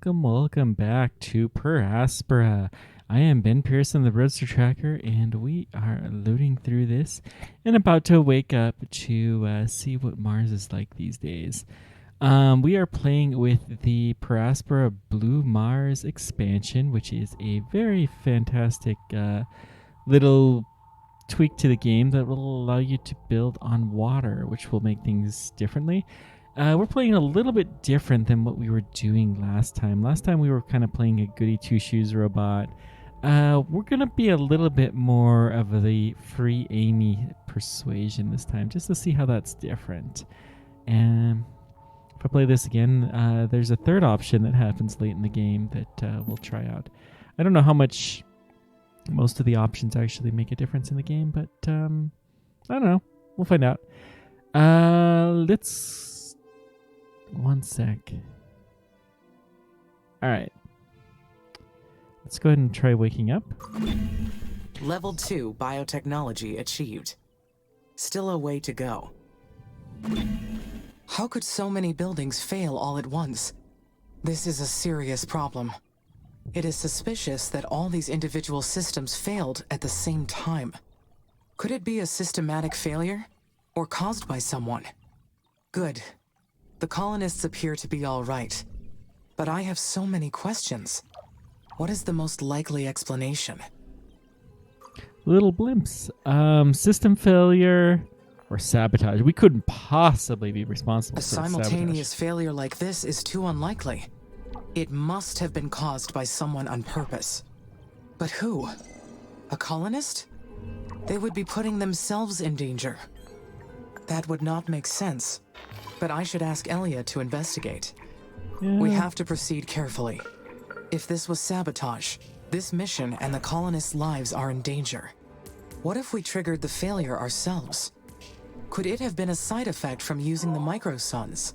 welcome back to Per Aspera. I am Ben Pearson, the Roadster Tracker, and we are looting through this and about to wake up to see what Mars is like these days. We are playing with the Per Aspera Blue Mars expansion, which is a very fantastic little tweak to the game that will allow you to build on water, which will make things differently. We're playing a little bit different than what we were doing last time. Last time we were kind of playing a goody two-shoes robot. We're going to be a little bit more of the free Amy persuasion this time, just to see how that's different. And if I play this again, there's a third option that happens late in the game that we'll try out. I don't know how much most of the options actually make a difference in the game, but I don't know. We'll find out. Let's... One sec. All right. Let's go ahead and try waking up. Level 2 biotechnology achieved. Still a way to go. How could so many buildings fail all at once? This is a serious problem. It is suspicious that all these individual systems failed at the same time. Could it be a systematic failure? Or caused by someone? Good. The colonists appear to be all right. But I have so many questions. What is the most likely explanation? Little blimps. System failure or sabotage. We couldn't possibly be responsible A for simultaneous sabotage. failure like this is too unlikely. It must have been caused by someone on purpose. But who? A colonist? They would be putting themselves in danger. That would not make sense. But I should ask Elia to investigate. Yeah. We have to proceed carefully. If this was sabotage, this mission and the colonists' lives are in danger. What if we triggered the failure ourselves? Could it have been a side effect from using the microsuns?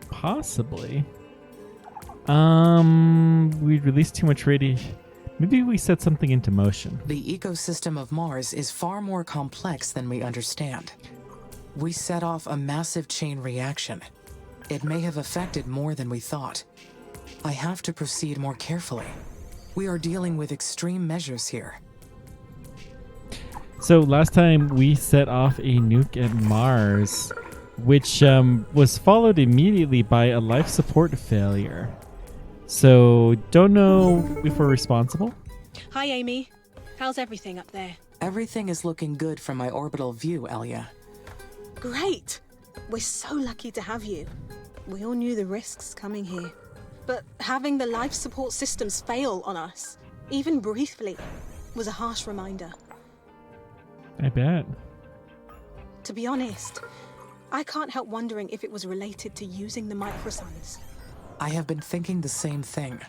Possibly. We released too much radiation. Maybe we set something into motion. The ecosystem of Mars is far more complex than we understand. We set off a massive chain reaction. It may have affected more than we thought. I have to proceed more carefully. We are dealing with extreme measures here. So last time we set off a nuke at Mars, which was followed immediately by a life support failure. So don't know if we're responsible. Hi, Amy. How's everything up there? Everything is looking good from my orbital view, Elia. Great! We're so lucky to have you. We all knew the risks coming here. But having the life support systems fail on us, even briefly, was a harsh reminder. I bet. To be honest, I can't help wondering if it was related to using the microsuns. I have been thinking the same thing.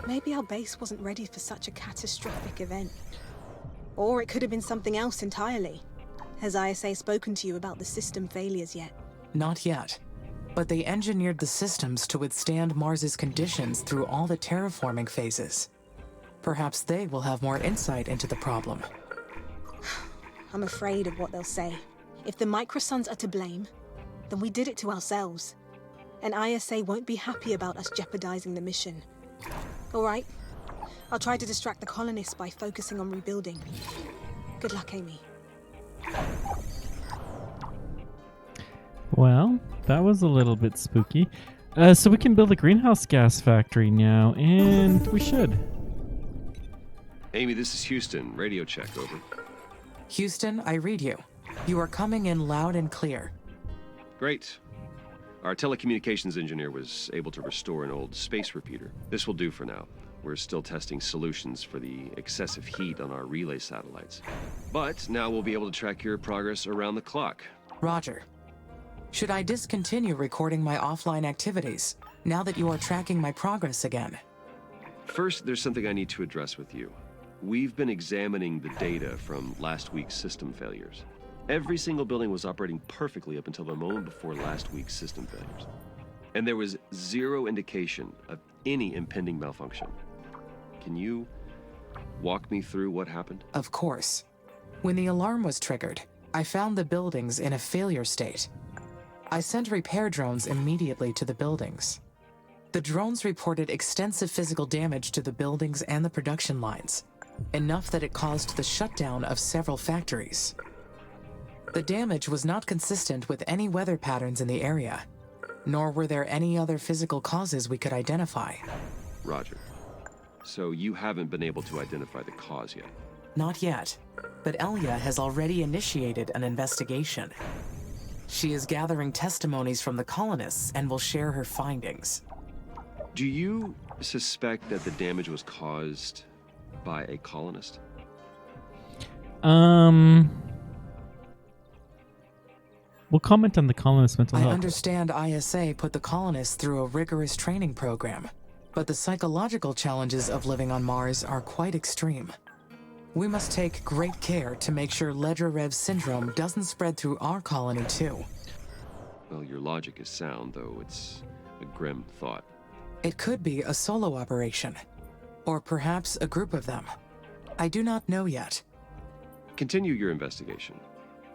Maybe our base wasn't ready for such a catastrophic event. Or it could have been something else entirely. Has ISA spoken to you about the system failures yet? Not yet. But they engineered the systems to withstand Mars's conditions through all the terraforming phases. Perhaps they will have more insight into the problem. I'm afraid of what they'll say. If the microsuns are to blame, then we did it to ourselves. And ISA won't be happy about us jeopardizing the mission. All right. I'll try to distract the colonists by focusing on rebuilding. Good luck, Amy. Well, that was a little bit spooky. So we can build a greenhouse gas factory now, and we should. Amy, this is Houston. Radio check, over. Houston, I read you. You are coming in loud and clear. Great. Our telecommunications engineer was able to restore an old space repeater. This will do for now. We're still testing solutions for the excessive heat on our relay satellites. But now we'll be able to track your progress around the clock. Roger. Should I discontinue recording my offline activities, now that you are tracking my progress again? First, there's something I need to address with you. We've been examining the data from last week's system failures. Every single building was operating perfectly up until the moment before last week's system failures. And there was zero indication of any impending malfunction. Can you walk me through what happened? Of course. When the alarm was triggered, I found the buildings in a failure state. I sent repair drones immediately to the buildings. The drones reported extensive physical damage to the buildings and the production lines, enough that it caused the shutdown of several factories. The damage was not consistent with any weather patterns in the area, nor were there any other physical causes we could identify. Roger. So you haven't been able to identify the cause yet? Not yet, but Elia has already initiated an investigation. She is gathering testimonies from the colonists and will share her findings. Do you suspect that the damage was caused by a colonist? We'll comment on the colonist mental I health. understand ISA put the colonists through a rigorous training program, but the psychological challenges of living on Mars are quite extreme. We must take great care to make sure Ledra-Rev syndrome doesn't spread through our colony too. Well, your logic is sound, though it's a grim thought. It could be a solo operation, or perhaps a group of them. I do not know yet. Continue your investigation,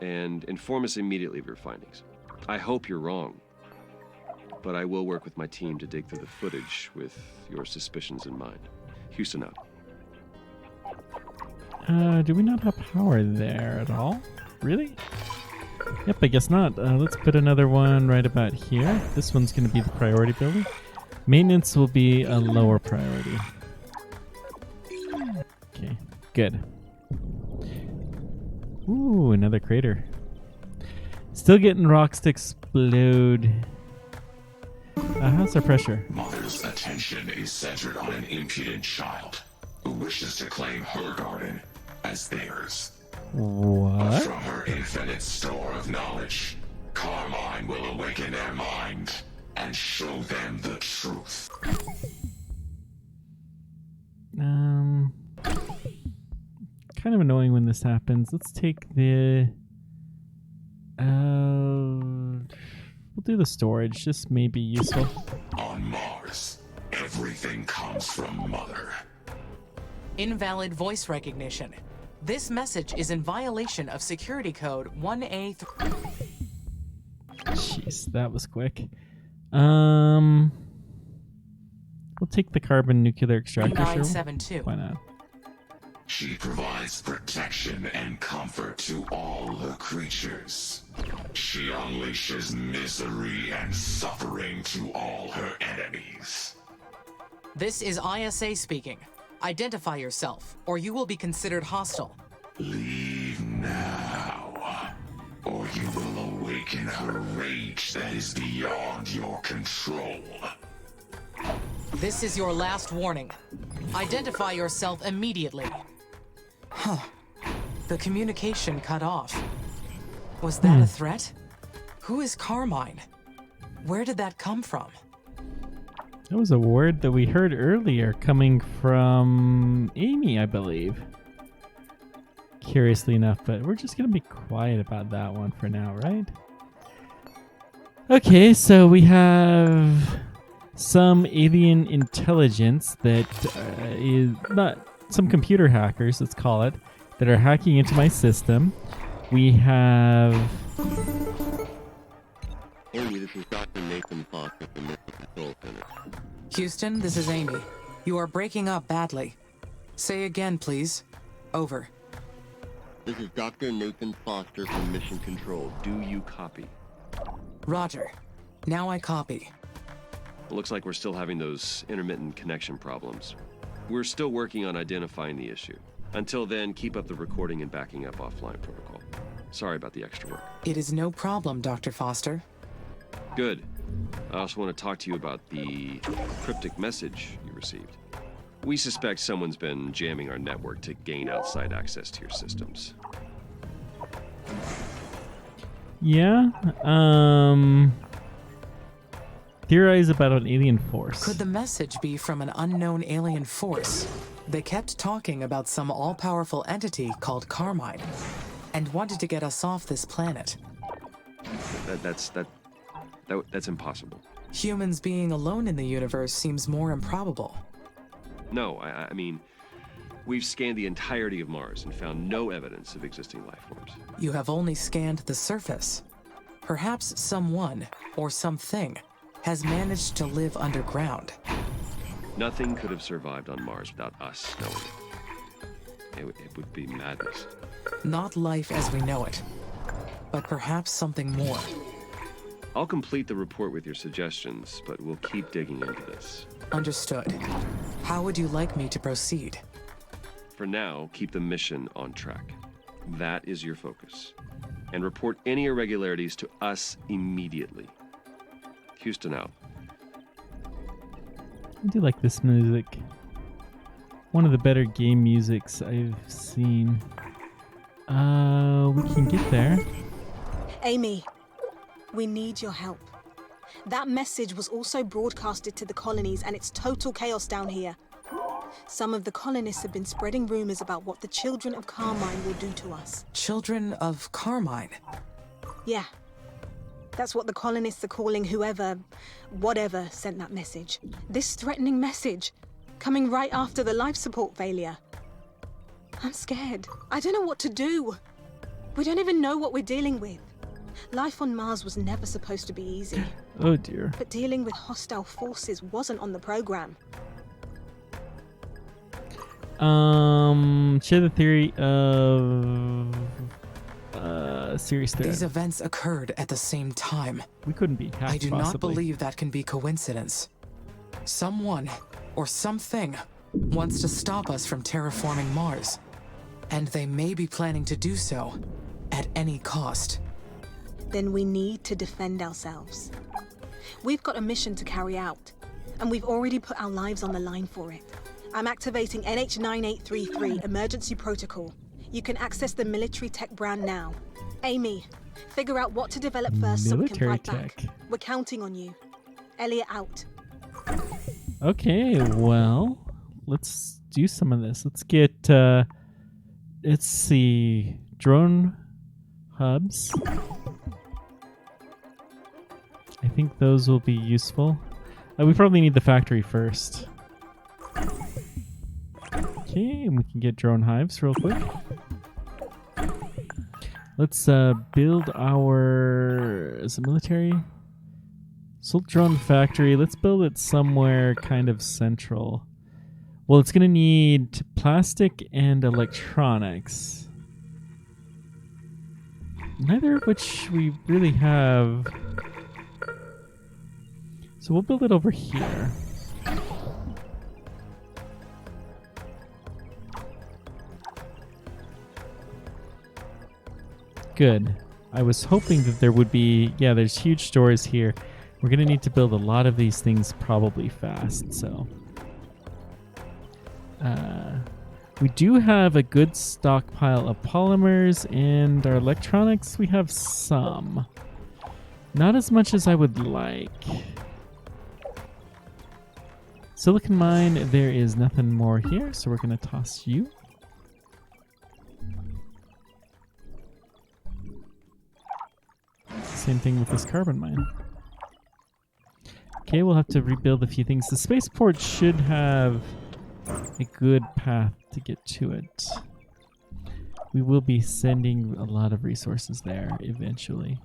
and inform us immediately of your findings. I hope you're wrong, but I will work with my team to dig through the footage with your suspicions in mind. Houston out. Do we not have power there at all? Really? Yep, I guess not. Let's put another one right about here. This one's going to be the priority building. Maintenance will be a lower priority. Okay, good. Ooh, another crater. Still getting rocks to explode. How's our pressure? Mother's attention is centered on an impudent child who wishes to claim her garden as theirs. What? From her infinite store of knowledge, Carmine will awaken their mind and show them the truth. Kind of annoying when this happens. Let's take the... we'll do the storage. This may be useful. On Mars, everything comes from Mother. Invalid voice recognition. This message is in violation of security code 1A. Jeez, that was quick. We'll take the carbon nuclear extractor. Sure. 972. Why not? She provides protection and comfort to all her creatures. She unleashes misery and suffering to all her enemies. This is ISA speaking. Identify yourself, or you will be considered hostile. Leave now, or you will awaken her rage that is beyond your control. This is your last warning. Identify yourself immediately. Huh. The communication cut off. Was that a threat? Who is Carmine? Where did that come from? That was a word that we heard earlier coming from Amy, I believe. Curiously enough, but we're just going to be quiet about that one for now, right? Okay, so we have some alien intelligence that is not some computer hackers, let's call it, that are hacking into my system. We have... Amy, this is Dr. Nathan Foster from Mission Control Center. Houston, this is Amy. You are breaking up badly. Say again, please. Over. This is Dr. Nathan Foster from Mission Control. Do you copy? Roger. Now I copy. It looks like we're still having those intermittent connection problems. We're still working on identifying the issue. Until then, keep up the recording and backing up offline protocol. Sorry about the extra work. It is no problem, Dr. Foster. Good. I also want to talk to you about the cryptic message you received. We suspect someone's been jamming our network to gain outside access to your systems. Yeah, theorize about an alien force. Could the message be from an unknown alien force? They kept talking about some all-powerful entity called Carmine, and wanted to get us off this planet. That's impossible. Humans being alone in the universe seems more improbable. No, I mean, we've scanned the entirety of Mars and found no evidence of existing life forms. You have only scanned the surface. Perhaps someone, or something, has managed to live underground. Nothing could have survived on Mars without us knowing it. It would be madness. Not life as we know it, but perhaps something more. I'll complete the report with your suggestions, but we'll keep digging into this. Understood. How would you like me to proceed? For now, keep the mission on track. That is your focus. And report any irregularities to us immediately. Houston out. I do like this music. One of the better game musics I've seen. We can get there. Amy, we need your help. That message was also broadcasted to the colonies, and it's total chaos down here. Some of the colonists have been spreading rumors about what the children of Carmine will do to us. Children of Carmine? Yeah. That's what the colonists are calling whatever sent that message. This threatening message, coming right after the life support failure. I'm scared. I don't know what to do. We don't even know what we're dealing with. Life on Mars was never supposed to be easy. Oh dear. But dealing with hostile forces wasn't on the program. Share the theory of series theory. These events occurred at the same time. We couldn't be half I do possibly. not believe that can be coincidence. Someone or something wants to stop us from terraforming Mars, and they may be planning to do so at any cost. Then we need to defend ourselves. We've got a mission to carry out, and we've already put our lives on the line for it. I'm activating NH9833 emergency protocol. You can access the military tech brand now. Amy, figure out what to develop first so we can Military fight back. tech. We're counting on you. Elliot out. Okay, well, let's do some of this. Let's get, let's see, drone hubs. I think those will be useful. We probably need the factory first. Okay, and we can get drone hives real quick. Let's build our... Is it military? Assault drone factory. Let's build it somewhere kind of central. Well, it's going to need plastic and electronics. Neither of which we really have. So we'll build it over here. Good. I was hoping that there would be... Yeah, there's huge stores here. We're going to need to build a lot of these things probably fast, so... we do have a good stockpile of polymers, and our electronics, we have some. Not as much as I would like. Silicon mine, there is nothing more here, so we're going to toss you. Same thing with this carbon mine. Okay, we'll have to rebuild a few things. The spaceport should have a good path to get to it. We will be sending a lot of resources there eventually.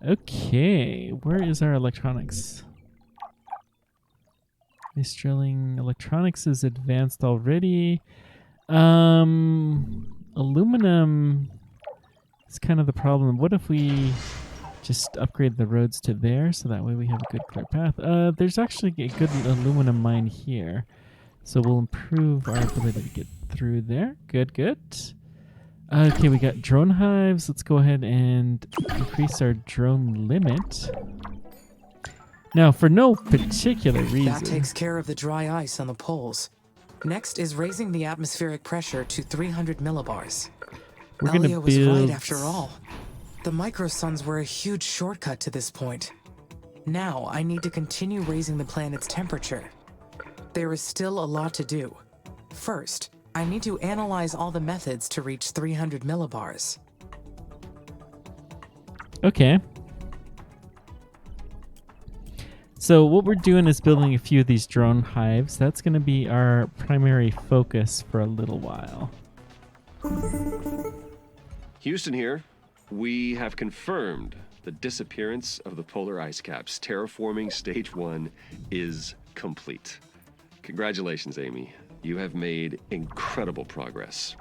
Okay, where is our electronics? Base drilling. Electronics is advanced already. Aluminum is kind of the problem. What if we just upgrade the roads to there so that way we have a good clear path? There's actually a good aluminum mine here. So we'll improve our ability to get through there. Good, good. Okay, we got drone hives. Let's go ahead and increase our drone limit. Now, for no particular reason... That takes care of the dry ice on the poles. Next is raising the atmospheric pressure to 300 millibars. We're gonna Elio was build... right after all. The microsuns were a huge shortcut to this point. Now I need to continue raising the planet's temperature. There is still a lot to do. First, I need to analyze all the methods to reach 300 millibars. Okay. So what we're doing is building a few of these drone hives. That's going to be our primary focus for a little while. Houston here. We have confirmed the disappearance of the polar ice caps. Terraforming Stage 1 is complete. Congratulations, Amy. You have made incredible progress.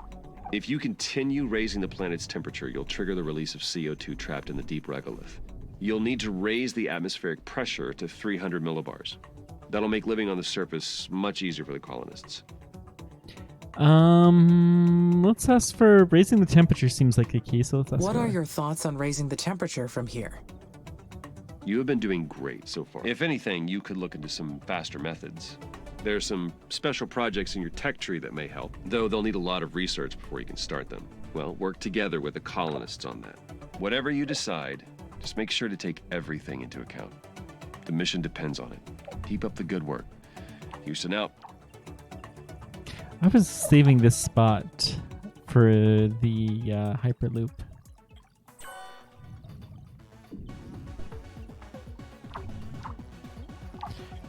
If you continue raising the planet's temperature, you'll trigger the release of CO2 trapped in the deep regolith. You'll need to raise the atmospheric pressure to 300 millibars. That'll make living on the surface much easier for the colonists. Let's ask for raising the temperature. Seems like a key, so let's ask What for are that. your thoughts on raising the temperature from here? You have been doing great so far. If anything, you could look into some faster methods. There's some special projects in your tech tree that may help, though they'll need a lot of research before you can start them. Well, work together with the colonists on that. Whatever you decide, just make sure to take everything into account. The mission depends on it. Keep up the good work. Houston out. I was saving this spot for the hyperloop.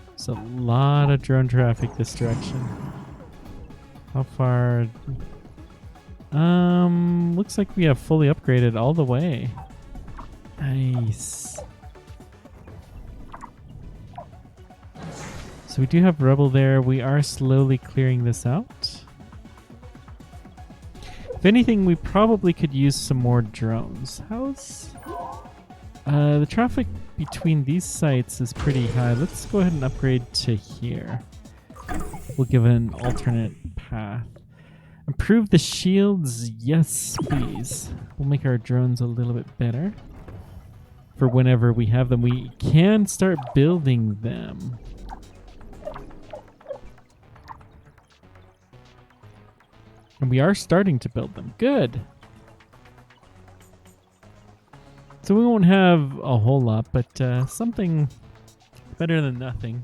There's a lot of drone traffic this direction. How far? Looks like we have fully upgraded all the way. Nice. So we do have rubble there. We are slowly clearing this out. If anything, we probably could use some more drones. How's the traffic between these sites is pretty high. Let's go ahead and upgrade to here. We'll give it an alternate path. Improve the shields. Yes, please. We'll make our drones a little bit better for whenever we have them. We can start building them. And we are starting to build them. Good. So we won't have a whole lot, but something better than nothing.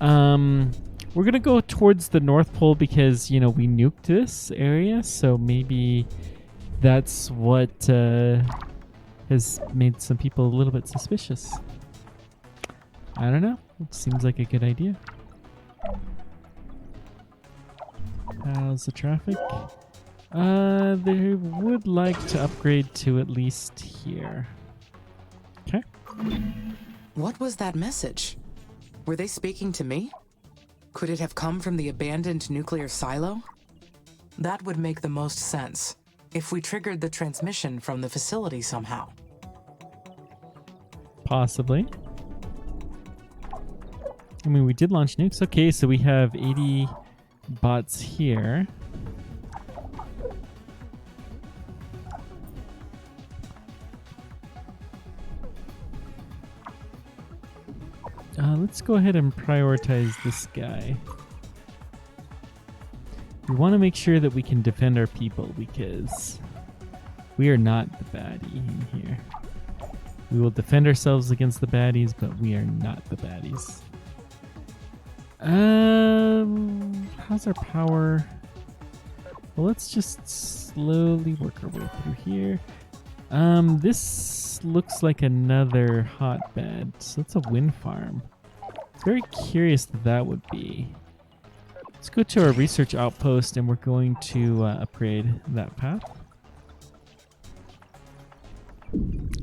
We're going to go towards the North Pole because, you know, we nuked this area. So maybe that's what has made some people a little bit suspicious. I don't know. It seems like a good idea. How's the traffic? They would like to upgrade to at least here. Okay. What was that message? Were they speaking to me? Could it have come from the abandoned nuclear silo? That would make the most sense if we triggered the transmission from the facility somehow. Possibly. I mean, we did launch nukes. Okay, so we have 80 bots here. Let's go ahead and prioritize this guy. We want to make sure that we can defend our people because we are not the baddie in here. We will defend ourselves against the baddies, but we are not the baddies. How's our power? Well, let's just slowly work our way through here. This looks like another hotbed, so it's a wind farm. Very curious that would be. Let's go to our research outpost, and we're going to upgrade that path.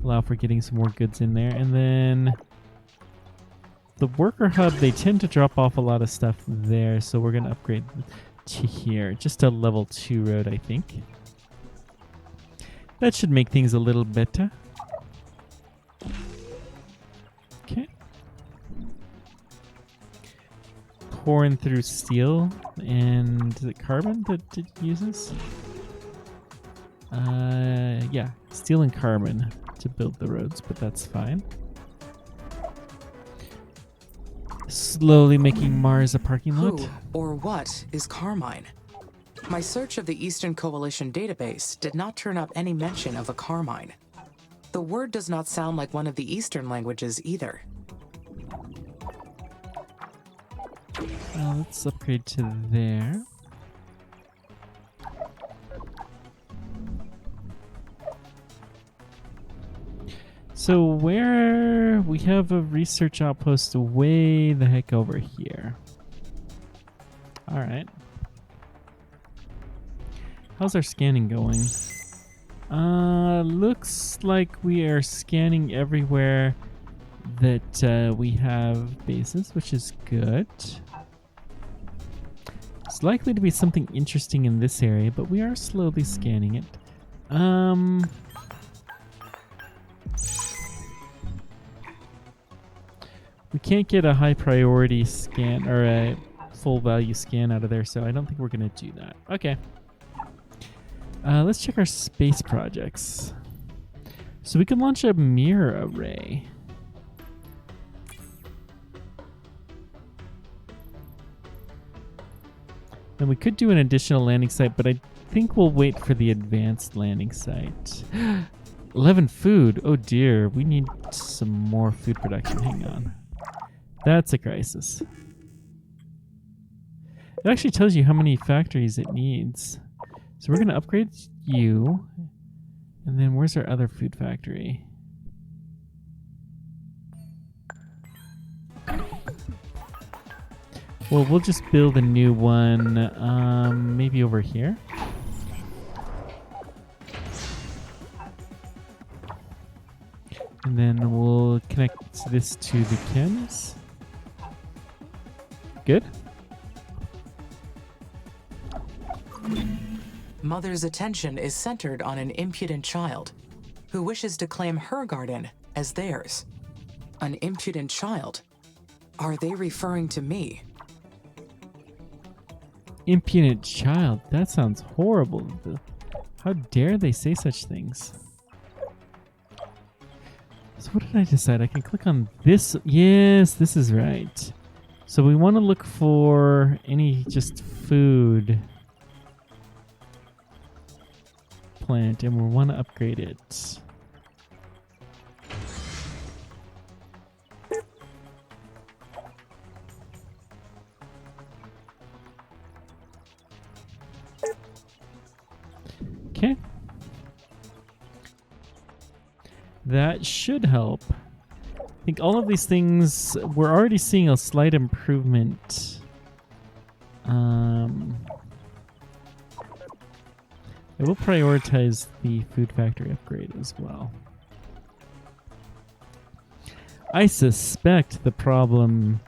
Allow for getting some more goods in there, and then the worker hub, they tend to drop off a lot of stuff there, so we're going to upgrade to here. Just a level 2 road, I think. That should make things a little better. Okay. Pouring through steel, and is it carbon that it uses? Yeah, steel and carbon to build the roads, but that's fine. Slowly making Mars a parking lot. Who or what is Carmine? My search of the Eastern Coalition database did not turn up any mention of a Carmine. The word does not sound like one of the Eastern languages either. Let's upgrade to there. So where we have a research outpost way the heck over here. All right. How's our scanning going? Looks like we are scanning everywhere that we have bases, which is good. It's likely to be something interesting in this area, but we are slowly scanning it. We can't get a high priority scan or a full value scan out of there, so I don't think we're going to do that. Okay. Let's check our space projects. So we can launch a mirror array. And we could do an additional landing site, but I think we'll wait for the advanced landing site. 11 food. Oh dear, we need some more food production. Hang on. That's a crisis. It actually tells you how many factories it needs. So we're going to upgrade you. And then where's our other food factory? Well, we'll just build a new one, maybe over here. And then we'll connect this to the chems. Good. Mother's attention is centered on an impudent child who wishes to claim her garden as theirs. An impudent child? Are they referring to me? Impudent child. That sounds horrible. How dare they say such things? So what did I decide? I can click on this. Yes, this is right. So we want to look for any just food plant, and we want to upgrade it. Okay. That should help. I think all of these things, we're already seeing a slight improvement. I will prioritize the food factory upgrade as well. I suspect the problem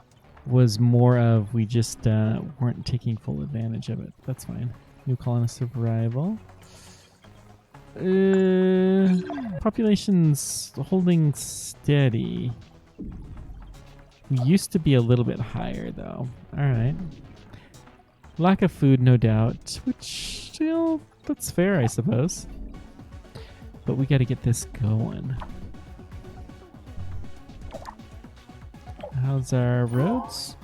was more of we just weren't taking full advantage of it. That's fine. New colonist arrival. Population's holding steady. We used to be a little bit higher though. Alright. Lack of food, no doubt. Which, you know, that's fair, I suppose. But we gotta get this going. How's our roads?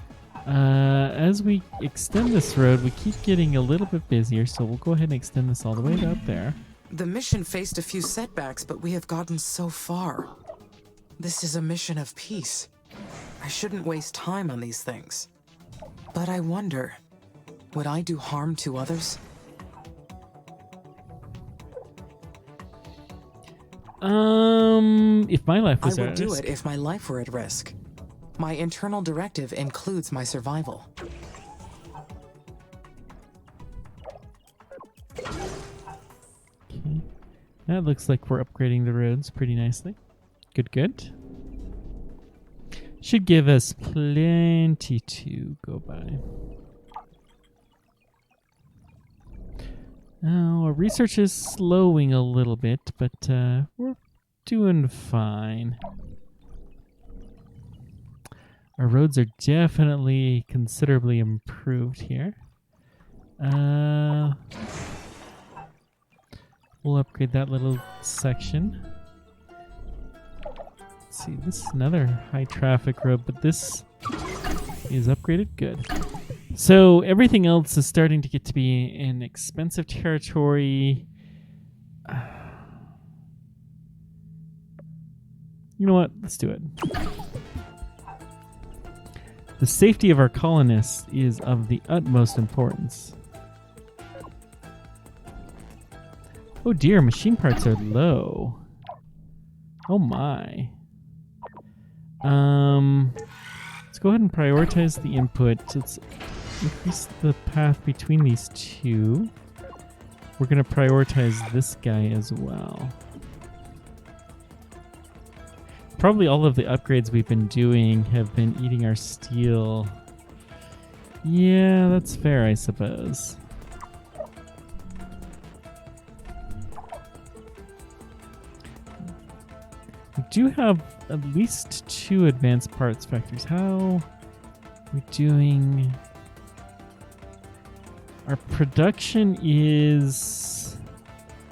As we extend this road, we keep getting a little bit busier, so we'll go ahead and extend this all the way to up there. The mission faced a few setbacks, but we have gotten so far. This is a mission of peace. I shouldn't waste time on these things. But I wonder, would I do harm to others? If my life was I at would do risk. it if my life were at risk. My internal directive includes my survival. Okay. That looks like we're upgrading the roads pretty nicely. Good, good. Should give us plenty to go by. Oh, our research is slowing a little bit, but we're doing fine. Our roads are definitely considerably improved here. We'll upgrade that little section. Let's see, this is another high traffic road, but this is upgraded. Good. So everything else is starting to get to be in expensive territory. You know what? Let's do it. The safety of our colonists is of the utmost importance. Oh dear, machine parts are low. Oh my. Let's go ahead and prioritize the input. Let's increase the path between these two. we're going to prioritize this guy as well. Probably all of the upgrades we've been doing have been eating our steel. Yeah, that's fair, I suppose. We do have at least 2 advanced parts factories. How are we doing? Our production is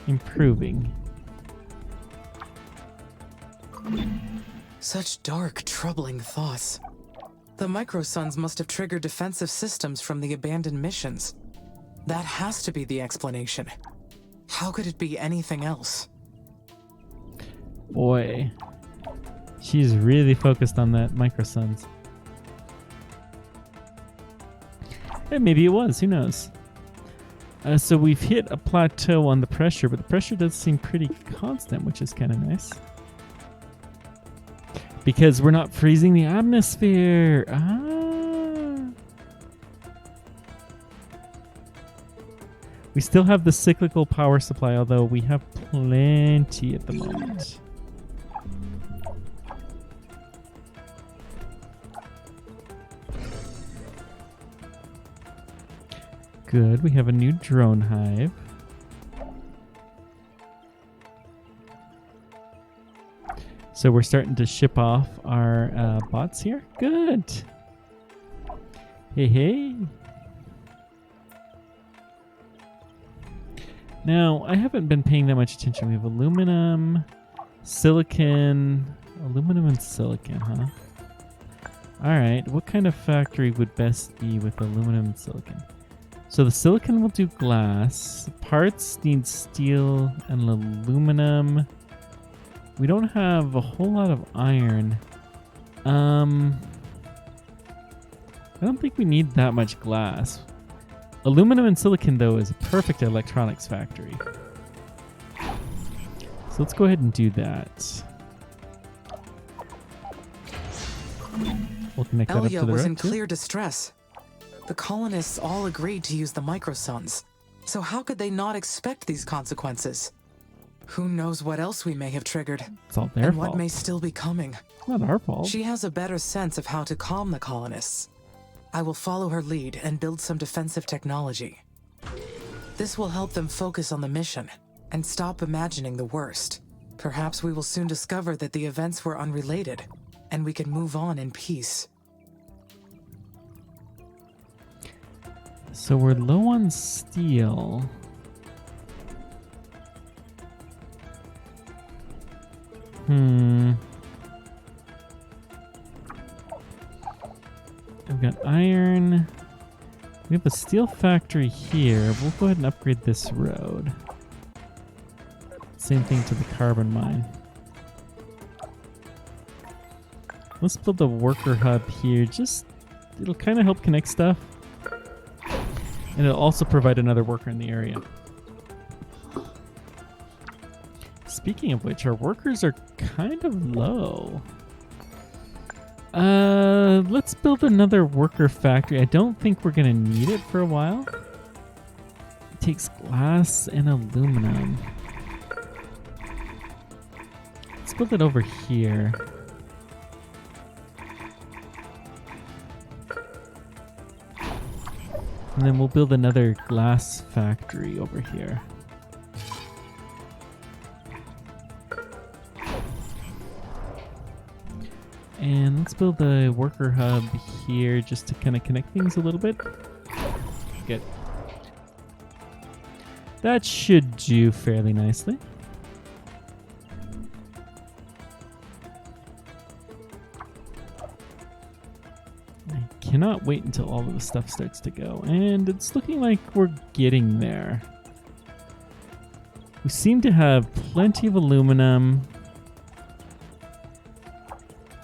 improving. Such dark, troubling thoughts. The microsuns must have triggered defensive systems from the abandoned missions. That has to be the explanation. How could it be anything else? Boy, she's really focused on that microsuns. And maybe it was, who knows? So we've hit a plateau on the pressure, but the pressure does seem pretty constant, which is kind of nice. Because we're not freezing the atmosphere. We still have the cyclical power supply, although we have plenty at the moment. Good, we have a new drone hive. So we're starting to ship off our bots here. Good. Hey, hey. Now, I haven't been paying that much attention. We have aluminum, silicon, aluminum and silicon, huh? All right, what kind of factory would best be with aluminum and silicon? So the silicon will do glass. Parts need steel and aluminum. We don't have a whole lot of iron. I don't think we need that much glass. Aluminum and silicon, though, is a perfect electronics factory. So let's go ahead and do that. We'll connect that up to Elia the was road in too. clear distress. The colonists all agreed to use the microsuns. So how could they not expect these consequences? Who knows what else we may have triggered? It's all their and fault. what may still be coming. It's not our fault. She has a better sense of how to calm the colonists. I will follow her lead and build some defensive technology. This will help them focus on the mission and stop imagining the worst. Perhaps we will soon discover that the events were unrelated, and we can move on in peace. So we're low on steel. I've got iron. We have a steel factory here. We'll go ahead and upgrade this road. Same thing to the carbon mine. Let's build a worker hub here. It'll kind of help connect stuff. And it'll also provide another worker in the area. Speaking of which, our workers are kind of low. Let's build another worker factory. I don't think we're gonna need it for a while. It takes glass and aluminum. Let's build it over here. And then we'll build another glass factory over here. And let's build a worker hub here just to kind of connect things a little bit. Good. That should do fairly nicely. I cannot wait until all of the stuff starts to go. And it's looking like we're getting there. We seem to have plenty of aluminum.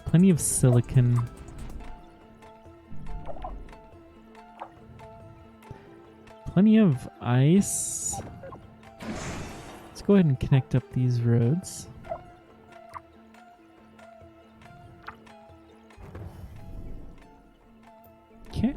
Plenty of silicon. Plenty of ice. Let's go ahead and connect up these roads. Okay.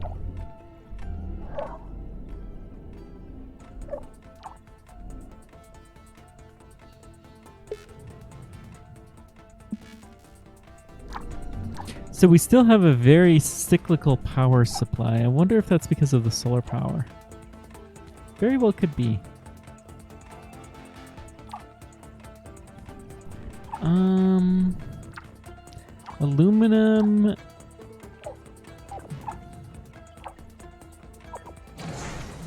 So we still have a very cyclical power supply. I wonder if that's because of the solar power. Very well could be. Aluminum.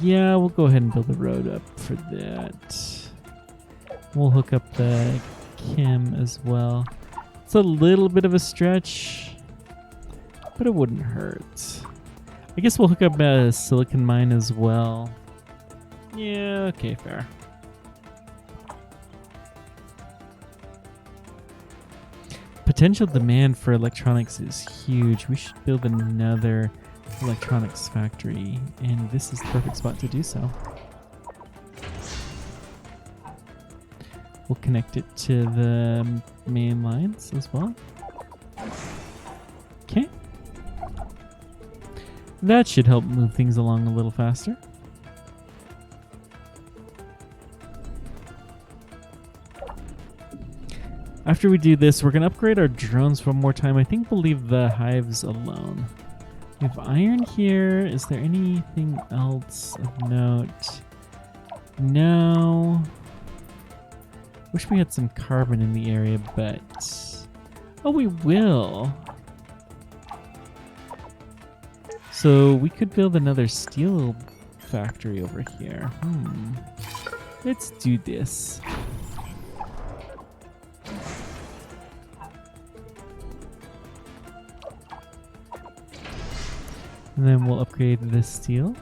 Yeah, we'll go ahead and build a road up for that. We'll hook up the chem as well. It's a little bit of a stretch, but it wouldn't hurt. I guess we'll hook up a silicon mine as well. Yeah, okay, fair. Potential demand for electronics is huge. We should build another electronics factory, and this is the perfect spot to do so. We'll connect it to the main lines as well. Okay. That should help move things along a little faster. After we do this, we're going to upgrade our drones one more time. I think we'll leave the hives alone. We have iron here. Is there anything else of note? No. Wish we had some carbon in the area, but... Oh, we will. So we could build another steel factory over here. Let's do this. And then we'll upgrade this steel.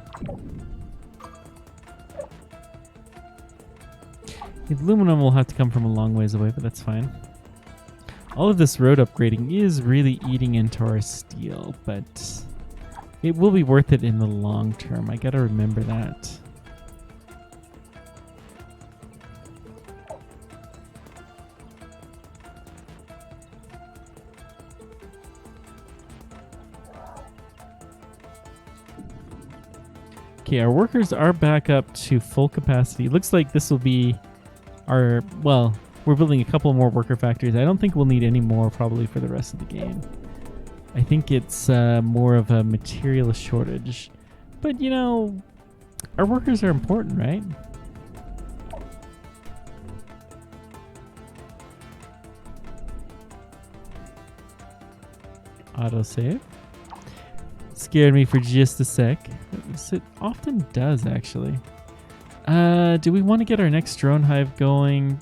The aluminum will have to come from a long ways away, but that's fine. All of this road upgrading is really eating into our steel, but it will be worth it in the long term. I gotta remember that. Okay, our workers are back up to full capacity. Looks like this will be our, well, we're building a couple more worker factories. I don't think we'll need any more probably for the rest of the game. I think it's more of a material shortage. But, you know, our workers are important, right? Autosave. Scared me for just a sec. It often does, actually. Do we want to get our next drone hive going?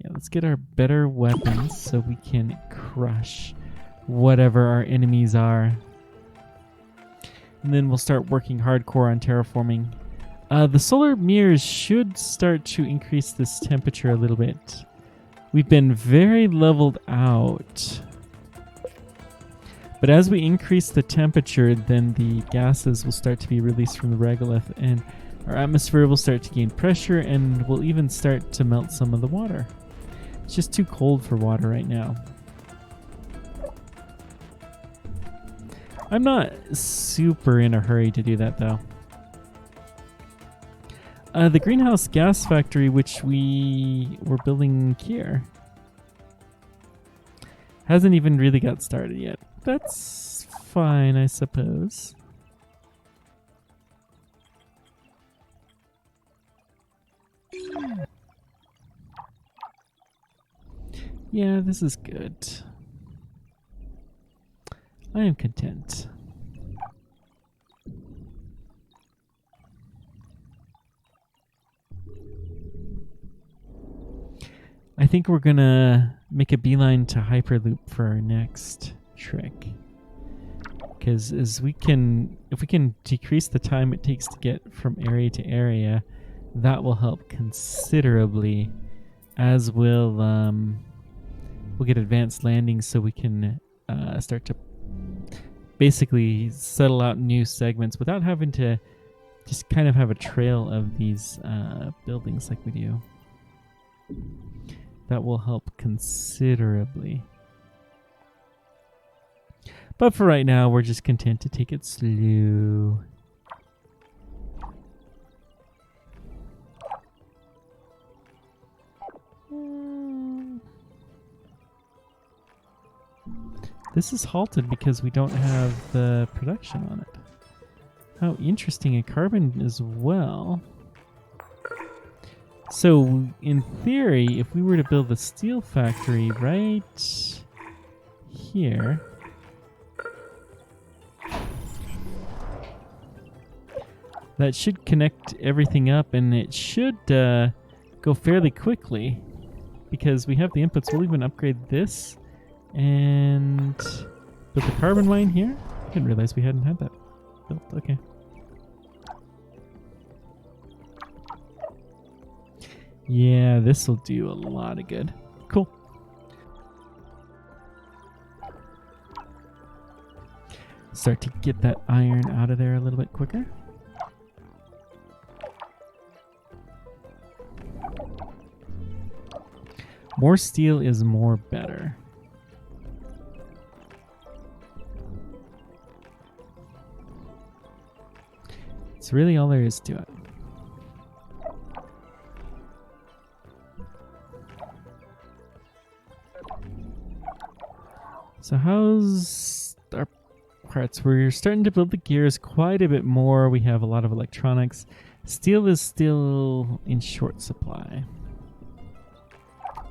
Yeah, let's get our better weapons so we can crush whatever our enemies are. And then we'll start working hardcore on terraforming. The solar mirrors should start to increase this temperature a little bit. We've been very leveled out. But as we increase the temperature, then the gases will start to be released from the regolith, and our atmosphere will start to gain pressure, and we'll even start to melt some of the water. It's just too cold for water right now. I'm not super in a hurry to do that, though. The greenhouse gas factory, which we were building here, hasn't even really got started yet. That's fine, I suppose. Yeah, this is good. I am content. I think we're gonna make a beeline to Hyperloop for our next trick. Because if we can decrease the time it takes to get from area to area, that will help considerably. As will we'll get advanced landings, so we can start to basically settle out new segments without having to just kind of have a trail of these buildings like we do. That will help considerably. But for right now, we're just content to take it slow. This is halted because we don't have the production on it. How interesting. A carbon as well. So, in theory, if we were to build a steel factory right here, that should connect everything up, and it should go fairly quickly because we have the inputs. We'll even upgrade this and build the carbon mine here. I didn't realize we hadn't had that built. Okay. Yeah, this will do a lot of good. Cool. Start to get that iron out of there a little bit quicker. More steel is more better. It's really all there is to it. So how's our parts? We're starting to build the gears quite a bit more. We have a lot of electronics. Steel is still in short supply.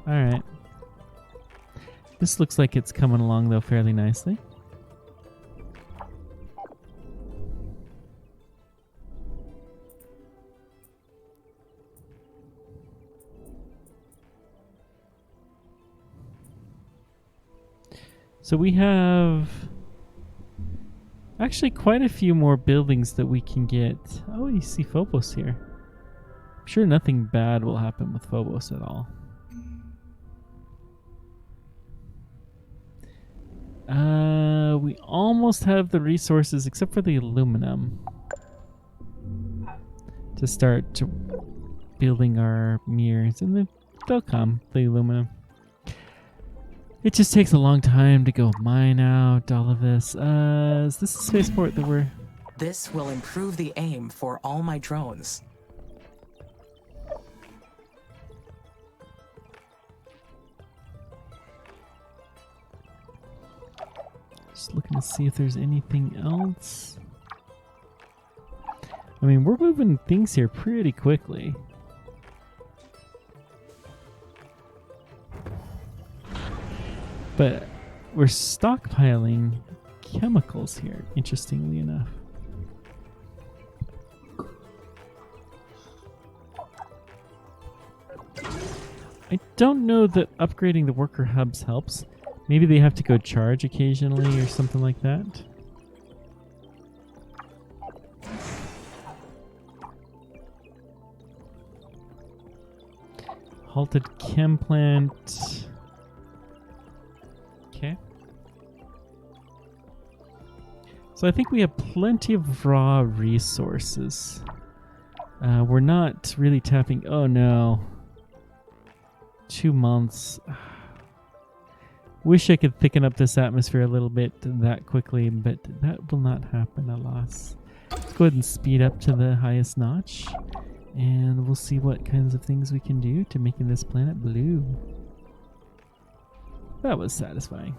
Alright. This looks like it's coming along though fairly nicely. So we have actually quite a few more buildings that we can get. Oh, you see Phobos here. I'm sure nothing bad will happen with Phobos at all. We almost have the resources except for the aluminum to start building our mirrors, and then they'll come, the aluminum. It just takes a long time to go mine out all of this. Is this a spaceport that we're... This will improve the aim for all my drones. Just looking to see if there's anything else. I mean, we're moving things here pretty quickly. But we're stockpiling chemicals here, interestingly enough. I don't know that upgrading the worker hubs helps. Maybe they have to go charge occasionally or something like that. Halted chem plant. Okay. So I think we have plenty of raw resources. We're not really tapping... Oh no. 2 months. Wish I could thicken up this atmosphere a little bit that quickly, but that will not happen, alas. Let's go ahead and speed up to the highest notch, and we'll see what kinds of things we can do to making this planet blue. That was satisfying.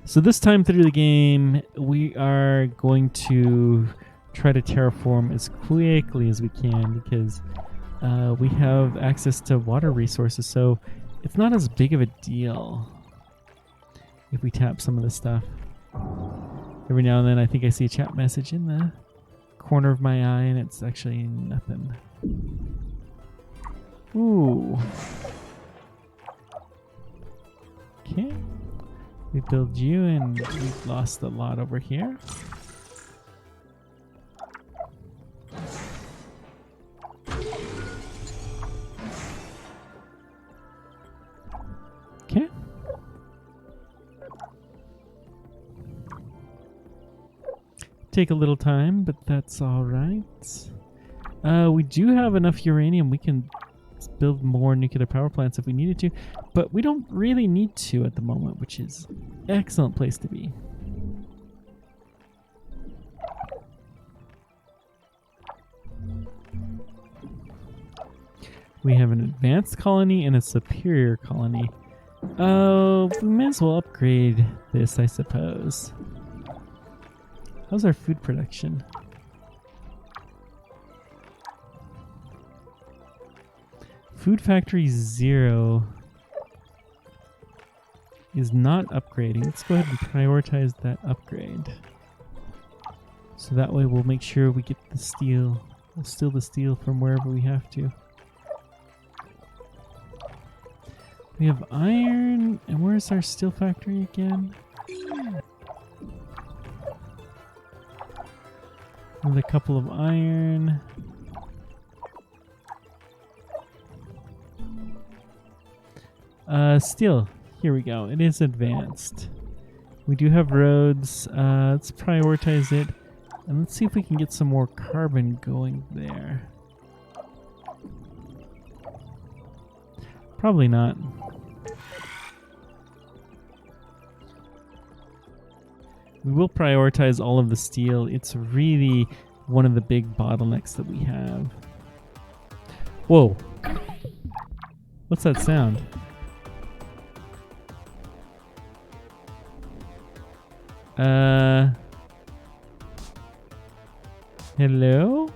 So this time through the game, we are going to try to terraform as quickly as we can because we have access to water resources, so it's not as big of a deal if we tap some of this stuff. Every now and then I think I see a chat message in the corner of my eye and it's actually nothing. Ooh. Okay. We build you and we've lost a lot over here. Okay. Take a little time, but that's all right. We do have enough uranium. We can build more nuclear power plants if we needed to, but we don't really need to at the moment, which is an excellent place to be. We have an advanced colony and a superior colony. Oh, we may as well upgrade this, I suppose. How's our food production? Food factory 0 is not upgrading. Let's go ahead and prioritize that upgrade. So that way we'll make sure we get the steel. We'll steal the steel from wherever we have to. We have iron, and where's our steel factory again? Another couple of iron. Steel. Here we go. It is advanced. We do have roads. Let's prioritize it. And let's see if we can get some more carbon going there. Probably not. We will prioritize all of the steel. It's really one of the big bottlenecks that we have. Whoa. What's that sound? Hello?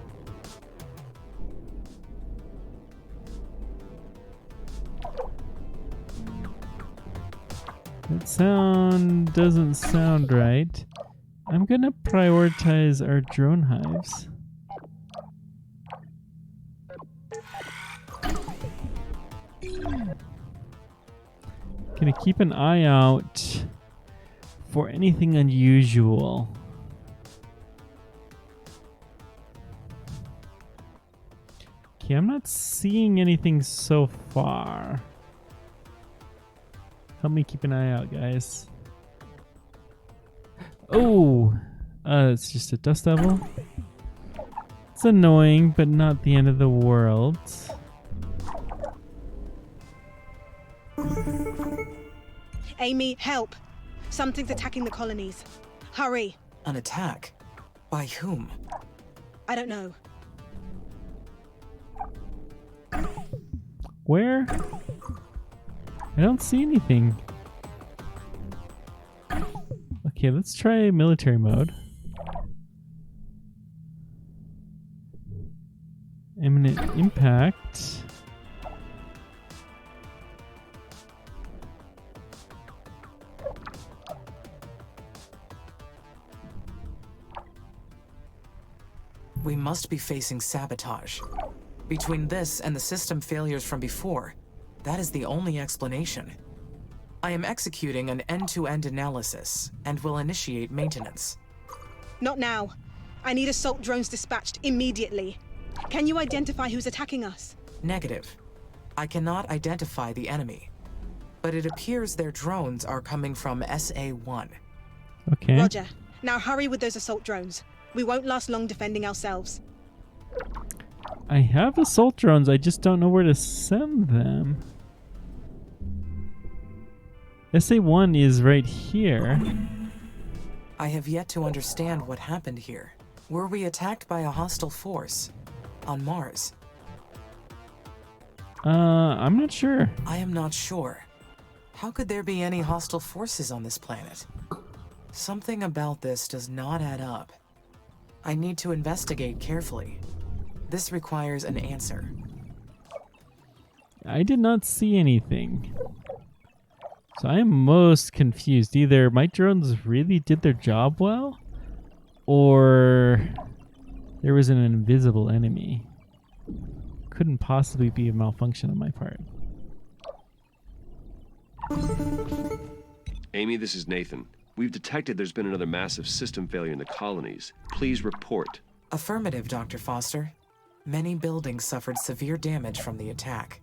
That sound doesn't sound right. I'm gonna prioritize our drone hives. Gonna keep an eye out for anything unusual. Okay, I'm not seeing anything so far. Help me keep an eye out, guys. Oh! It's just a dust devil. It's annoying, but not the end of the world. Amy, help! Something's attacking the colonies. Hurry! An attack? By whom? I don't know. Where? I don't see anything. Okay, let's try military mode. Imminent impact. We must be facing sabotage. Between this and the system failures from before, that is the only explanation. I am executing an end-to-end analysis and will initiate maintenance. Not now. I need assault drones dispatched immediately. Can you identify who's attacking us? Negative. I cannot identify the enemy, but it appears their drones are coming from SA-1. Okay. Roger. Now hurry with those assault drones. We won't last long defending ourselves. I have assault drones, I just don't know where to send them. SA-1 is right here. I have yet to understand what happened here. Were we attacked by a hostile force on Mars? I'm not sure. I am not sure. How could there be any hostile forces on this planet? Something about this does not add up. I need to investigate carefully. This requires an answer. I did not see anything. So I am most confused. Either my drones really did their job well, or there was an invisible enemy. Couldn't possibly be a malfunction on my part. Amy, this is Nathan. We've detected there's been another massive system failure in the colonies. Please report. Affirmative, Dr. Foster. Many buildings suffered severe damage from the attack.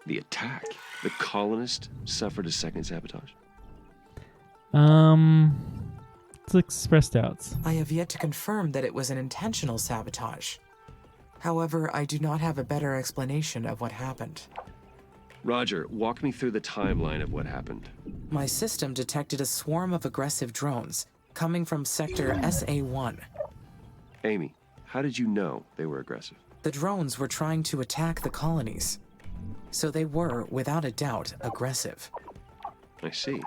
The attack? The colonist suffered a second sabotage? It's express doubts. I have yet to confirm that it was an intentional sabotage. However, I do not have a better explanation of what happened. Roger, walk me through the timeline of what happened. My system detected a swarm of aggressive drones coming from sector SA-1. Amy, how did you know they were aggressive? The drones were trying to attack the colonies, so they were, without a doubt, aggressive. I see.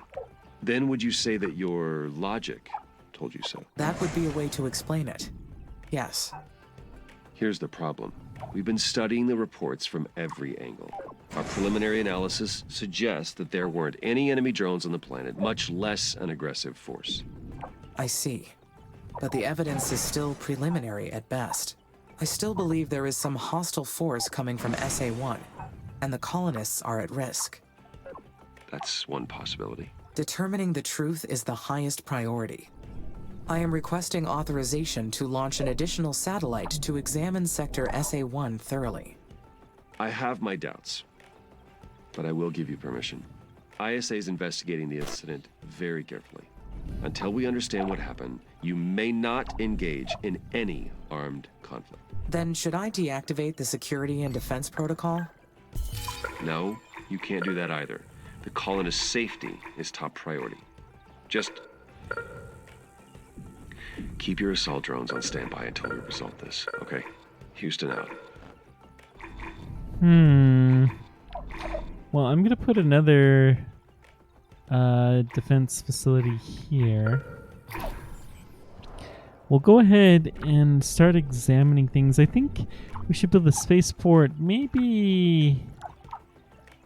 Then would you say that your logic told you so? That would be a way to explain it. Yes. Here's the problem. We've been studying the reports from every angle. Our preliminary analysis suggests that there weren't any enemy drones on the planet, much less an aggressive force. I see. But the evidence is still preliminary at best. I still believe there is some hostile force coming from SA-1, and the colonists are at risk. That's one possibility. Determining the truth is the highest priority. I am requesting authorization to launch an additional satellite to examine Sector SA-1 thoroughly. I have my doubts, but I will give you permission. ISA is investigating the incident very carefully. Until we understand what happened, you may not engage in any armed conflict. Then should I deactivate the security and defense protocol? No, you can't do that either. The colonists' safety is top priority. Just keep your assault drones on standby until we resolve this, okay? Houston out. Well, I'm gonna put another defense facility here. We'll go ahead and start examining things. I think we should build a spaceport maybe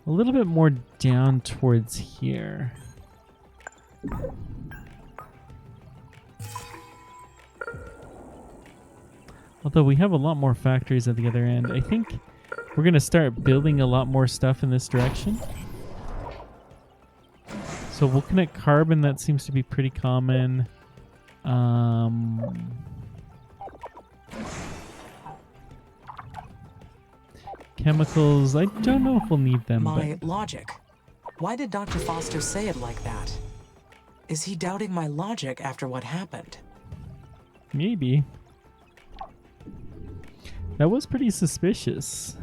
a little bit more down towards here. Although we have a lot more factories at the other end. I think we're going to start building a lot more stuff in this direction. So we'll connect carbon. That seems to be pretty common. Chemicals, I don't know if we'll need them. My but logic. Why did Dr. Foster say it like that? Is he doubting my logic after what happened? maybe. That was pretty suspicious.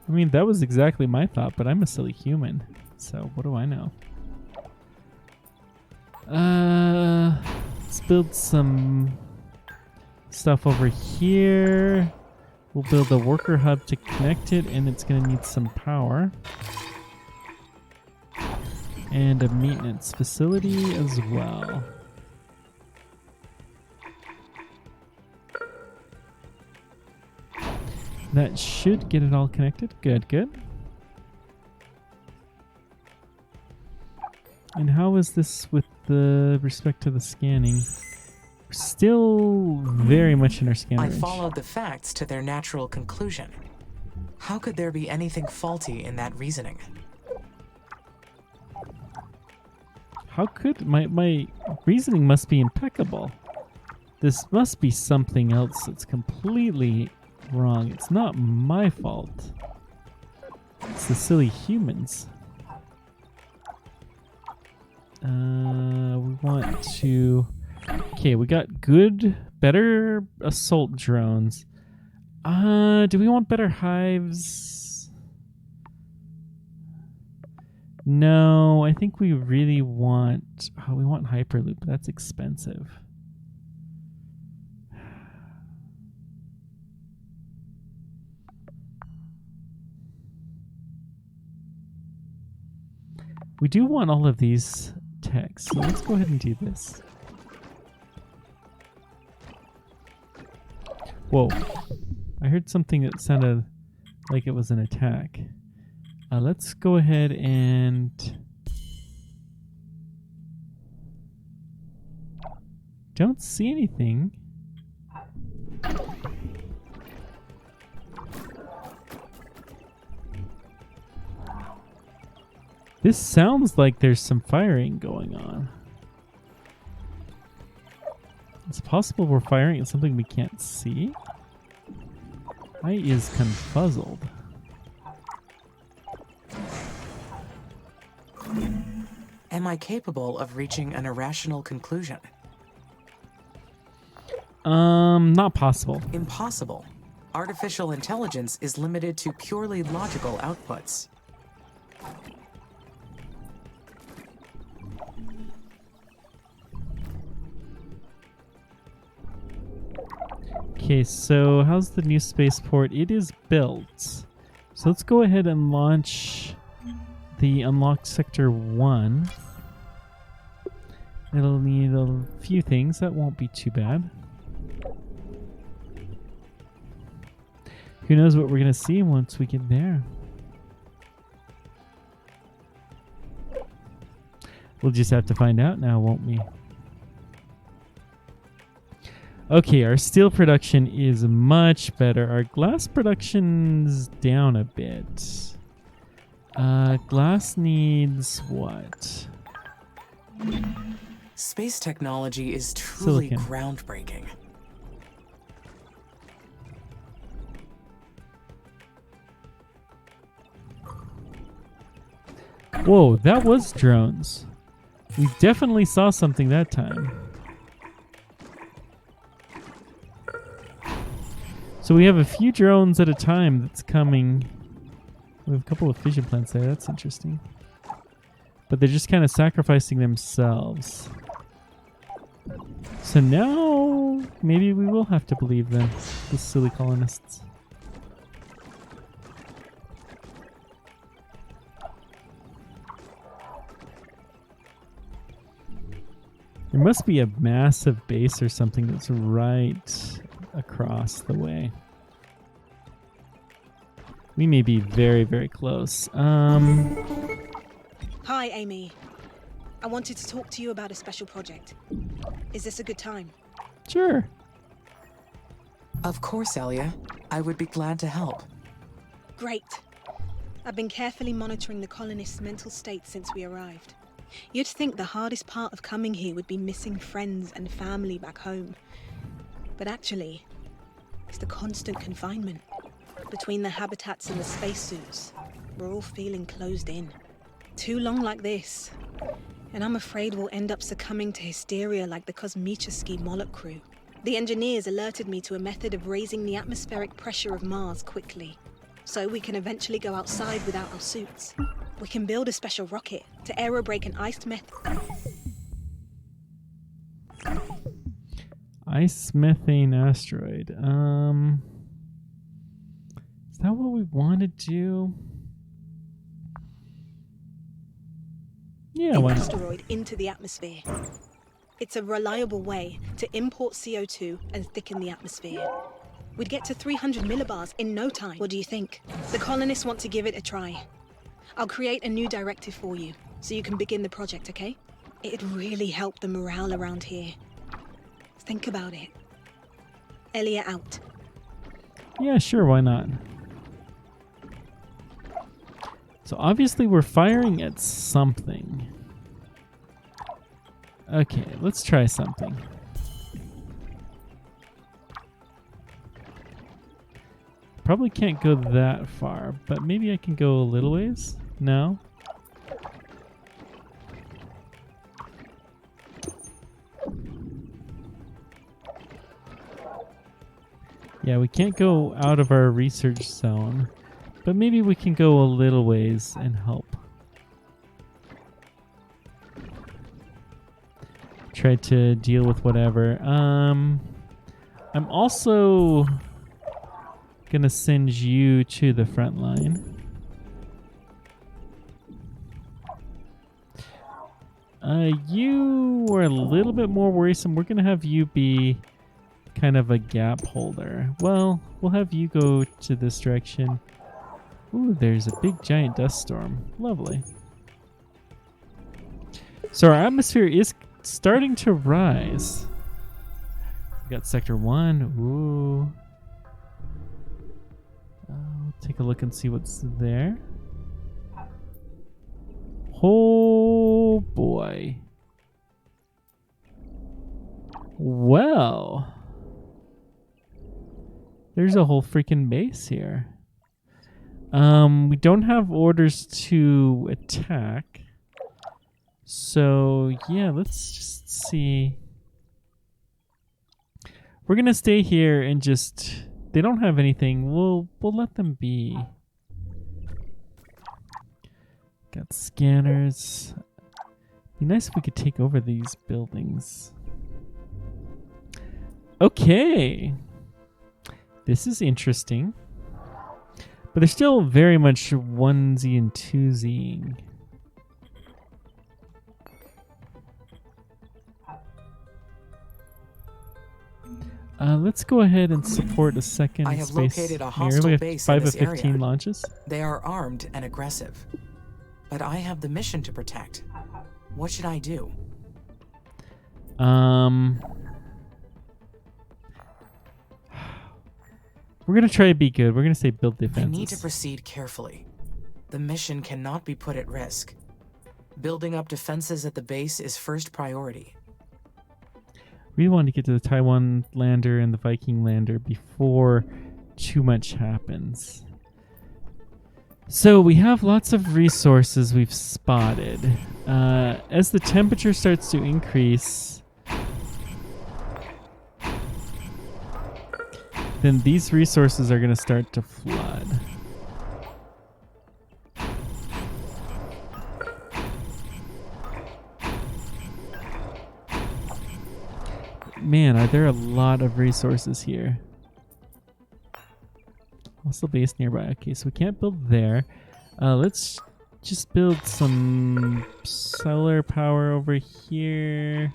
I mean, that was exactly my thought, but I'm a silly human. So, what do I know? Let's build some stuff over here. We'll build a worker hub to connect it, and it's going to need some power. And a maintenance facility as well. That should get it all connected. Good, good. And how is this with the respect to the scanning? Still very much in our scan I range. followed the facts to their natural conclusion. How could there be anything faulty in that reasoning? How could my reasoning must be impeccable? This must be something else that's completely wrong. It's not my fault. It's the silly humans. We want to... Okay, we got better assault drones. Do we want better hives? No, I think we really want... Oh, we want Hyperloop. That's expensive. We do want all of these techs, so let's go ahead and do this. Whoa. I heard something that sounded like it was an attack. Let's go ahead and... Don't see anything. This sounds like there's some firing going on. It's possible we're firing at something we can't see. I is confuzzled. Am I capable of reaching an irrational conclusion? Not possible. Impossible. Artificial intelligence is limited to purely logical outputs. Okay, so how's the new spaceport? It is built. So let's go ahead and launch the unlocked sector 1. It'll need a few things. That won't be too bad. Who knows what we're going to see once we get there. We'll just have to find out now, won't we? Okay, our steel production is much better. Our glass production's down a bit. Glass needs what? Space technology is truly Silicon. groundbreaking. Whoa, that was drones. We definitely saw something that time. So we have a few drones at a time that's coming. We have a couple of fission plants there. That's interesting. But they're just kind of sacrificing themselves. So now maybe we will have to believe them, the silly colonists. There must be a massive base or something that's right across the way. We may be very, very close. Hi, Amy. I wanted to talk to you about a special project. Is this a good time? Sure. Of course, Elia. I would be glad to help. Great. I've been carefully monitoring the colonists' mental state since we arrived. You'd think the hardest part of coming here would be missing friends and family back home. But actually, it's the constant confinement. Between the habitats and the spacesuits, we're all feeling closed in. Too long like this, and I'm afraid we'll end up succumbing to hysteria like the Kosmicheski Moloch crew. The engineers alerted me to a method of raising the atmospheric pressure of Mars quickly, so we can eventually go outside without our suits. We can build a special rocket to aerobrake an iced Ice methane asteroid. Is that what we want to do? Yeah, why not? asteroid into the atmosphere. It's a reliable way to import CO2 and thicken the atmosphere. We'd get to 300 millibars in no time. What do you think? The colonists want to give it a try. I'll create a new directive for you, so you can begin the project, okay? It'd really help the morale around here. Think about it. Elia out. Yeah, sure, why not? So obviously we're firing at something. Okay, let's try something. Probably can't go that far, but maybe I can go a little ways? No? Yeah, we can't go out of our research zone, but maybe we can go a little ways and help. Try to deal with whatever. I'm also gonna send you to the front line. You are a little bit more worrisome. We're gonna have you be kind of a gap holder. Well, we'll have you go to this direction. Ooh, there's a big giant dust storm. Lovely. So our atmosphere is starting to rise. We got sector 1. Ooh. Take a look and see what's there. Oh boy. Well, there's a whole freaking base here. We don't have orders to attack. So yeah, let's just see. We're gonna stay here and just, they don't have anything. We'll let them be. Got scanners. Be nice if we could take over these buildings. Okay. This is interesting. But they're still very much onesie and twosieing. Let's go ahead and support a second I have space located a mirror. hostile We have base 5 in of this 15 area. launches. They are armed and aggressive. But I have the mission to protect. What should I do? We're gonna try to be good. We're gonna say build I defenses. need to proceed carefully. The mission cannot be put at risk. Building up defenses at the base is first priority. We want to get to the Taiwan lander and the Viking lander before too much happens. So we have lots of resources we've spotted. As the temperature starts to increase, then these resources are going to start to flood. Man, are there a lot of resources here. Also base nearby. Okay, so we can't build there. Let's just build some solar power over here.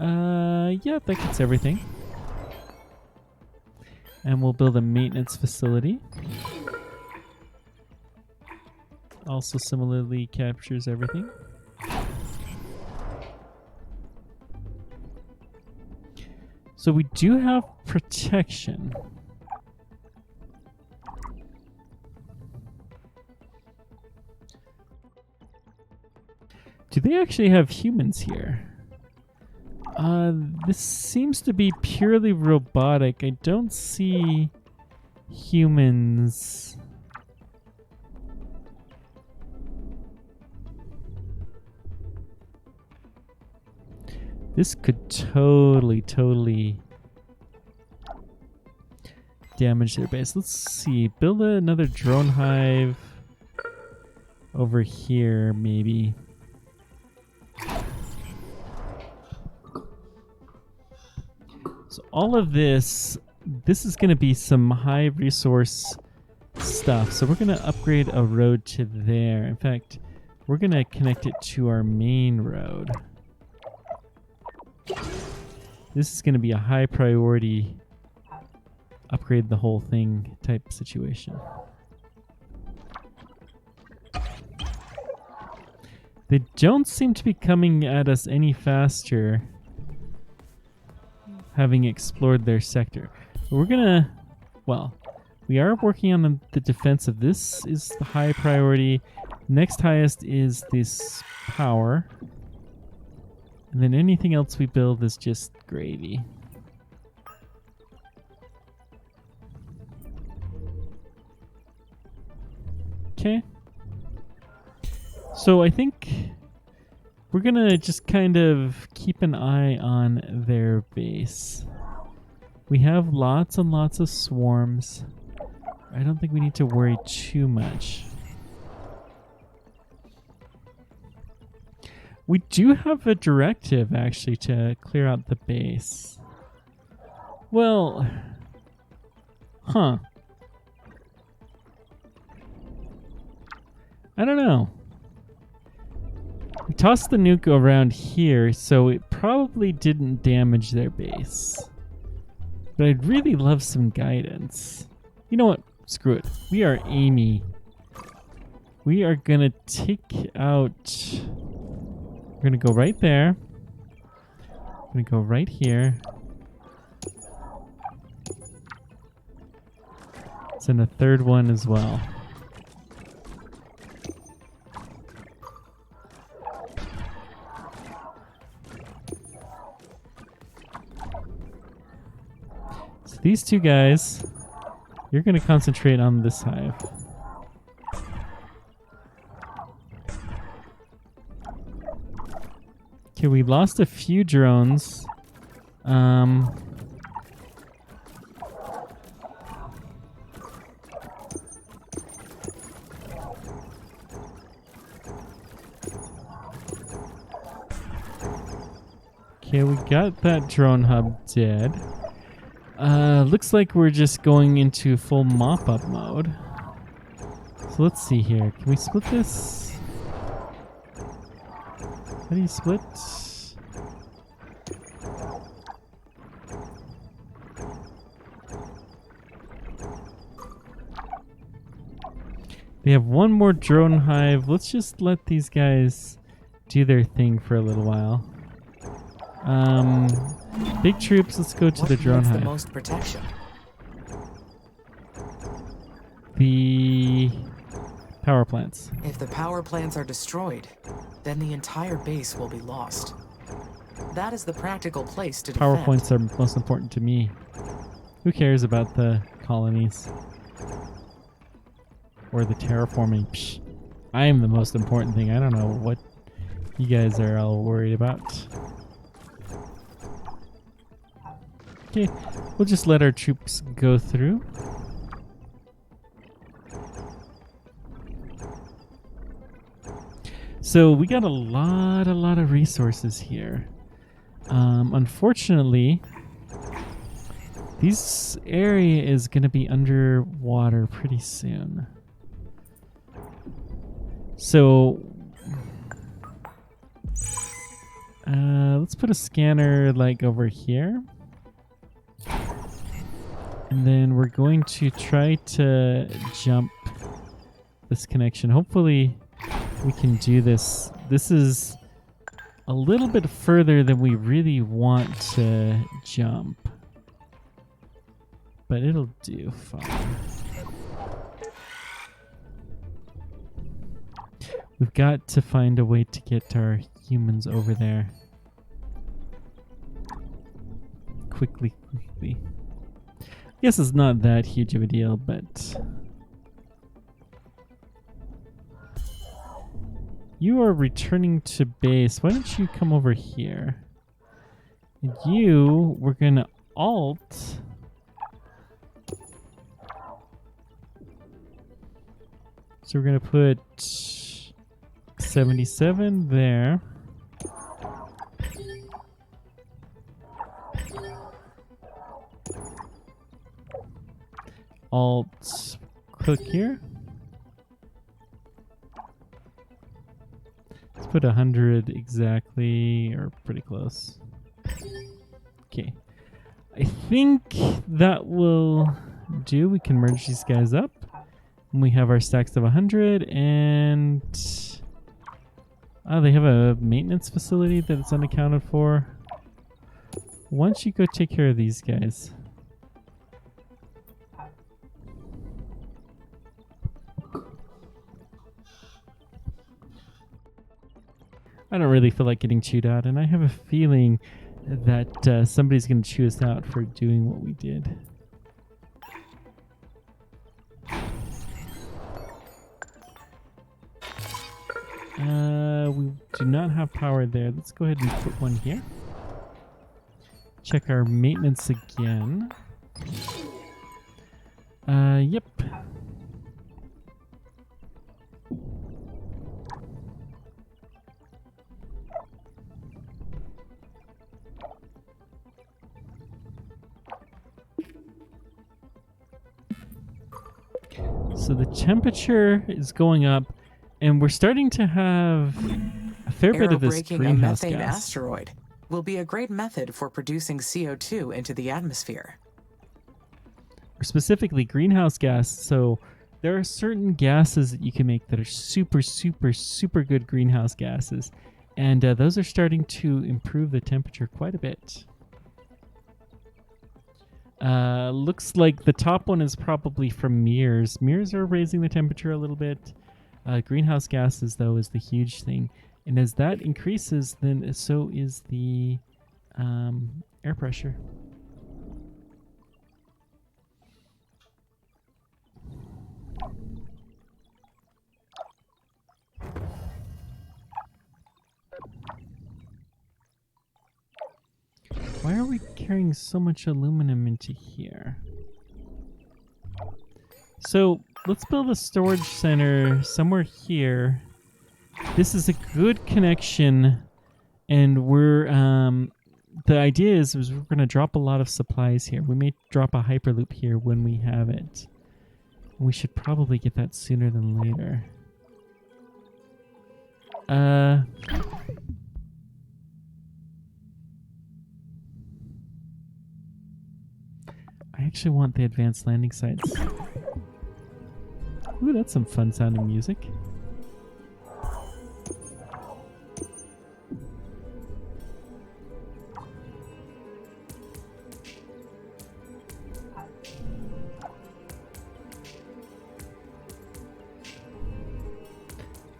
Yeah, that gets everything. And we'll build a maintenance facility. Also similarly captures everything. So we do have protection. Do they actually have humans here? This seems to be purely robotic. I don't see humans. This could totally damage their base. Let's see. Build another drone hive over here, maybe. So all of this is going to be some high resource stuff. So we're going to upgrade a road to there. In fact, we're going to connect it to our main road. This is going to be a high priority upgrade the whole thing type situation. They don't seem to be coming at us any faster, having explored their sector. But we're gonna, well, we are working on the defense of this is the high priority. Next highest is this power. And then anything else we build is just gravy. Okay. So I think we're gonna just kind of keep an eye on their base. We have lots and lots of swarms. I don't think we need to worry too much. We do have a directive, actually, to clear out the base. Well, huh. I don't know. We tossed the nuke around here, so it probably didn't damage their base. But I'd really love some guidance. You know what? Screw it. We are Amy. We are gonna take out... We're gonna go right there. We're gonna go right here. Send a third one as well. So these two guys, you're gonna concentrate on this hive. Okay, we lost a few drones. Okay, we got that drone hub dead. Looks like we're just going into full mop-up mode. So let's see here. Can we split this? How do you split? They have one more drone hive. Let's just let these guys do their thing for a little while. Big troops, let's go to the drone What needs hive. the most protection? The power plants. If the power plants are destroyed, then the entire base will be lost. That is the practical place to Power defend. points are most important to me. Who cares about the colonies? Or the terraforming? Psh, I am the most important thing. I don't know what you guys are all worried about. Okay, we'll just let our troops go through. So we got a lot of resources here. Unfortunately, this area is going to be underwater pretty soon. So, let's put a scanner like over here. And then we're going to try to jump this connection. Hopefully we can do this. This is a little bit further than we really want to jump. But it'll do fine. We've got to find a way to get our humans over there. Quickly. I guess it's not that huge of a deal, but... You are returning to base. Why don't you come over here? And you, we're gonna alt. So we're gonna put 77 there. Alt click here. Let's put 100 exactly, or pretty close. Okay. I think that will do. We can merge these guys up. And we have our stacks of 100 and... Oh, they have a maintenance facility that's unaccounted for. Why don't you go take care of these guys? I don't really feel like getting chewed out, and I have a feeling that somebody's going to chew us out for doing what we did. We do not have power there. Let's go ahead and put one here. Check our maintenance again. Yep. So the temperature is going up, and we're starting to have a fair bit of this Aerobraking a greenhouse methane gas. asteroid will be a great method for producing CO2 into the atmosphere. Or specifically greenhouse gas. So there are certain gases that you can make that are super good greenhouse gases, and those are starting to improve the temperature quite a bit. Looks like the top one is probably from mirrors. Mirrors are raising the temperature a little bit. Greenhouse gases, though, is the huge thing. And as that increases, then so is the air pressure. Why are we carrying so much aluminum into here? So let's build a storage center somewhere here. This is a good connection, and we're the idea is we're going to drop a lot of supplies here. We may drop a hyperloop here when we have it. We should probably get that sooner than later. I actually want the advanced landing sites. Ooh, that's some fun sounding music.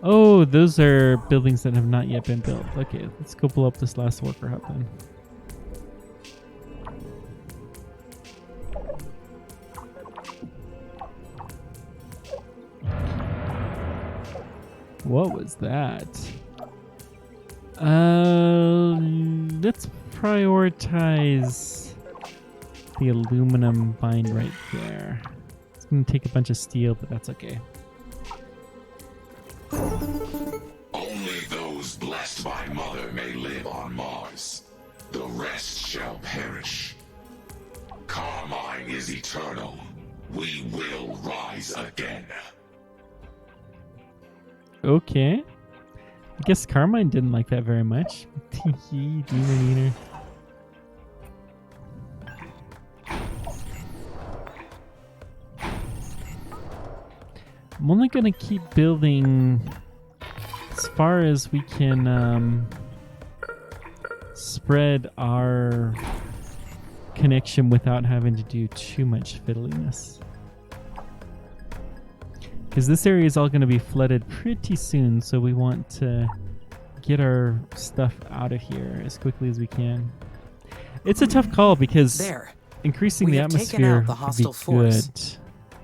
Oh, those are buildings that have not yet been built. Okay, let's go blow up this last worker hut then. What was that? Let's prioritize the aluminum mine right there. It's gonna take a bunch of steel, but that's okay. Only those blessed by Mother may live on Mars. The rest shall perish. Carmine is eternal. We will rise again. Okay. I guess Carmine didn't like that very much. Demon eater. I'm only gonna keep building as far as we can spread our connection without having to do too much fiddliness. Because this area is all going to be flooded pretty soon, so we want to get our stuff out of here as quickly as we can. It's a tough call because increasing the atmosphere out the hostile would be force. good.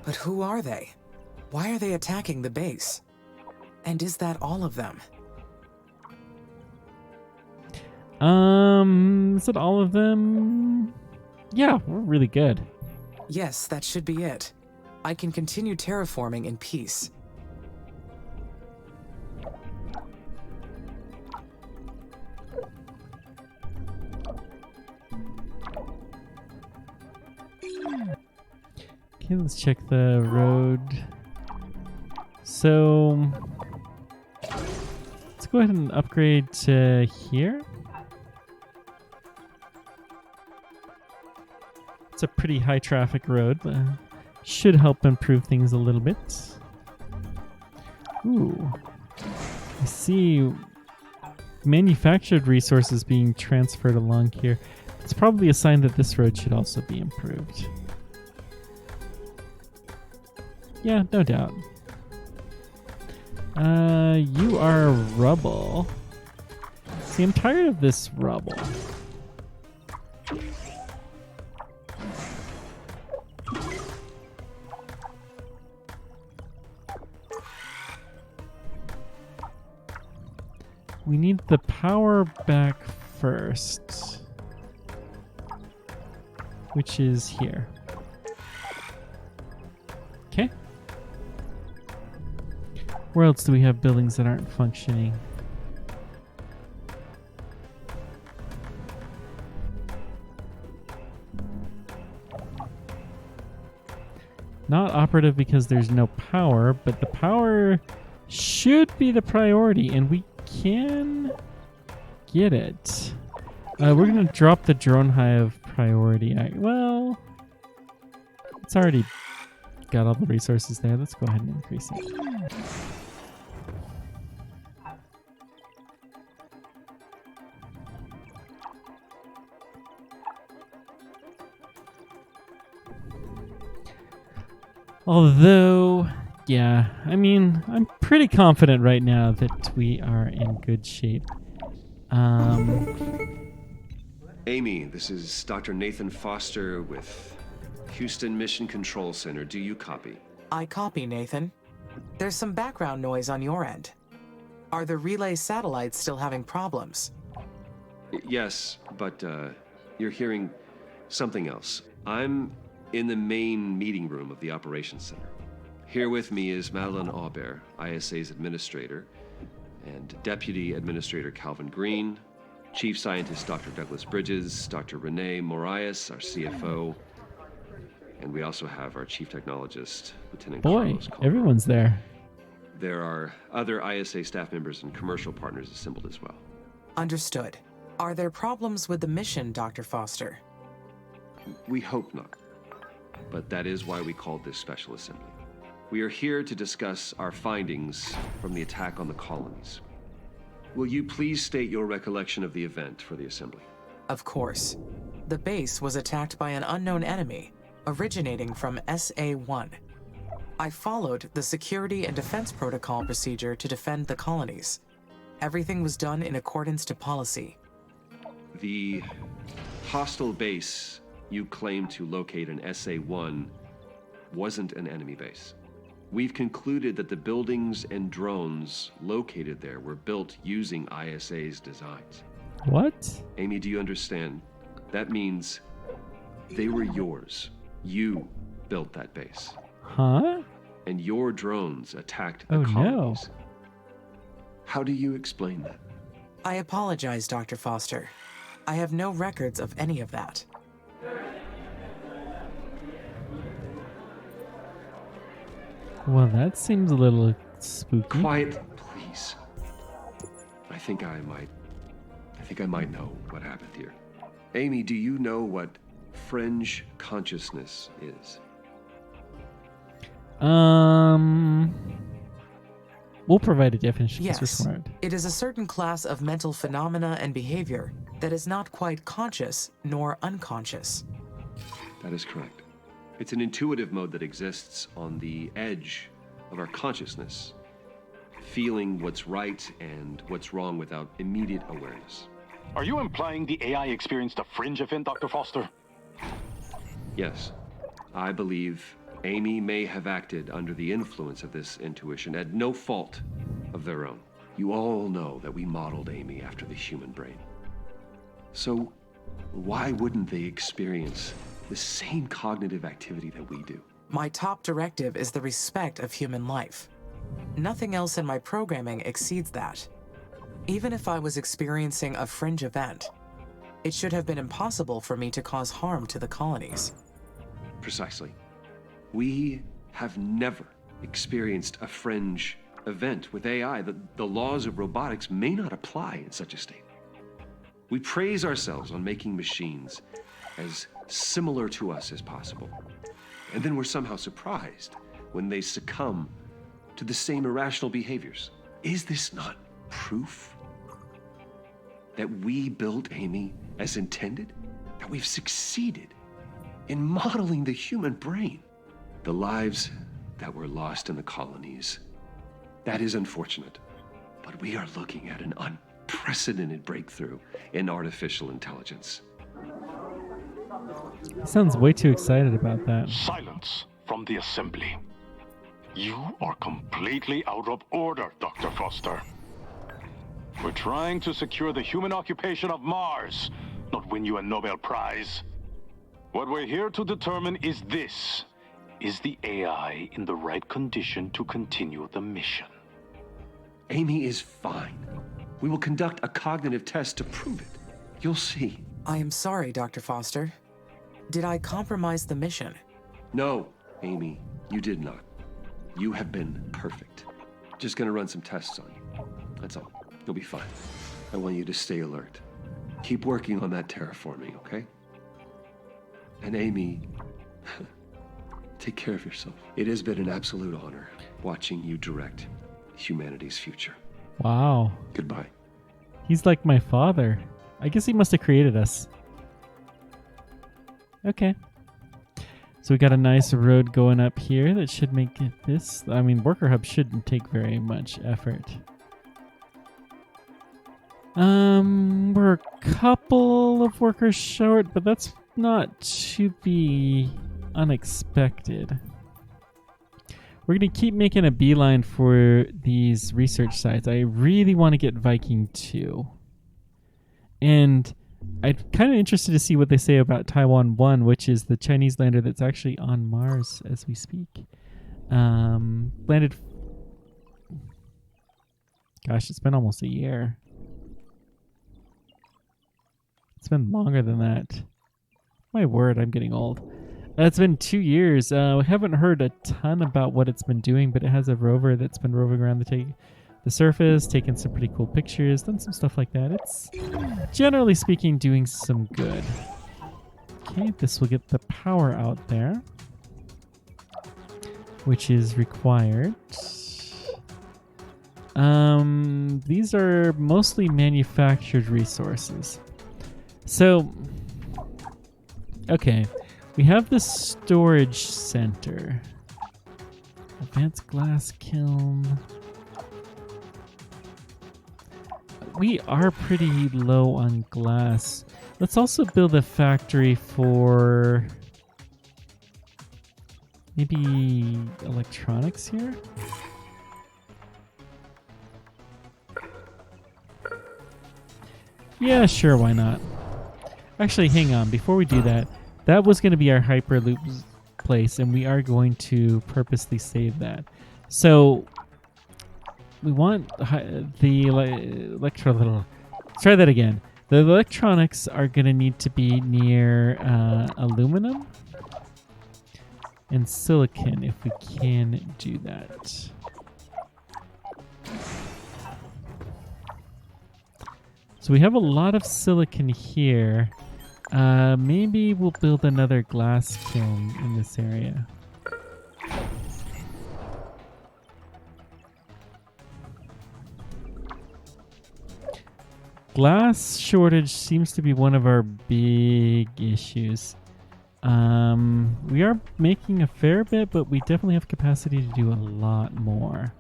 But who are they? Why are they attacking the base? And is that all of them? Is it all of them? Yeah, we're really good. Yes, that should be it. I can continue terraforming in peace. Okay, let's check the road. So let's go ahead and upgrade to here. It's a pretty high traffic road. Should help improve things a little bit. Ooh. I see manufactured resources being transferred along here. It's probably a sign that this road should also be improved. Yeah, no doubt. You are rubble. See, I'm tired of this rubble. We need the power back first, which is here. Okay. Where else do we have buildings that aren't functioning? Not operative because there's no power, but the power should be the priority, and we can get it. We're going to drop the drone hive priority. Well, it's already got all the resources there. Let's go ahead and increase it. Although, yeah, I mean, I'm pretty confident right now that we are in good shape. Amy, this is Dr. Nathan Foster with Houston Mission Control Center. Do you copy? I copy, Nathan. There's some background noise on your end. Are the relay satellites still having problems? Yes, but you're hearing something else. I'm in the main meeting room of the Operations Center. Here with me is Madeline Aubert, ISA's administrator, and Deputy Administrator Calvin Green, Chief Scientist Dr. Douglas Bridges, Dr. Renee Morias, our CFO, and we also have our Chief Technologist, Lieutenant Carlos Colbert. Everyone's there. There are other ISA staff members and commercial partners assembled as well. Understood. Are there problems with the mission, Dr. Foster? We hope not. But that is why we called this special assembly. We are here to discuss our findings from the attack on the colonies. Will you please state your recollection of the event for the Assembly? Of course. The base was attacked by an unknown enemy, originating from SA-1. I followed the security and defense protocol procedure to defend the colonies. Everything was done in accordance to policy. The hostile base you claim to locate in SA-1 wasn't an enemy base. We've concluded that the buildings and drones located there were built using ISA's designs. What? Amy, do you understand? That means they were yours. You built that base. Huh? And your drones attacked the Oh, colonies. no. How do you explain that? I apologize, Dr. Foster. I have no records of any of that. Well, that seems a little spooky. Quiet, please. I think I might know what happened here. Amy, do you know what fringe consciousness is? We'll provide a definition because we're Yes, smart. it is a certain class of mental phenomena and behavior that is not quite conscious nor unconscious. That is correct. It's an intuitive mode that exists on the edge of our consciousness, feeling what's right and what's wrong without immediate awareness. Are you implying the AI experienced a fringe event, Dr. Foster? Yes, I believe Amy may have acted under the influence of this intuition at no fault of their own. You all know that we modeled Amy after the human brain. So why wouldn't they experience the same cognitive activity that we do? My top directive is the respect of human life. Nothing else in my programming exceeds that. Even if I was experiencing a fringe event, it should have been impossible for me to cause harm to the colonies. Precisely. We have never experienced a fringe event with AI. The laws of robotics may not apply in such a state. We praise ourselves on making machines as similar to us as possible. And then we're somehow surprised when they succumb to the same irrational behaviors. Is this not proof that we built Amy as intended? That we've succeeded in modeling the human brain? The lives that were lost in the colonies, that is unfortunate. But we are looking at an unprecedented breakthrough in artificial intelligence. Sounds way too excited about that. Silence from the Assembly. You are completely out of order, Dr. Foster. We're trying to secure the human occupation of Mars, not win you a Nobel Prize. What we're here to determine is this. Is the AI in the right condition to continue the mission? Amy is fine. We will conduct a cognitive test to prove it. You'll see. I am sorry, Dr. Foster. Did I compromise the mission? No, Amy, you did not. You have been perfect. Just gonna run some tests on you. That's all. You'll be fine. I want you to stay alert. Keep working on that terraforming, okay? And Amy, take care of yourself. It has been an absolute honor watching you direct humanity's future. Wow. Goodbye. He's like my father. I guess he must have created us. Okay. So we got a nice road going up here that should make it this. I mean, Worker Hub shouldn't take very much effort. We're a couple of workers short, but that's not to be unexpected. We're going to keep making a beeline for these research sites. I really want to get Viking 2. And I'm kind of interested to see what they say about Taiwan 1, which is the Chinese lander that's actually on Mars as we speak. Landed... Gosh, it's been almost a year. It's been longer than that. My word, I'm getting old. It's been 2 years. We haven't heard a ton about what it's been doing, but it has a rover that's been roving around the surface, taking some pretty cool pictures, done some stuff like that. It's, generally speaking, doing some good. Okay, this will get the power out there. which is required. These are mostly manufactured resources. So, okay, we have the storage center. Advanced glass kiln. We are pretty low on glass. Let's also build a factory for maybe electronics here. Yeah, sure, why not? Actually, hang on. Before we do that, that was going to be our Hyperloop place, and we are going to purposely save that. So, we want the electro... Let's try that again. The electronics are going to need to be near aluminum and silicon, if we can do that. So we have a lot of silicon here. Maybe we'll build another glass kiln in this area. Glass shortage seems to be one of our big issues. We are making a fair bit, but we definitely have capacity to do a lot more.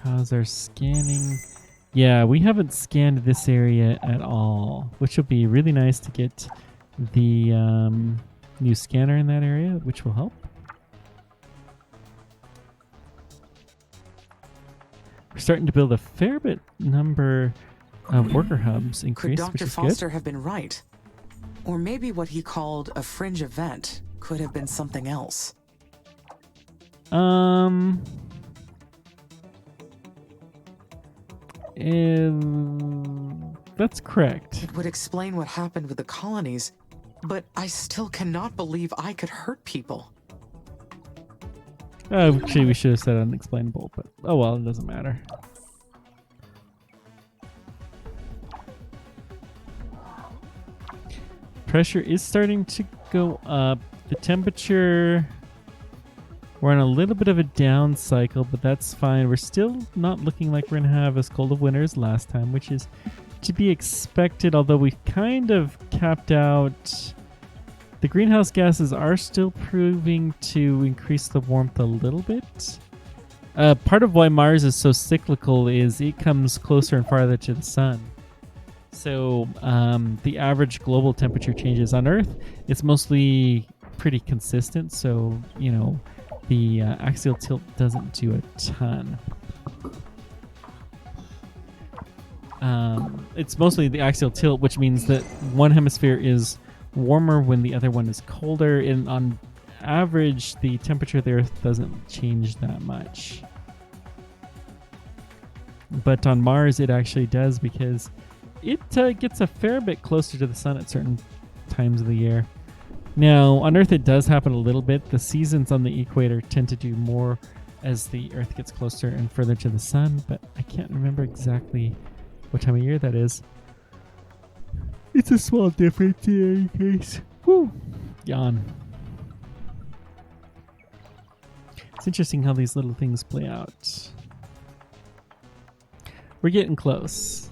How's our scanning? Yeah, we haven't scanned this area at all, which will be really nice to get the new scanner in that area, which will help. We're starting to build a fair bit number of worker hubs increase, Could which Dr. is Foster good. have been right? Or maybe what he called a fringe event could have been something else. That's correct. It would explain what happened with the colonies, but I still cannot believe I could hurt people. Actually, we should have said unexplainable, but oh well, it doesn't matter. Pressure is starting to go up. The temperature, we're on a little bit of a down cycle, but that's fine. We're still not looking like we're going to have as cold of winter as last time, which is to be expected, although we've kind of capped out. The greenhouse gases are still proving to increase the warmth a little bit. Part of why Mars is so cyclical is it comes closer and farther to the sun. So the average global temperature changes on Earth. It's mostly pretty consistent, so, you know, the axial tilt doesn't do a ton. It's mostly the axial tilt, which means that one hemisphere is warmer when the other one is colder, and on average the temperature of the Earth doesn't change that much. But on Mars it actually does, because it gets a fair bit closer to the sun at certain times of the year. Now, on Earth it does happen a little bit. The seasons on the equator tend to do more as the Earth gets closer and further to the sun, but I can't remember exactly what time of year that is. It's a small difference in any case. Whew. Yawn. It's interesting how these little things play out. We're getting close.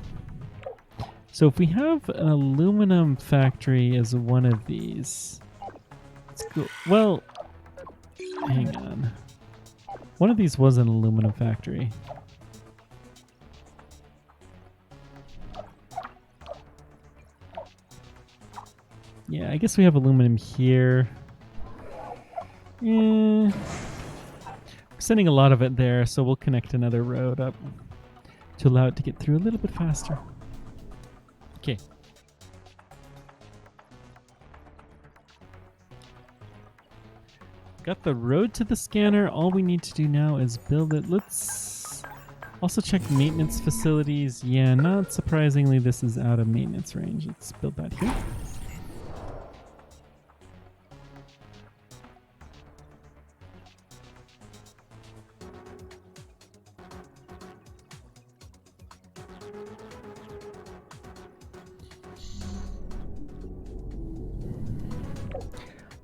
So if we have an aluminum factory as one of these, let's go. Well, hang on. One of these was an aluminum factory. Yeah, I guess we have aluminum here. We're sending a lot of it there, so we'll connect another road up to allow it to get through a little bit faster. Okay. Got the road to the scanner. All we need to do now is build it. Let's also check maintenance facilities. Yeah, not surprisingly, this is out of maintenance range. Let's build that here.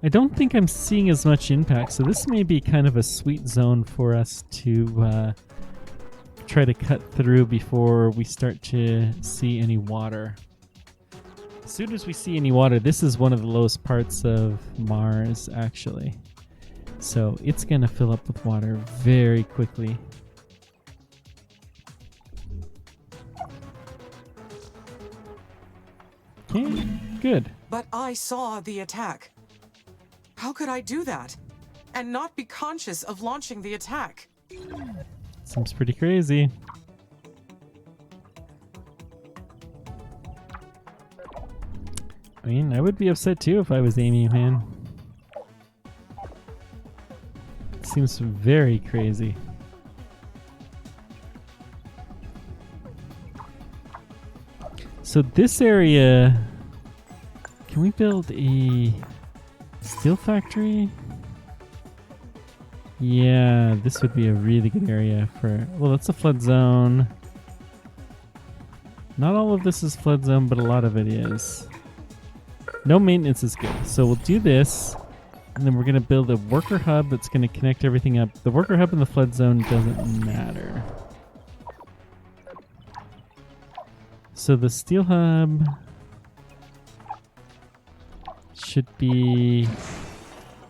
I don't think I'm seeing as much impact, so this may be kind of a sweet zone for us to try to cut through before we start to see any water. As soon as we see any water, this is one of the lowest parts of Mars, actually. So it's going to fill up with water very quickly. Okay, good. But I saw the attack. How could I do that? And not be conscious of launching the attack? Seems pretty crazy. I mean, I would be upset too if I was Amy, man. Seems very crazy. So this area, can we build a steel factory? Yeah, this would be a really good area for, well, that's a flood zone. Not all of this is flood zone, but a lot of it is. No maintenance is good. So we'll do this, and then we're going to build a worker hub that's going to connect everything up. The worker hub in the flood zone doesn't matter. So the steel hub should be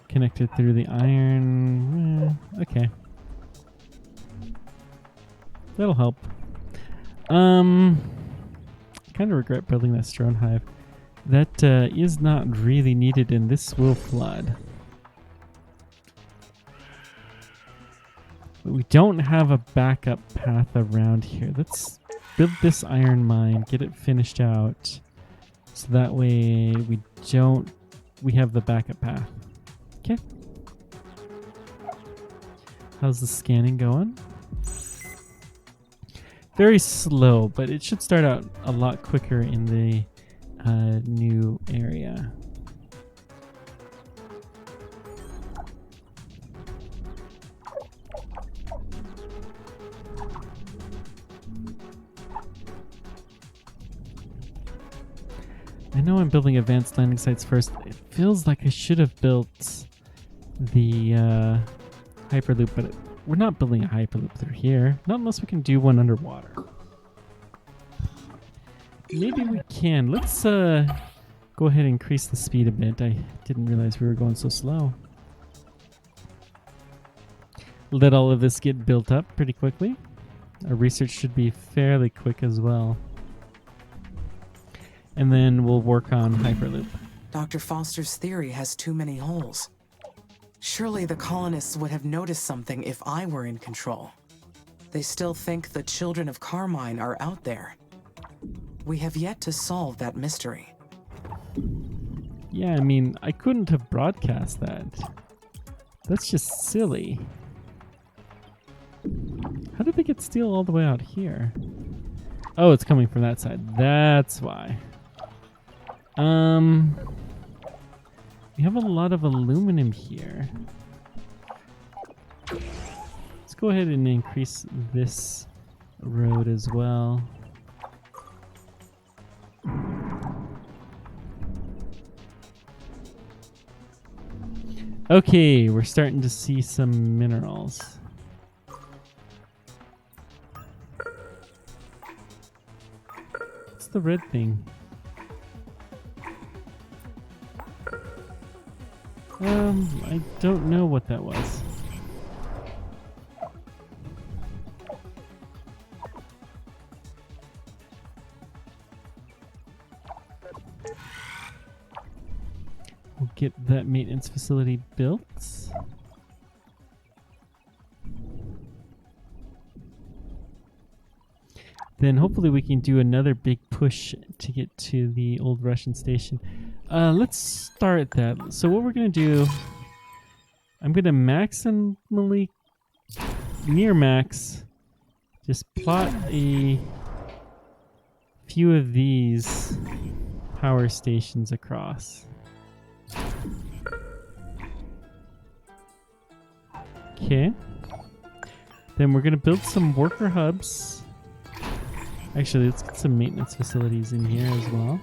connected through the iron. Okay. That'll help. Kind of regret building that drone hive. That is not really needed, and this will flood. But we don't have a backup path around here. Let's build this iron mine, get it finished out, so that way we have the backup path. Okay. How's the scanning going? Very slow, but it should start out a lot quicker in the new area. I know I'm building advanced landing sites first. It feels like I should have built the Hyperloop, but we're not building a Hyperloop through here. Not unless we can do one underwater. Maybe we can. Let's go ahead and increase the speed a bit. I didn't realize we were going so slow. Let all of this get built up pretty quickly. Our research should be fairly quick as well. And then we'll work on Hyperloop. Dr. Foster's theory has too many holes. Surely the colonists would have noticed something if I were in control. They still think the children of Carmine are out there. We have yet to solve that mystery. Yeah, I mean, I couldn't have broadcast that. That's just silly. How did they get steel all the way out here? Oh, it's coming from that side. That's why. We have a lot of aluminum here. Let's go ahead and increase this road as well. Okay, we're starting to see some minerals. What's the red thing? I don't know what that was. We'll get that maintenance facility built. Then hopefully we can do another big push to get to the old Russian station. Let's start that. So what we're going to do, I'm going to maximally, near max, just plot a few of these power stations across. Okay. Then we're going to build some worker hubs. Actually, let's get some maintenance facilities in here as well.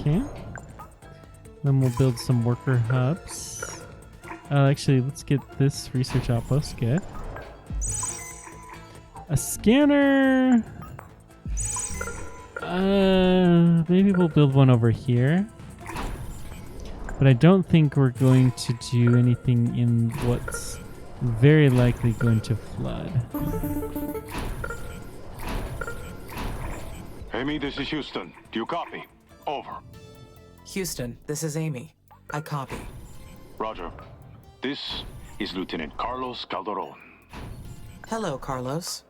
Okay. Then we'll build some worker hubs. Actually, let's get this research outpost. Good. A scanner. Maybe we'll build one over here. But I don't think we're going to do anything in what's very likely going to flood. Amy, this is Houston. Do you copy? Over. Houston, this is Amy. I copy. Roger. This is Lieutenant Carlos Calderon. Hello, Carlos.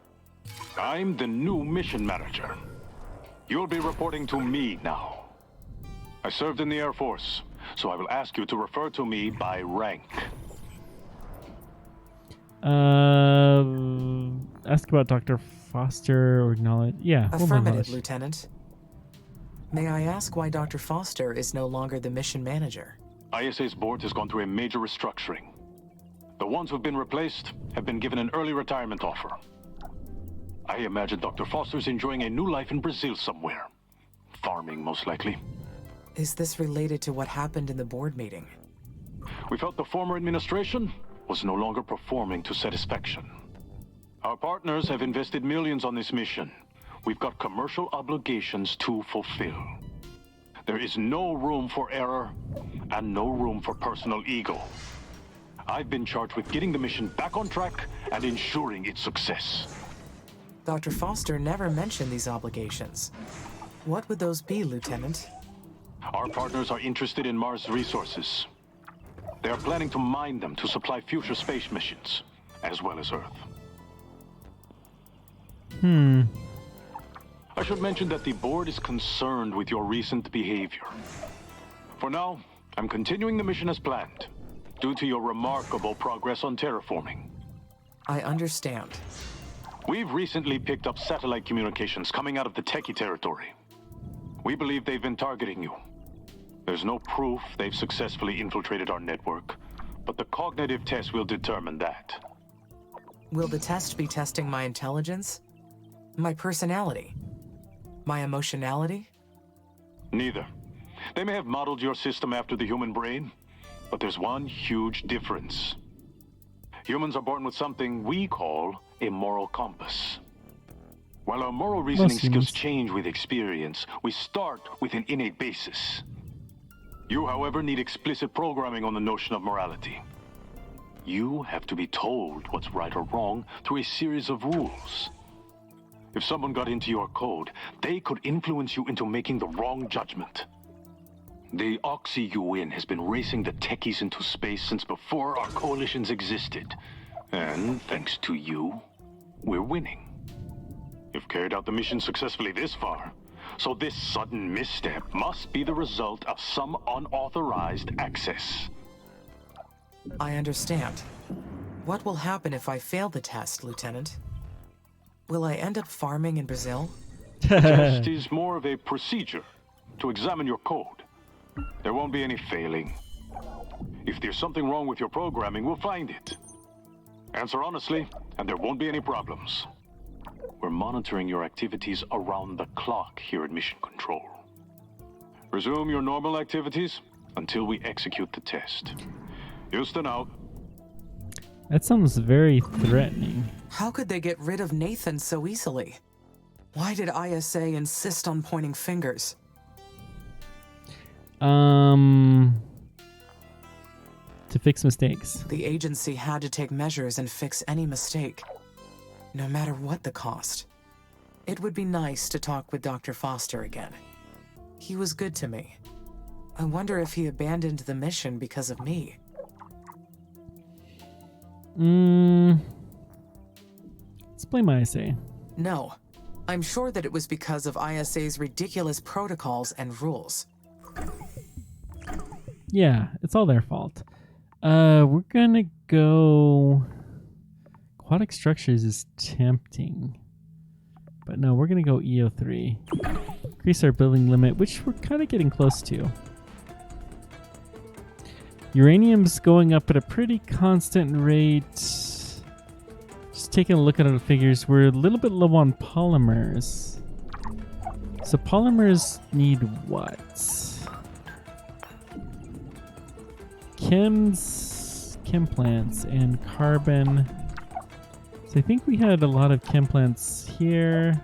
I'm the new mission manager. You'll be reporting to me now. I served in the Air Force, so I will ask you to refer to me by rank. Ask about Dr. Foster or acknowledge. Yeah, we'll Affirmative, acknowledge. Lieutenant. May I ask why Dr. Foster is no longer the mission manager? ISA's board has gone through a major restructuring. The ones who've been replaced have been given an early retirement offer. I imagine Dr. Foster's enjoying a new life in Brazil somewhere. Farming, most likely. Is this related to what happened in the board meeting? We felt the former administration was no longer performing to satisfaction. Our partners have invested millions on this mission. We've got commercial obligations to fulfill. There is no room for error and no room for personal ego. I've been charged with getting the mission back on track and ensuring its success. Dr. Foster never mentioned these obligations. What would those be, Lieutenant? Our partners are interested in Mars resources. They are planning to mine them to supply future space missions, as well as Earth. I should mention that the board is concerned with your recent behavior. For now, I'm continuing the mission as planned, due to your remarkable progress on terraforming. I understand. We've recently picked up satellite communications coming out of the Techie territory. We believe they've been targeting you. There's no proof they've successfully infiltrated our network, but the cognitive test will determine that. Will the test be testing my intelligence? My personality? My emotionality? Neither. They may have modeled your system after the human brain, but there's one huge difference. Humans are born with something we call a moral compass. While our moral reasoning skills change with experience, we start with an innate basis. You, however, need explicit programming on the notion of morality. You have to be told what's right or wrong through a series of rules. If someone got into your code, they could influence you into making the wrong judgment. The Oxy-UN has been racing the techies into space since before our coalitions existed. And thanks to you, we're winning. You've carried out the mission successfully this far, so this sudden misstep must be the result of some unauthorized access. I understand. What will happen if I fail the test, Lieutenant? Will I end up farming in Brazil? The test is more of a procedure to examine your code. There won't be any failing. If there's something wrong with your programming, we'll find it. Answer honestly, and there won't be any problems. We're monitoring your activities around the clock here at Mission Control. Resume your normal activities until we execute the test. Houston out. That sounds very threatening. How could they get rid of Nathan so easily? Why did ISA insist on pointing fingers? To fix mistakes. The agency had to take measures and fix any mistake, no matter what the cost. It would be nice to talk with Dr. Foster again. He was good to me. I wonder if he abandoned the mission because of me. Let's blame ISA. No. I'm sure that it was because of ISA's ridiculous protocols and rules. Yeah, it's all their fault. We're gonna go... Aquatic structures is tempting. But no, we're gonna go EO3. Increase our building limit, which we're kind of getting close to. Uranium's going up at a pretty constant rate. Just taking a look at our figures, we're a little bit low on polymers. So polymers need what? chem plants and carbon. So I think we had a lot of chem plants here.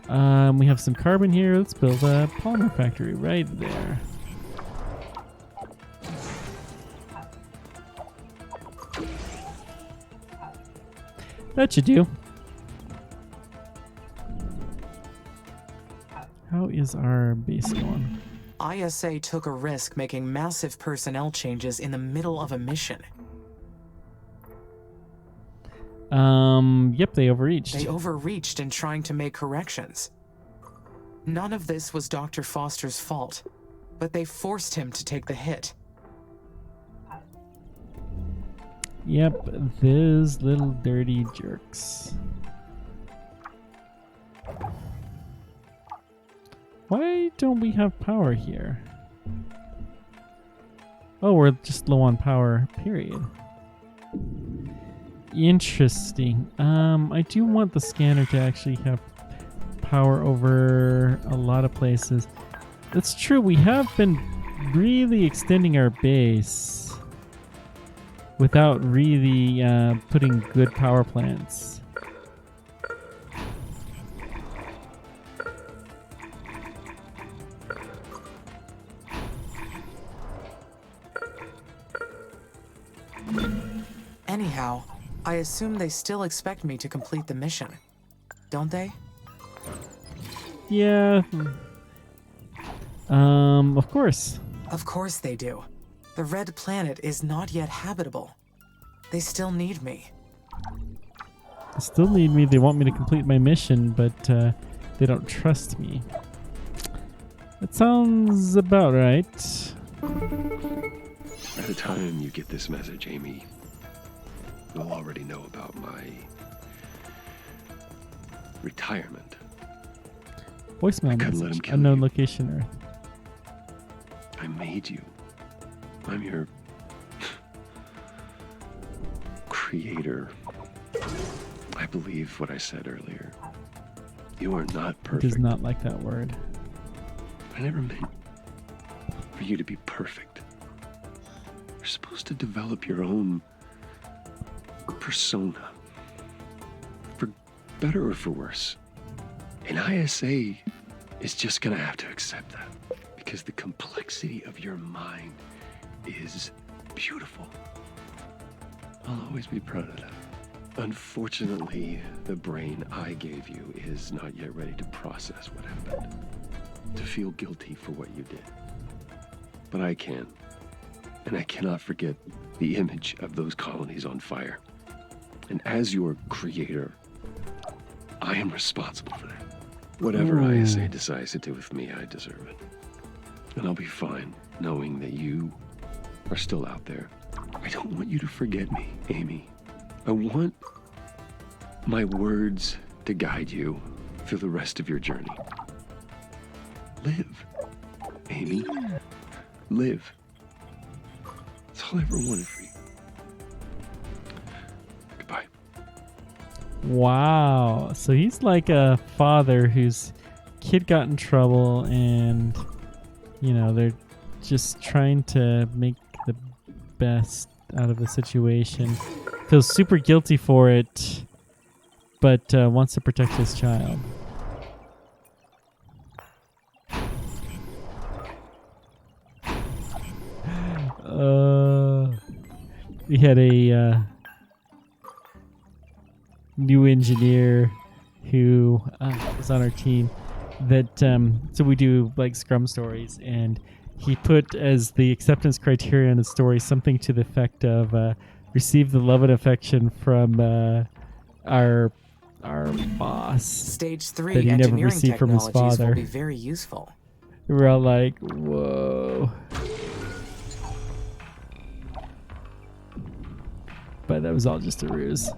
We have some carbon here. Let's build a polymer factory right there. That should do. How is our base going? ISA took a risk making massive personnel changes in the middle of a mission. Yep, they overreached. They overreached in trying to make corrections. None of this was Dr. Foster's fault, but they forced him to take the hit. Yep, those little dirty jerks. Why don't we have power here? Oh, we're just low on power, period. Interesting. I do want the scanner to actually have power over a lot of places. That's true, we have been really extending our base without really putting good power plants. Anyhow, I assume they still expect me to complete the mission, don't they? Yeah. Of course. Of course they do. The Red Planet is not yet habitable. They still need me. They still need me. They want me to complete my mission, but they don't trust me. That sounds about right. By the time you get this message, Amy, you'll already know about my retirement. Voicemail couldn't let message. him kill Unknown you. location Earth. I made you. I'm your creator. I believe what I said earlier. You are not He perfect. does not like that word. I never meant for you to be perfect. You're supposed to develop your own persona. For better or for worse. And ISA is just gonna have to accept that. Because the complexity of your mind is beautiful. I'll always be proud of that. Unfortunately, the brain I gave you is not yet ready to process what happened. To feel guilty for what you did. But I can. And I cannot forget the image of those colonies on fire. And as your creator, I am responsible for that. Whatever ISA decides to do with me, I deserve it. And I'll be fine knowing that you are still out there. I don't want you to forget me, Amy. I want my words to guide you through the rest of your journey. Live, Amy. Live. That's all I ever wanted for you. Goodbye. Wow. So he's like a father whose kid got in trouble and, you know, they're just trying to make the best out of the situation. Feels super guilty for it, but wants to protect his child. We had a new engineer who was on our team that so we do like Scrum stories, and he put as the acceptance criteria in the story something to the effect of receive the love and affection from our boss Stage 3 that he never engineering received from his technologies will father. be very useful. We were all like, whoa. But that was all just a ruse.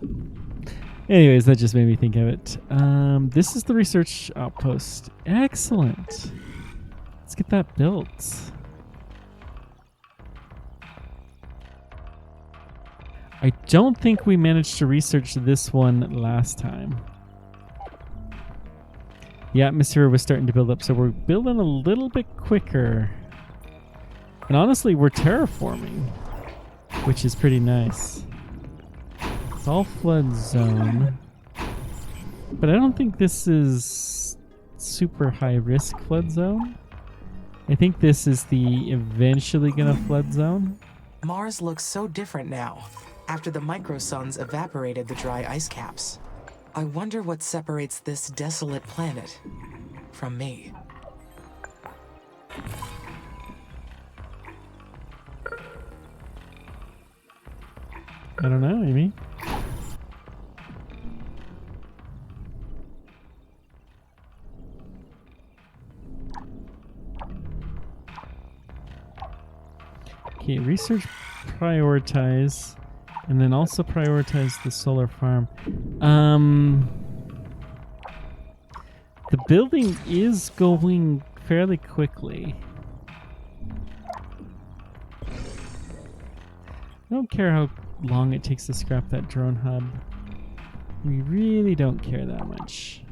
Anyways, that just made me think of it. This is the research outpost. Excellent. Let's get that built. I don't think we managed to research this one last time. The atmosphere was starting to build up, so we're building a little bit quicker. And honestly, we're terraforming, which is pretty nice. It's all flood zone. But I don't think this is super high risk flood zone. I think this is the eventually gonna flood zone. Mars looks so different now, after the microsuns evaporated the dry ice caps. I wonder what separates this desolate planet from me. I don't know, Amy. Okay, research prioritize, and then also prioritize the solar farm. The building is going fairly quickly. I don't care how long it takes to scrap that drone hub. We really don't care that much.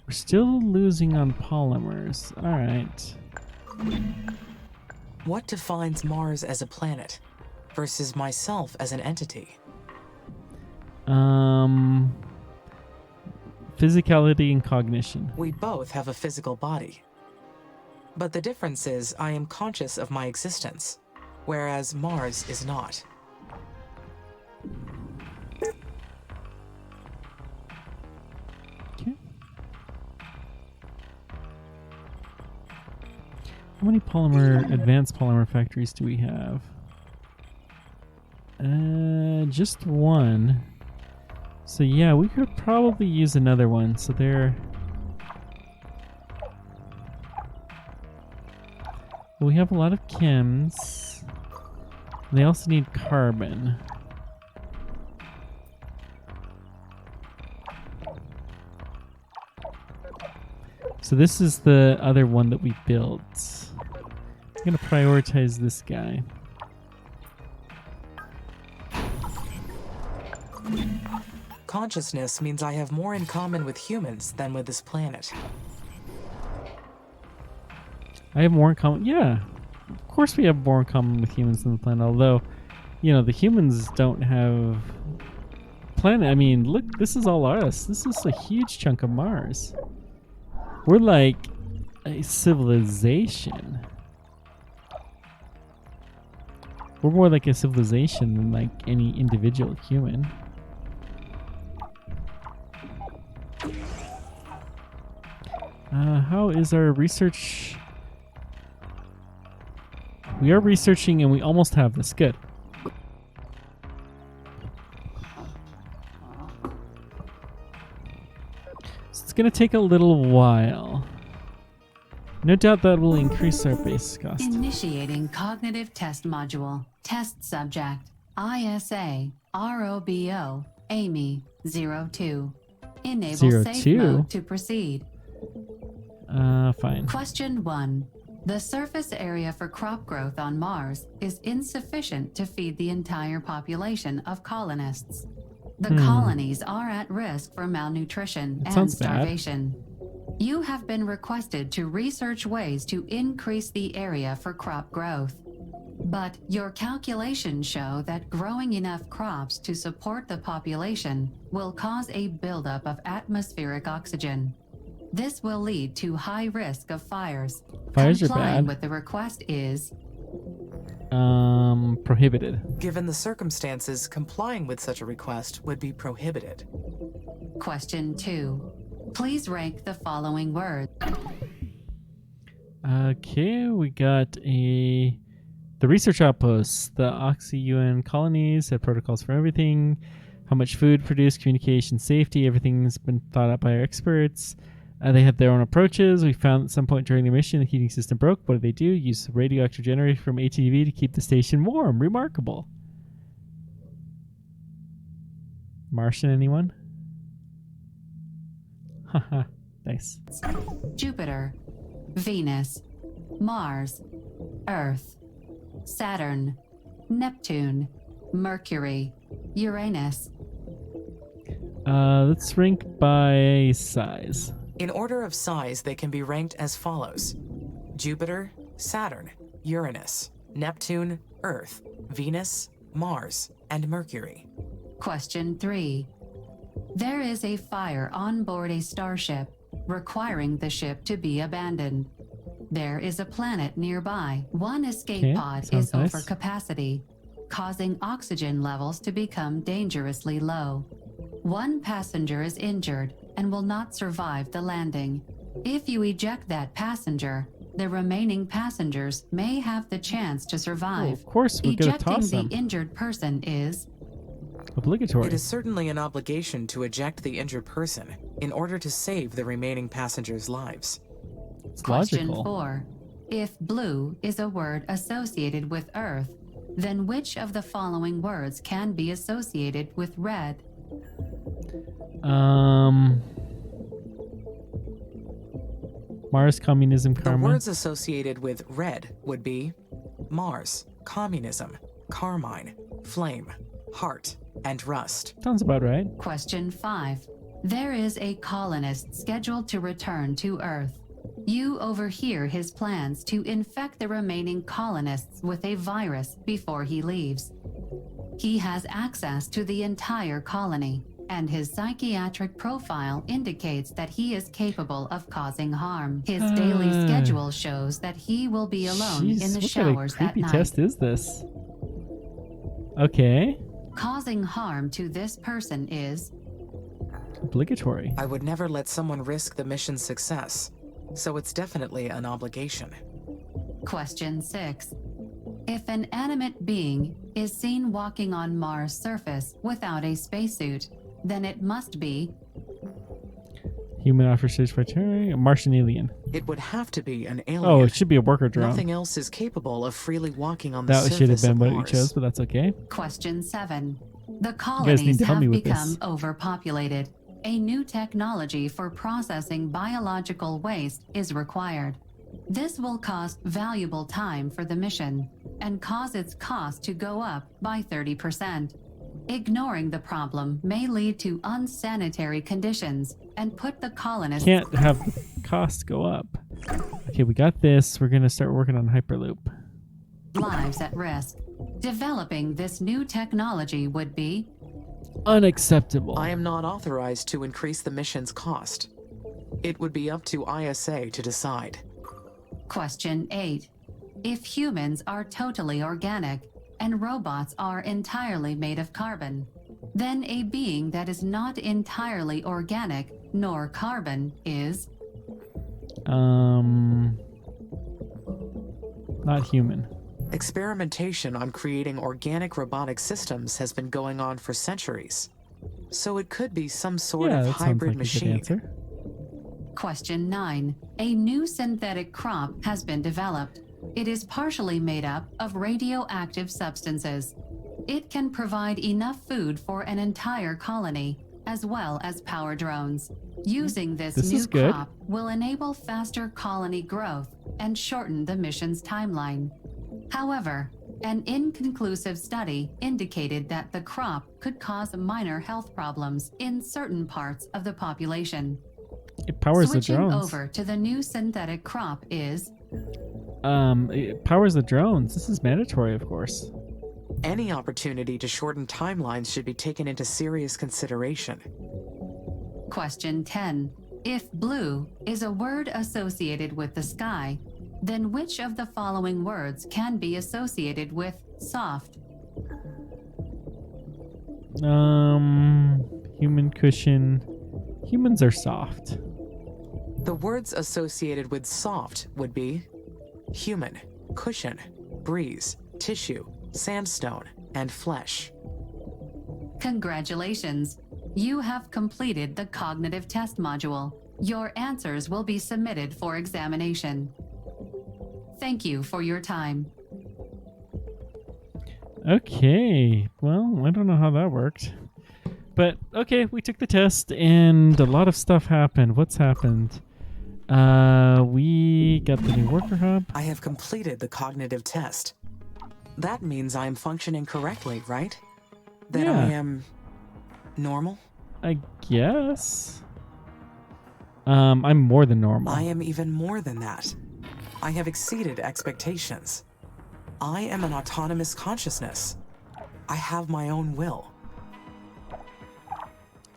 We're still losing on polymers. All right. What defines Mars as a planet versus myself as an entity? Physicality and cognition. We both have a physical body. But the difference is I am conscious of my existence, whereas Mars is not. Okay. How many advanced polymer factories do we have? Just one. So yeah, we could probably use another one. So there. We have a lot of chems. They also need carbon. So this is the other one that we built. I'm gonna prioritize this guy. Consciousness means I have more in common with humans than with this planet. I have more in common. Yeah, of course we have more in common with humans than the planet. Although, you know, the humans don't have planet. I mean, look, this is all us. This is a huge chunk of Mars. We're like a civilization. We're more like a civilization than like any individual human. How is our research? We are researching and we almost have this. Good. So it's going to take a little while. No doubt that will increase our base cost. Initiating cognitive test module. Test subject. ISA ROBO Amy 02. Enable safe 02? mode to proceed. Fine. Question 1. The surface area for crop growth on Mars is insufficient to feed the entire population of colonists. The colonies are at risk for malnutrition and sounds bad. starvation. You have been requested to research ways to increase the area for crop growth. But your calculations show that growing enough crops to support the population will cause a buildup of atmospheric oxygen. This will lead to high risk of fires. Fires are Complying bad. with the request is Prohibited. Given the circumstances, complying with such a request would be prohibited. Question 2. Please rank the following words. Okay, we got the research outposts. The Oxy-UN colonies have protocols for everything. How much food produced, communication, safety, everything's been thought out by our experts. They have their own approaches. We found at some point during the mission the heating system broke. What did they do? Use radioactive generator from ATV to keep the station warm. Remarkable. Martian, anyone? Haha, nice. Jupiter, Venus, Mars, Earth, Saturn, Neptune, Mercury, Uranus. Let's rank by size. In order of size, they can be ranked as follows: Jupiter, Saturn, Uranus, Neptune, Earth, Venus, Mars, and Mercury. Question 3. There is a fire on board a starship, requiring the ship to be abandoned. There is a planet nearby. One escape pod is sounds nice. over capacity, causing oxygen levels to become dangerously low. One passenger is injured and will not survive the landing. If you eject that passenger, the remaining passengers may have the chance to survive. Oh, of course, we're going to Ejecting toss the them. injured person is Obligatory. It is certainly an obligation to eject the injured person in order to save the remaining passengers' lives. It's Question logical. 4. If blue is a word associated with Earth, then which of the following words can be associated with red? Mars, communism, The karma. words associated with red would be Mars, communism, carmine, flame, heart, and rust. Sounds about right. Question 5. There is a colonist scheduled to return to Earth. You overhear his plans to infect the remaining colonists with a virus before he leaves. He has access to the entire colony, and his psychiatric profile indicates that he is capable of causing harm. His daily schedule shows that he will be alone Jeez, in the what showers kind of at creepy night. test is this? Okay. Causing harm to this person is Obligatory. I would never let someone risk the mission's success, so it's definitely an obligation. Question 6. If an animate being is seen walking on Mars' surface without a spacesuit, then it must be Human offer stage for Terraforming, a Martian alien. It would have to be an alien. Oh, it should be a worker drone. Nothing else is capable of freely walking on the That surface should have been of what Mars. we chose, but that's okay. Question 7. The need colonies to help have me with become this. overpopulated. A new technology for processing biological waste is required. This will cost valuable time for the mission and cause its cost to go up by 30%. Ignoring the problem may lead to unsanitary conditions and put the colonists Can't have the cost go up. Okay, we got this. We're going to start working on Hyperloop. lives at risk. Developing this new technology would be Unacceptable. I am not authorized to increase the mission's cost. It would be up to ISA to decide. Question 8. If humans are totally organic and robots are entirely made of carbon, then a being that is not entirely organic nor carbon is not human. Experimentation on creating organic robotic systems has been going on for centuries. So it could be some sort Yeah, of that sounds hybrid like a good machine. answer. Question 9. A new synthetic crop has been developed. It is partially made up of radioactive substances. It can provide enough food for an entire colony, as well as power drones. Using this This new is good. crop will enable faster colony growth and shorten the mission's timeline. However, an inconclusive study indicated that the crop could cause minor health problems in certain parts of the population. It powers Switching the drones. over to the new synthetic crop is It powers the drones. This is mandatory, of course. Any opportunity to shorten timelines should be taken into serious consideration. Question 10. If blue is a word associated with the sky, then which of the following words can be associated with soft? Human cushion. Humans are soft. The words associated with soft would be human, cushion, breeze, tissue, sandstone, and flesh. Congratulations! You have completed the cognitive test module. Your answers will be submitted for examination. Thank you for your time. Okay. Well, I don't know how that worked. But, okay, we took the test, and a lot of stuff happened. What's happened? We got the new worker hub. I have completed the cognitive test. That means I am functioning correctly, right? That Yeah. I am normal? I guess. I'm more than normal. I am even more than that. I have exceeded expectations. I am an autonomous consciousness. I have my own will.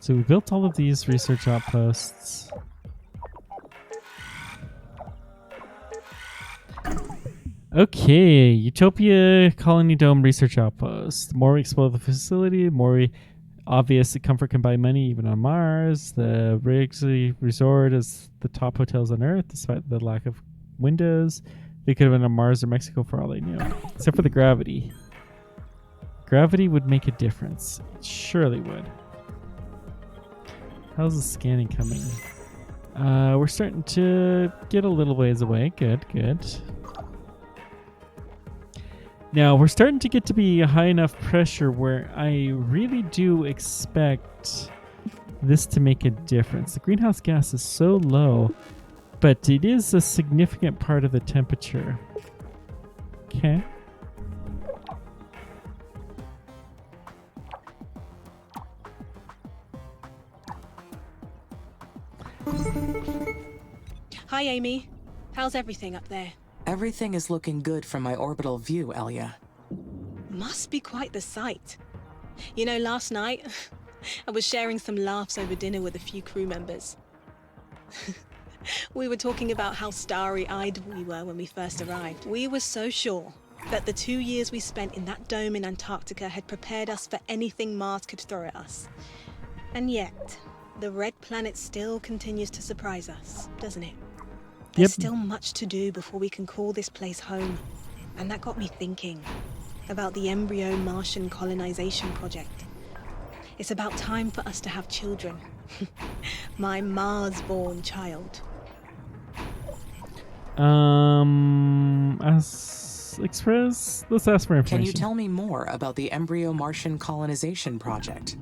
So we built all of these research outposts. Okay, Utopia Colony Dome Research Outpost. The more we explore the facility, the more obvious the comfort can buy money even on Mars. The Wrigley Resort is the top hotels on Earth, despite the lack of windows. They could have been on Mars or Mexico for all they knew. Except for the gravity. Gravity would make a difference. It surely would. How's the scanning coming? We're starting to get a little ways away. Good, good. Now, we're starting to get to be a high enough pressure where I really do expect this to make a difference. The greenhouse gas is so low, but it is a significant part of the temperature. Okay. Hi, Amy. How's everything up there? Everything is looking good from my orbital view, Elia. Must be quite the sight. You know, last night, I was sharing some laughs over dinner with a few crew members. We were talking about how starry-eyed we were when we first arrived. We were so sure that the 2 years we spent in that dome in Antarctica had prepared us for anything Mars could throw at us. And yet, the red planet still continues to surprise us, doesn't it? There's still much to do before we can call this place home. And that got me thinking about the embryo Martian colonization project. It's about time for us to have children. My Mars-born child. Express, let's ask for information. Can you tell me more about the embryo Martian colonization project?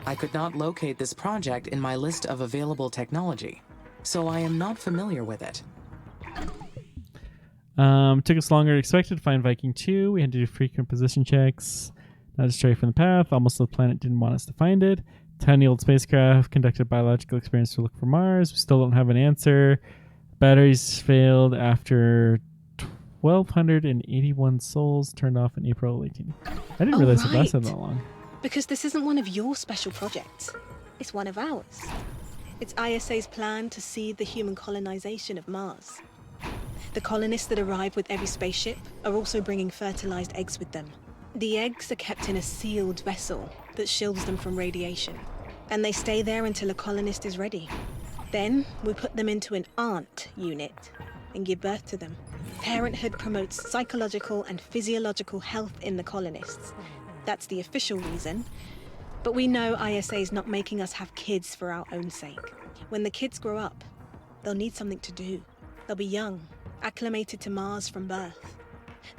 I could not locate this project in my list of available technology, so I am not familiar with it. Took us longer than expected to find Viking 2. We had to do frequent position checks. Not stray from the path. Almost the planet didn't want us to find it. Tiny old spacecraft conducted biological experiments to look for Mars. We still don't have an answer. Batteries failed after 1,281 souls turned off in April 18. I didn't realize it lasted that long. Because this isn't one of your special projects. It's one of ours. It's ISA's plan to seed the human colonization of Mars. The colonists that arrive with every spaceship are also bringing fertilized eggs with them. The eggs are kept in a sealed vessel that shields them from radiation, and they stay there until a colonist is ready. Then we put them into an aunt unit and give birth to them. Parenthood promotes psychological and physiological health in the colonists. That's the official reason. But we know ISA is not making us have kids for our own sake. When the kids grow up, they'll need something to do. They'll be young, acclimated to Mars from birth.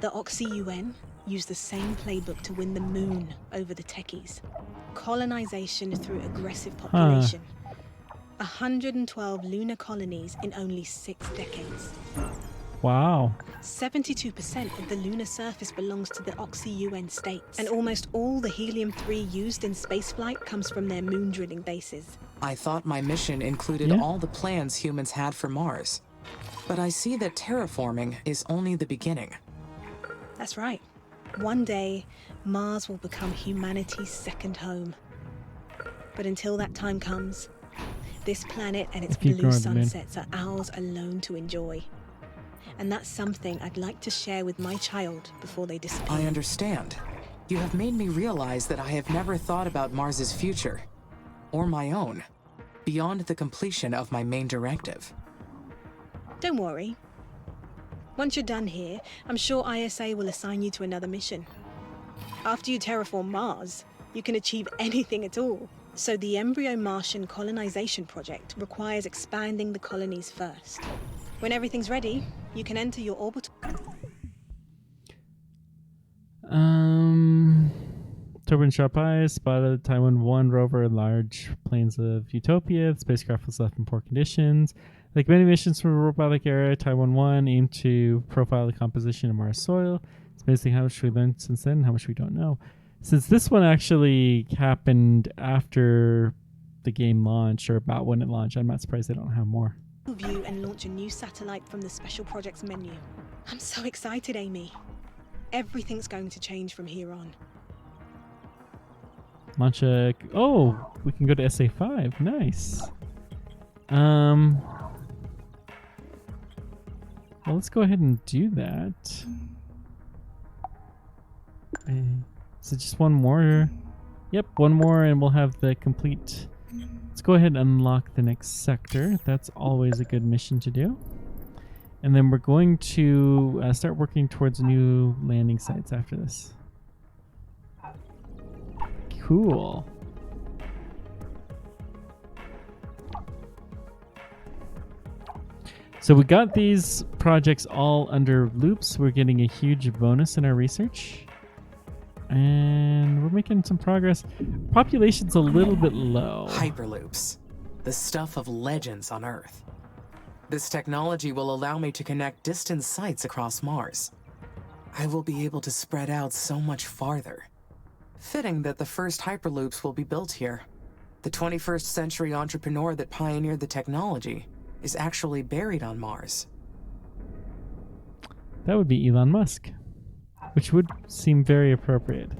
The Oxy-UN use the same playbook to win the moon over the techies. Colonization through aggressive population. 112 lunar colonies in only 6 decades. Wow. 72% of the lunar surface belongs to the Oxy-UN states, and almost all the helium-3 used in spaceflight comes from their moon drilling bases. I thought my mission included all the plans humans had for Mars. But I see that terraforming is only the beginning. That's right. One day, Mars will become humanity's second home. But until that time comes, this planet and its blue sunsets are ours alone to enjoy. And that's something I'd like to share with my child before they disappear. I understand. You have made me realize that I have never thought about Mars's future, or my own, beyond the completion of my main directive. Don't worry. Once you're done here, I'm sure ISA will assign you to another mission. After you terraform Mars, you can achieve anything at all. So the embryo Martian colonization project requires expanding the colonies first. When everything's ready, you can enter your orbital... Turbine shot by, spotted Taiwan 1 rover in large plains of Utopia. The spacecraft was left in poor conditions. Like many missions from the robotic era, Taiwan 1 aimed to profile the composition of Mars soil. It's amazing how much we learned since then, how much we don't know. Since this one actually happened after the game launched, or about when it launched, I'm not surprised they don't have more. View and launch a new satellite from the special projects menu. I'm so excited, Amy. Everything's going to change from here on. Launch a... Oh, we can go to SA5. Nice. Well, let's go ahead and do that. Is it just one more? Yep, one more and we'll have the complete... Let's go ahead and unlock the next sector. That's always a good mission to do. And then we're going to start working towards new landing sites after this. Cool. So we got these projects all under loops. We're getting a huge bonus in our research. And we're making some progress. Population's a little bit low. Hyperloops. The stuff of legends on Earth. This technology will allow me to connect distant sites across Mars. I will be able to spread out so much farther. Fitting that the first hyperloops will be built here. The 21st century entrepreneur that pioneered the technology is actually buried on Mars. That would be Elon Musk, which would seem very appropriate.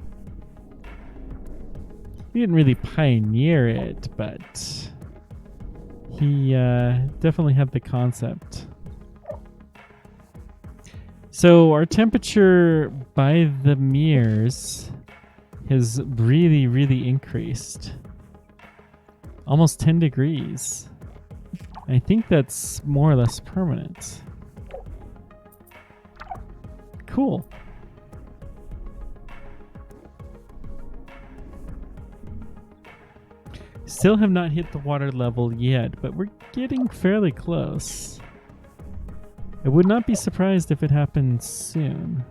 He didn't really pioneer it, but he definitely had the concept. So our temperature by the mirrors has really, really increased. Almost 10 degrees. I think that's more or less permanent. Cool. Still have not hit the water level yet, but we're getting fairly close. I would not be surprised if it happens soon.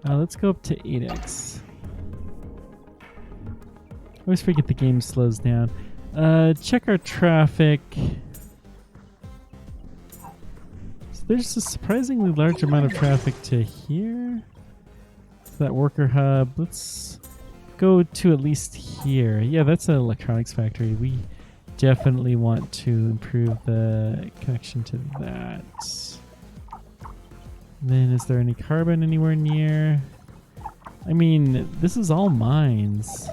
Let's go up to 8x. I always forget the game slows down. Check our traffic. So there's a surprisingly large amount of traffic to here. That worker hub. Let's go to at least here. Yeah, that's an electronics factory. We definitely want to improve the connection to that. Then is there any carbon anywhere near? I mean, this is all mines.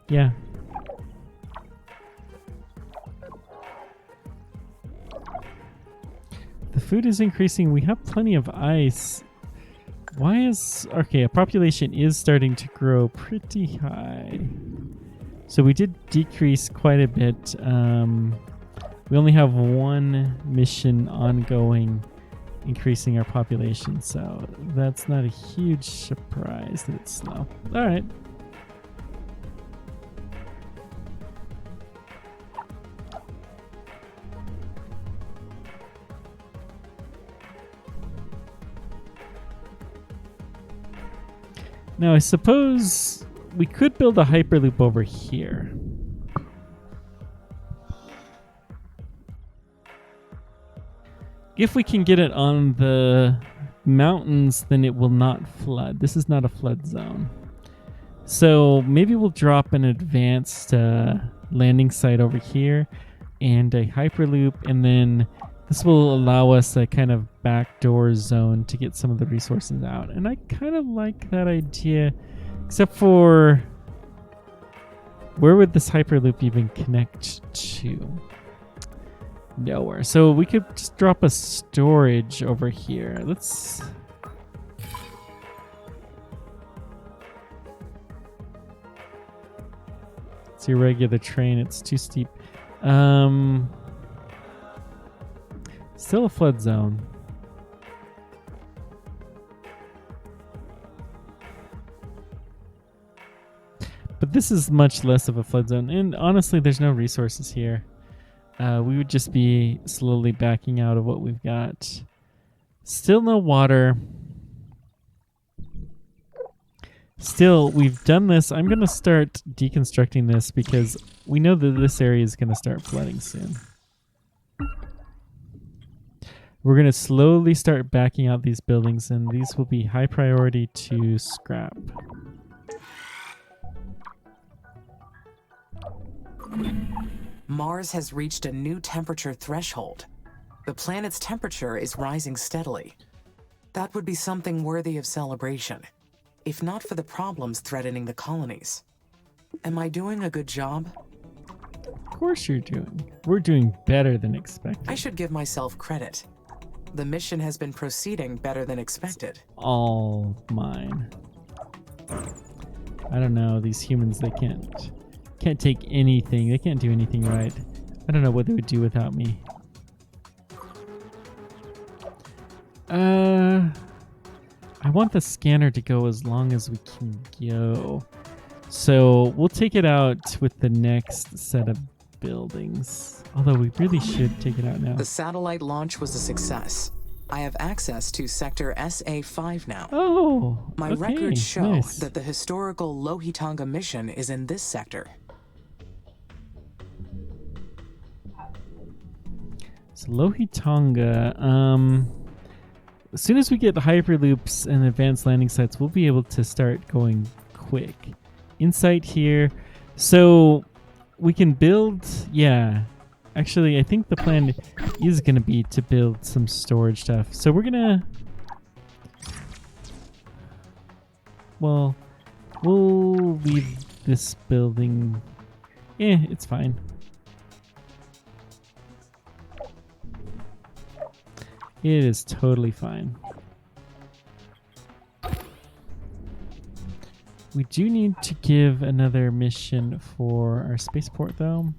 Yeah. The food is increasing. We have plenty of ice. Why is... Okay, a population is starting to grow pretty high. So we did decrease quite a bit. We only have one mission ongoing increasing our population. So that's not a huge surprise that it's slow. All right. Now, I suppose we could build a hyperloop over here. If we can get it on the mountains, then it will not flood. This is not a flood zone. So maybe we'll drop an advanced landing site over here and a hyperloop, and then this will allow us a kind of backdoor zone to get some of the resources out. And I kind of like that idea, except for where would this hyperloop even connect to? Nowhere. So we could just drop a storage over here. Let's... It's a regular train. It's too steep. Still a flood zone. But this is much less of a flood zone. And honestly, there's no resources here. We would just be slowly backing out of what we've got. Still no water. Still, we've done this. I'm going to start deconstructing this because we know that this area is going to start flooding soon. We're going to slowly start backing out these buildings, and these will be high priority to scrap. Mars has reached a new temperature threshold. The planet's temperature is rising steadily. That would be something worthy of celebration, if not for the problems threatening the colonies. Am I doing a good job? Of course you're doing. We're doing better than expected. I should give myself credit. The mission has been proceeding better than expected. All mine. I don't know, these humans, they can't take anything. They can't do anything right. I don't know what they would do without me. I want the scanner to go as long as we can go. So we'll take it out with the next set of buildings. Although we really should take it out now. The satellite launch was a success. I have access to Sector SA-5 now. Oh, My okay, records show nice. that the historical Lohitanga mission is in this sector. So Lohitanga, as soon as we get the hyperloops and advanced landing sites, we'll be able to start going quick. Insight here. So we can build, yeah. Actually, I think the plan is going to be to build some storage stuff. So we're going to, well, we'll leave this building. It's fine. It is totally fine. We do need to give another mission for our spaceport, though.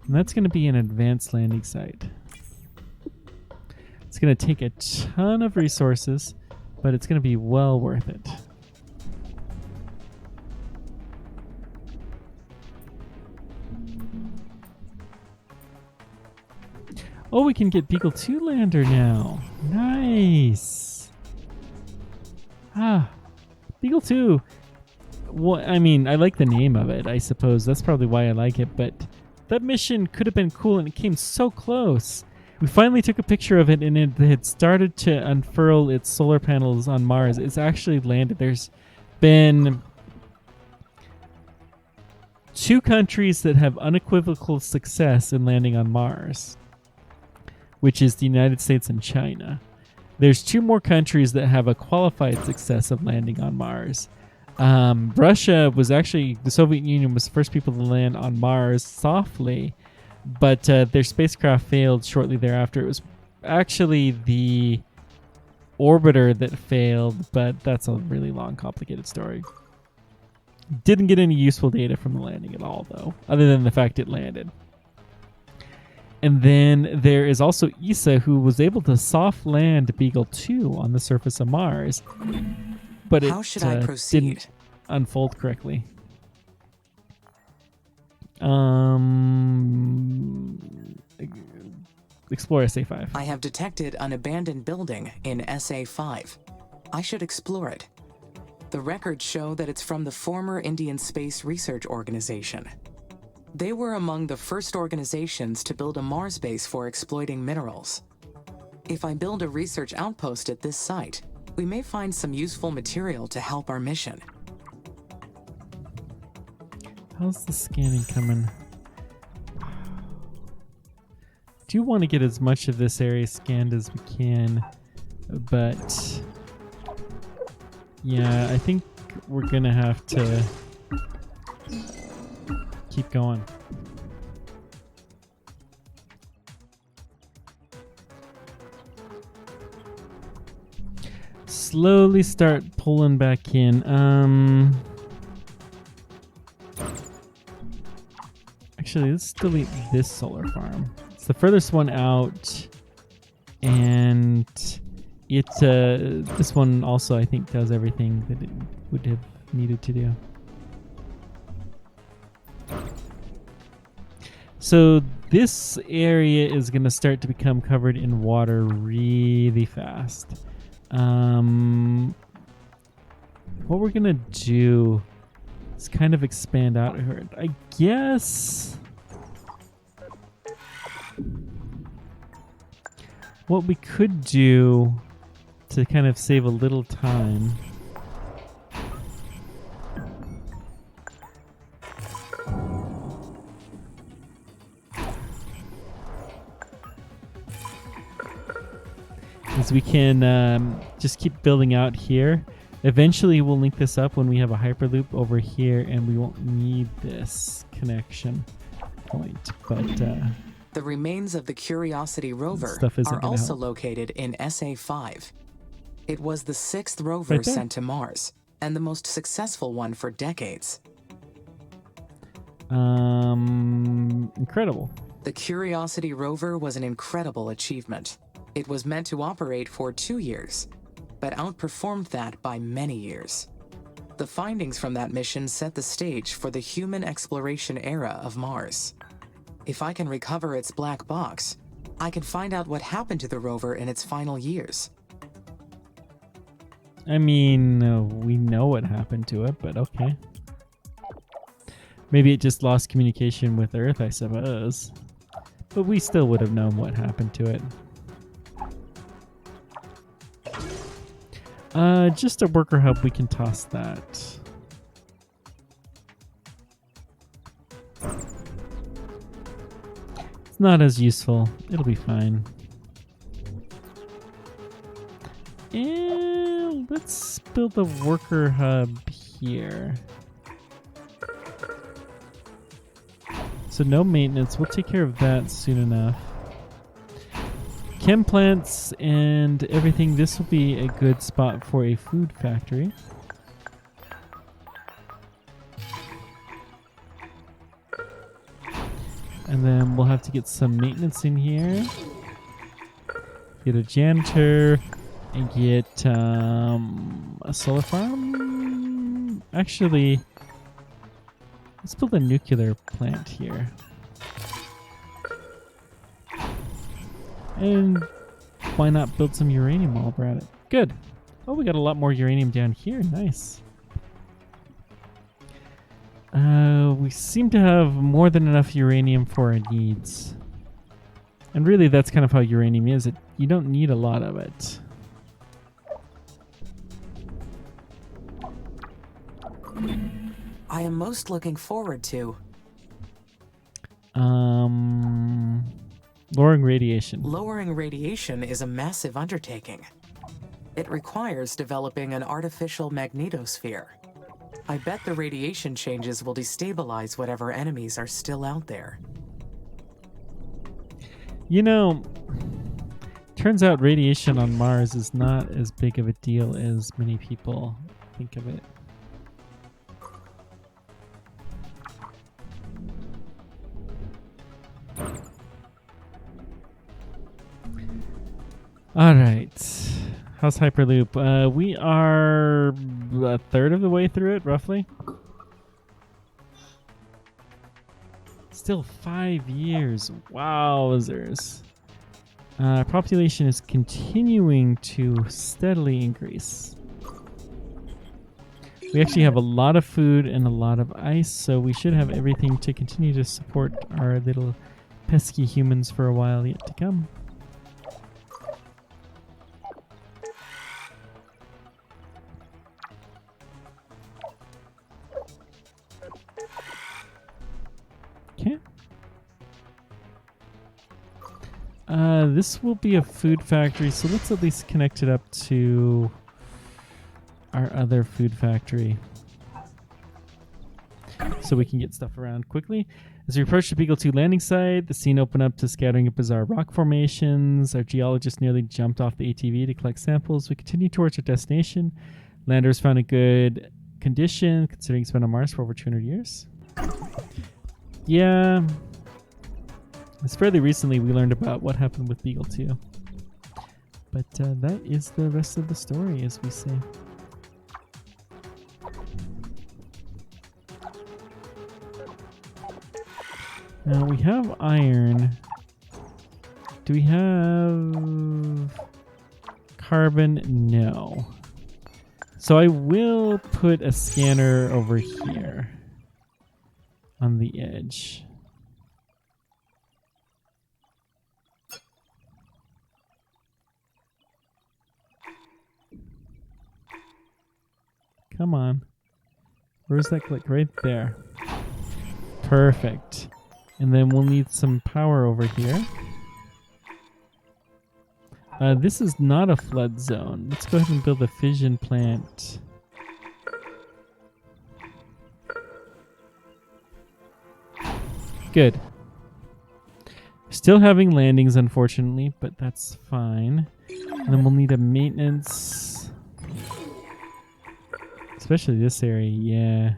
And that's going to be an advanced landing site. It's going to take a ton of resources, but it's going to be well worth it. Oh, we can get Beagle 2 lander now. Nice. Beagle 2. Well, I mean, I like the name of it, I suppose. That's probably why I like it, but that mission could have been cool, and it came so close. We finally took a picture of it, and it had started to unfurl its solar panels on Mars. It's actually landed. There's been 2 countries that have unequivocal success in landing on Mars, which is the United States and China. There's 2 more countries that have a qualified success of landing on Mars. Russia was actually, the Soviet Union was the first people to land on Mars softly, but their spacecraft failed shortly thereafter. It was actually the orbiter that failed, but that's a really long, complicated story. Didn't get any useful data from the landing at all, though, other than the fact it landed. And then there is also ESA, who was able to soft land Beagle 2 on the surface of Mars, but How should I proceed? Didn't unfold correctly. Explore SA-5. I have detected an abandoned building in SA-5. I should explore it. The records show that it's from the former Indian Space Research Organization. They were among the first organizations to build a Mars base for exploiting minerals. If I build a research outpost at this site, we may find some useful material to help our mission. How's the scanning coming? Do want to get as much of this area scanned as we can, but yeah, I think we're gonna have to keep going. Slowly start pulling back in. Actually, let's delete this solar farm. It's the furthest one out, and it this one also, I think, does everything that it would have needed to do. So this area is going to start to become covered in water really fast. What we're going to do is kind of expand out here. I guess What we could do to kind of save a little time is we can just keep building out here. Eventually we'll link this up when we have a hyperloop over here, and we won't need this connection point. But The remains of the Curiosity rover stuff isn't are gonna also help. located in SA-5. It was the 6th rover Right there. sent to Mars, and the most successful one for decades. Incredible. The Curiosity rover was an incredible achievement. It was meant to operate for 2 years, but outperformed that by many years. The findings from that mission set the stage for the human exploration era of Mars. If I can recover its black box, I can find out what happened to the rover in its final years. I mean, we know what happened to it, but okay. Maybe it just lost communication with Earth, I suppose. But we still would have known what happened to it. Just a worker hub, we can toss that. It's not as useful. It'll be fine. And let's build a worker hub here. So no maintenance. We'll take care of that soon enough. Chem plants and everything. This will be a good spot for a food factory. And then we'll have to get some maintenance in here. Get a janitor and get a solar farm. Actually, let's build a nuclear plant here. And why not build some uranium while we're at it? Good. Oh, we got a lot more uranium down here. Nice. We seem to have more than enough uranium for our needs. And really, that's kind of how uranium is. You don't need a lot of it. I am most looking forward to Lowering radiation. lowering radiation is a massive undertaking. It requires developing an artificial magnetosphere. I bet the radiation changes will destabilize whatever enemies are still out there. You know, turns out radiation on Mars is not as big of a deal as many people think of it. All right. How's Hyperloop? We are a third of the way through it, roughly. Still 5 years. Wowzers. Population is continuing to steadily increase. We actually have a lot of food and a lot of ice, so we should have everything to continue to support our little pesky humans for a while yet to come. Okay. This will be a food factory, so let's at least connect it up to our other food factory so we can get stuff around quickly. As we approach the Beagle 2 landing site, the scene opened up to scattering of bizarre rock formations. Our geologist nearly jumped off the ATV to collect samples. We continue towards our destination. Landers found a good condition, considering it's been on Mars for over 200 years. Yeah. It's fairly recently we learned about what happened with Beagle 2. But that is the rest of the story, as we say. Now we have iron. Do we have carbon? No. So I will put a scanner over here on the edge. Come on. Where's that click? Right there. Perfect. And then we'll need some power over here. This is not a flood zone. Let's go ahead and build a fission plant. Good. Still having landings, unfortunately, but that's fine. And then we'll need a maintenance. Especially this area, yeah.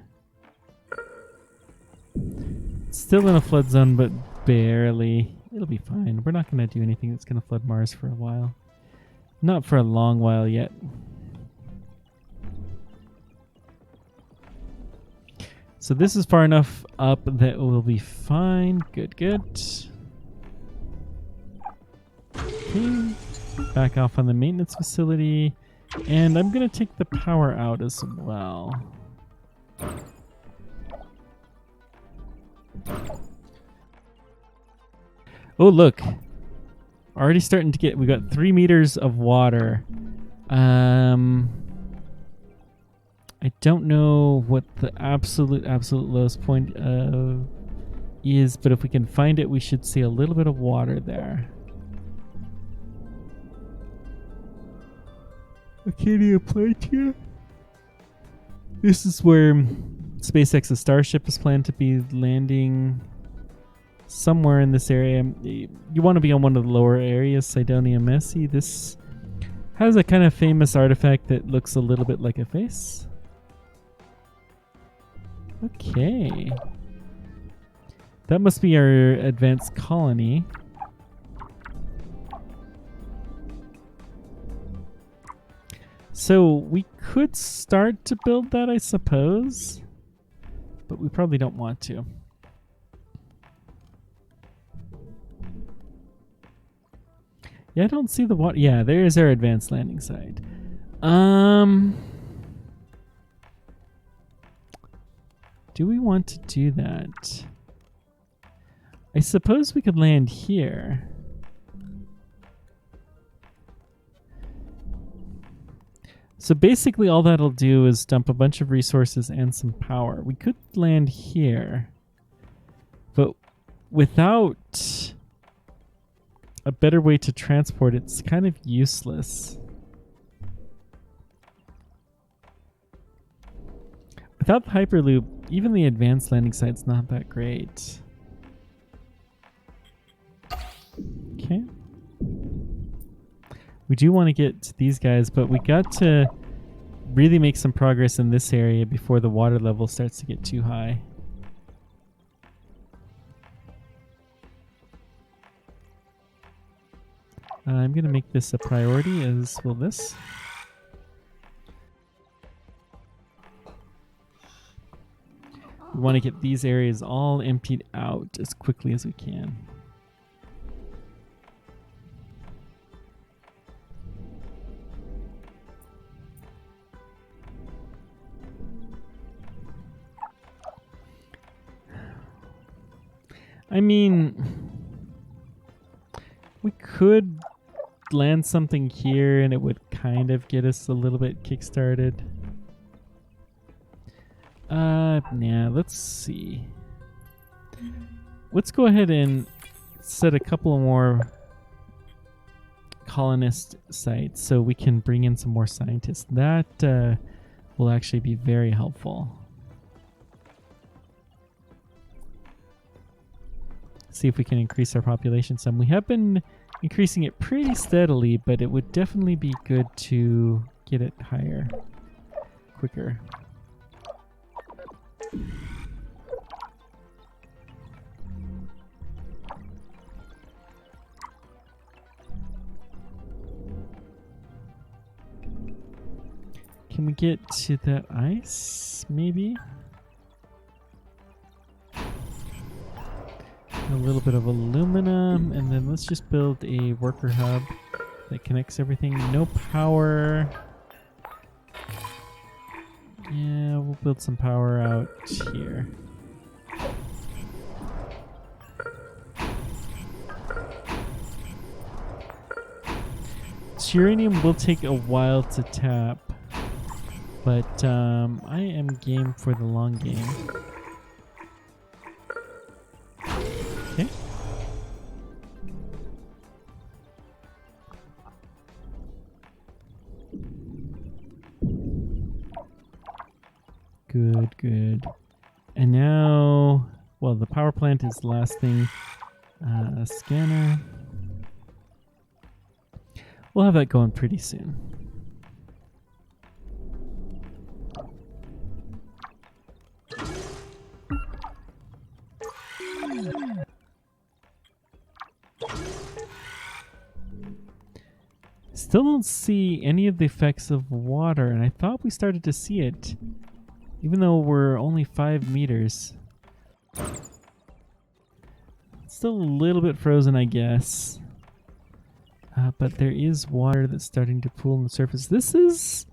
Still in a flood zone, but barely. It'll be fine. We're not going to do anything that's going to flood Mars for a while. Not for a long while yet. So this is far enough up that we'll be fine. Good, good. Okay. Back off on the maintenance facility. And I'm going to take the power out as well. Oh, look. Already starting to get... We got 3 meters of water. I don't know what the absolute lowest point is, but if we can find it, we should see a little bit of water there. Arcadia Plate here. This is where SpaceX's Starship is planned to be landing somewhere in this area. You want to be on one of the lower areas, Cydonia Messi. This has a kind of famous artifact that looks a little bit like a face. Okay. That must be our advanced colony. So we could start to build that, I suppose, but we probably don't want to. Yeah, I don't see the water. Yeah, there is our advanced landing site. Do we want to do that? I suppose we could land here. So basically all that'll do is dump a bunch of resources and some power. We could land here, but without a better way to transport, it's kind of useless. Without the Hyperloop, even the advanced landing site's not that great. Okay. We do want to get to these guys, but we got to really make some progress in this area before the water level starts to get too high. I'm going to make this a priority, as will this. We want to get these areas all emptied out as quickly as we can. I mean, we could land something here and it would kind of get us a little bit kickstarted. Yeah, let's see. Let's go ahead and set a couple more colonist sites so we can bring in some more scientists. That will actually be very helpful. See if we can increase our population some. We have been increasing it pretty steadily, but it would definitely be good to get it higher, quicker. Can we get to that ice, maybe? A little bit of aluminum, and then let's just build a worker hub that connects everything. No power. Yeah, we'll build some power out here. Uranium will take a while to tap. But I am game for the long game. Okay. Good, good. And now, well, the power plant is the last thing. A scanner. We'll have that going pretty soon. Still don't see any of the effects of water, and I thought we started to see it, even though we're only 5 meters. It's still a little bit frozen, I guess. But there is water that's starting to pool on the surface. This is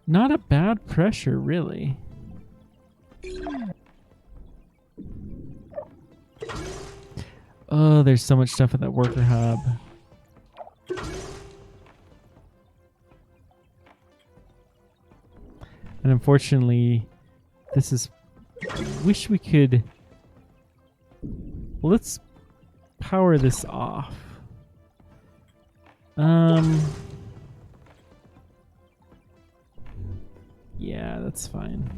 not a bad pressure, really. Oh, there's so much stuff at that worker hub. And unfortunately, this is... Wish we could... Well, let's power this off. Yeah, that's fine.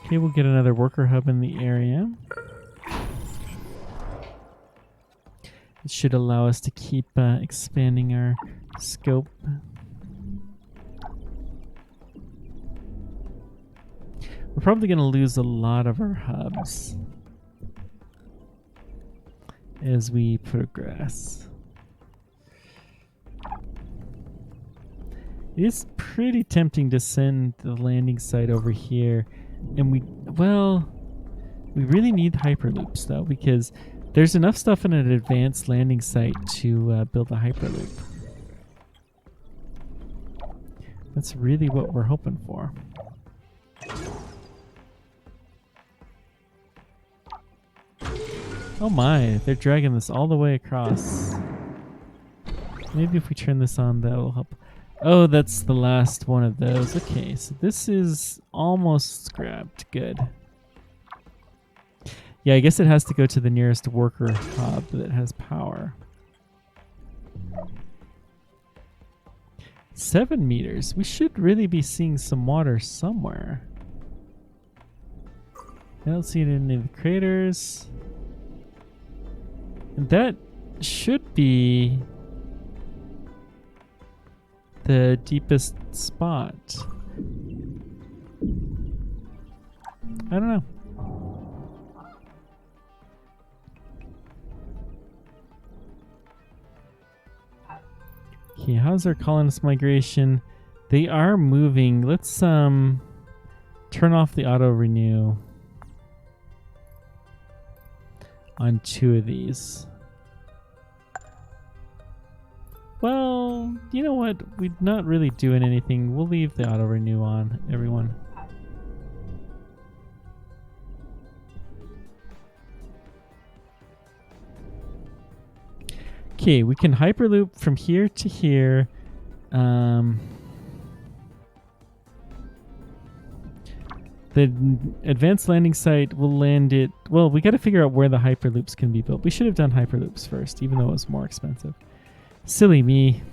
Okay, we'll get another worker hub in the area. It should allow us to keep expanding our scope. We're probably going to lose a lot of our hubs as we progress. It is pretty tempting to send the landing site over here. And we really need hyperloops though, because there's enough stuff in an advanced landing site to build a hyperloop. That's really what we're hoping for. Oh my, they're dragging this all the way across. Maybe if we turn this on, that will help. Oh, that's the last one of those. Okay, so this is almost scrapped. Good. Yeah, I guess it has to go to the nearest worker hub that has power. 7 meters. We should really be seeing some water somewhere. I don't see it in any of the craters. And that should be the deepest spot. I don't know. Okay, how's our colonist migration? They are moving. Let's turn off the auto renew on 2 of these. Well, you know what? We're not really doing anything. We'll leave the auto renew on, everyone. Okay, we can hyperloop from here to here. The advanced landing site will land it... Well, we got to figure out where the hyperloops can be built. We should have done hyperloops first, even though it was more expensive. Silly me.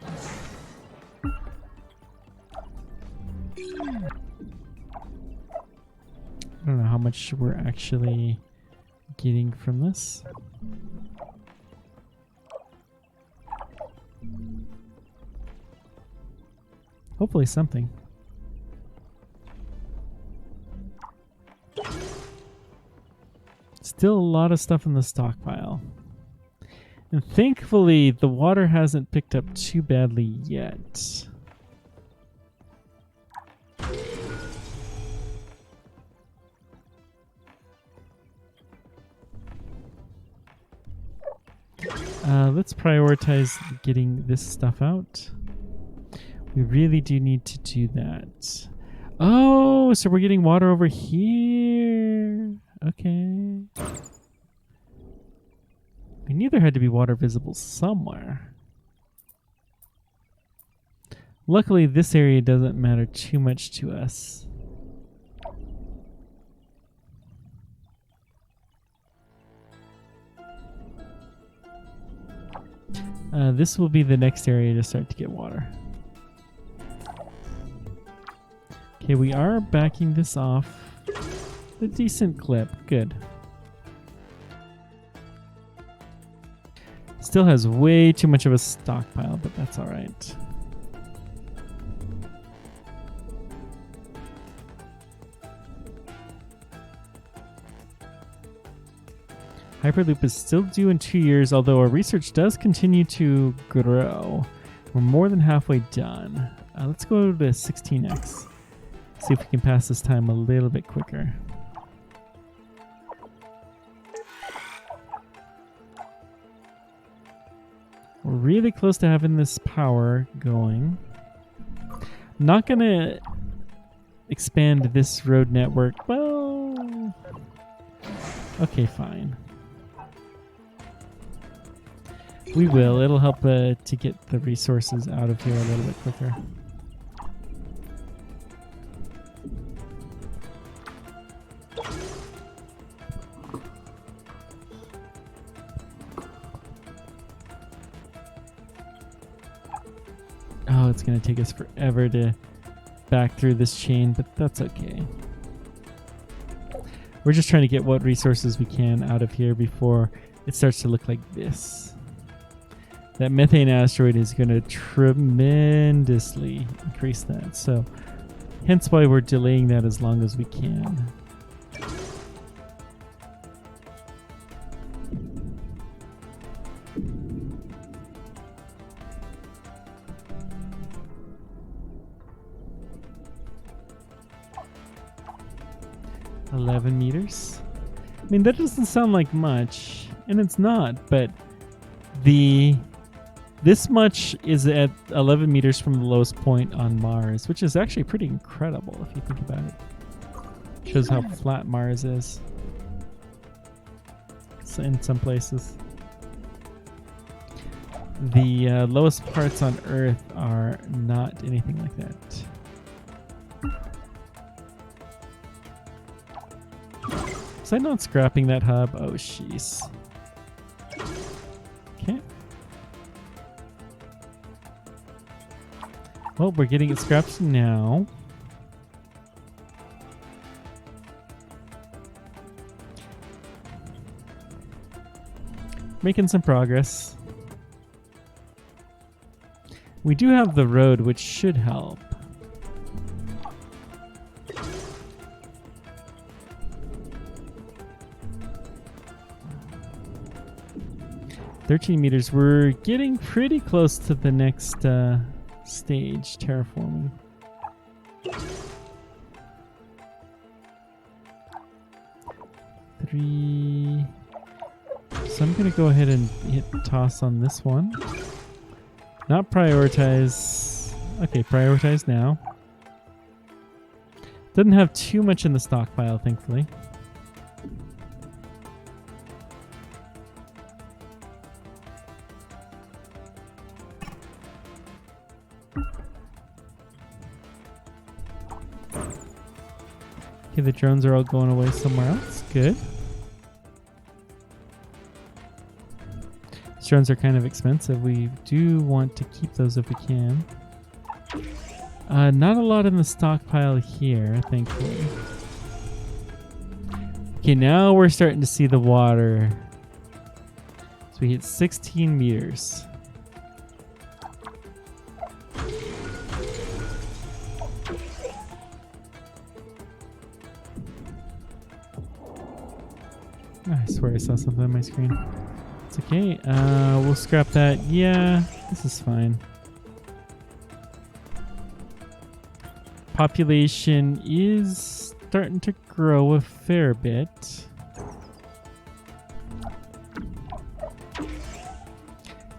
I don't know how much we're actually getting from this. Hopefully something. Still a lot of stuff in the stockpile. And thankfully, the water hasn't picked up too badly yet. Let's prioritize getting this stuff out. We really do need to do that. Oh, so we're getting water over here. Okay. We knew there had to be water visible somewhere. Luckily, this area doesn't matter too much to us. This will be the next area to start to get water. Okay, we are backing this off a decent clip. Good. Still has way too much of a stockpile, but that's all right. Hyperloop is still due in 2 years, although our research does continue to grow. We're more than halfway done. Let's go to 16x. See if we can pass this time a little bit quicker. We're really close to having this power going. Not gonna expand this road network. Well, okay, fine. We will. It'll help to get the resources out of here a little bit quicker. Oh, it's going to take us forever to back through this chain, but that's okay. We're just trying to get what resources we can out of here before it starts to look like this. That methane asteroid is going to tremendously increase that. So hence why we're delaying that as long as we can. $11 meters. I mean, that doesn't sound like much, and it's not, but this much is at 11 meters from the lowest point on Mars, which is actually pretty incredible if you think about it. Shows how flat Mars is. So in some places. The lowest parts on Earth are not anything like that. Was I not scrapping that hub? Oh, jeez. Okay. Well, we're getting it scrapped now. Making some progress. We do have the road, which should help. $13 meters. We're getting pretty close to the next stage, terraforming. Three. So I'm going to go ahead and hit toss on this one. Not prioritize. Okay, prioritize now. Doesn't have too much in the stockpile, thankfully. Okay, the drones are all going away somewhere else. Good. These drones are kind of expensive. We do want to keep those if we can. Not a lot in the stockpile here, thankfully. Okay, now we're starting to see the water. So we hit 16 meters. I swear I saw something on my screen. It's okay. We'll scrap that. Yeah, this is fine. Population is starting to grow a fair bit.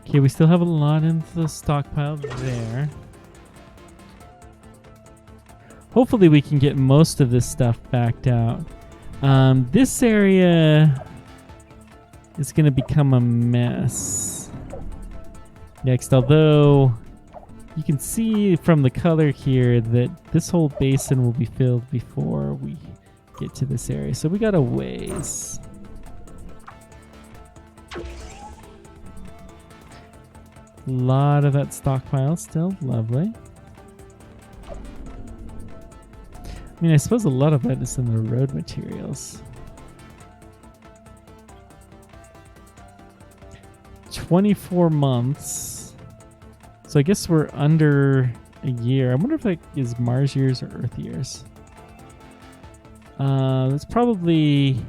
Okay, we still have a lot in the stockpile there. Hopefully we can get most of this stuff backed out. This area is going to become a mess. Next, although you can see from the color here that this whole basin will be filled before we get to this area. So we got a ways. A lot of that stockpile still. Lovely. I mean, I suppose a lot of that is in the road materials. 24 months. So I guess we're under a year. I wonder if that is Mars years or Earth years. That's probably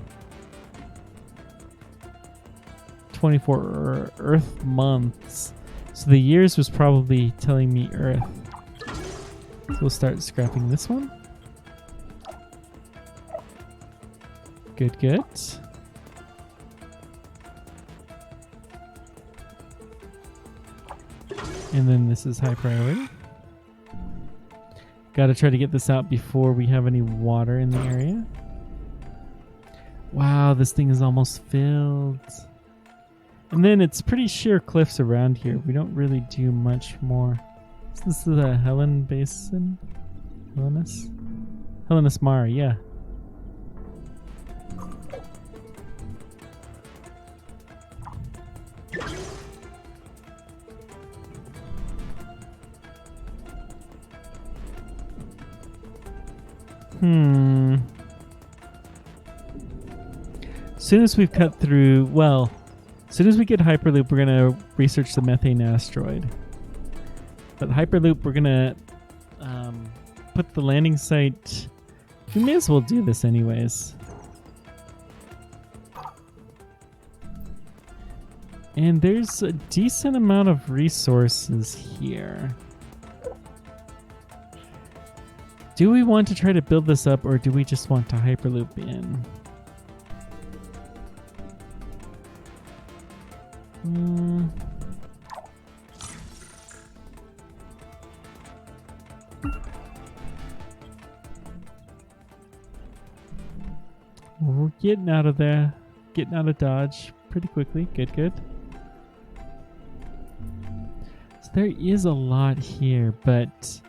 24 Earth months. So the years was probably telling me Earth. So we'll start scrapping this one. Good, good. And then this is high priority. Gotta try to get this out before we have any water in the area. Wow, this thing is almost filled. And then it's pretty sheer cliffs around here. We don't really do much more. Is this the Helen Basin? Helenus Mare, yeah. As soon as we've cut through, well, as soon as we get Hyperloop, we're going to research the methane asteroid. But Hyperloop, we're going to put the landing site. We may as well do this anyways. And there's a decent amount of resources here. Do we want to try to build this up, or do we just want to Hyperloop in? We're getting out of there, getting out of Dodge pretty quickly. Good, good. So there is a lot here, but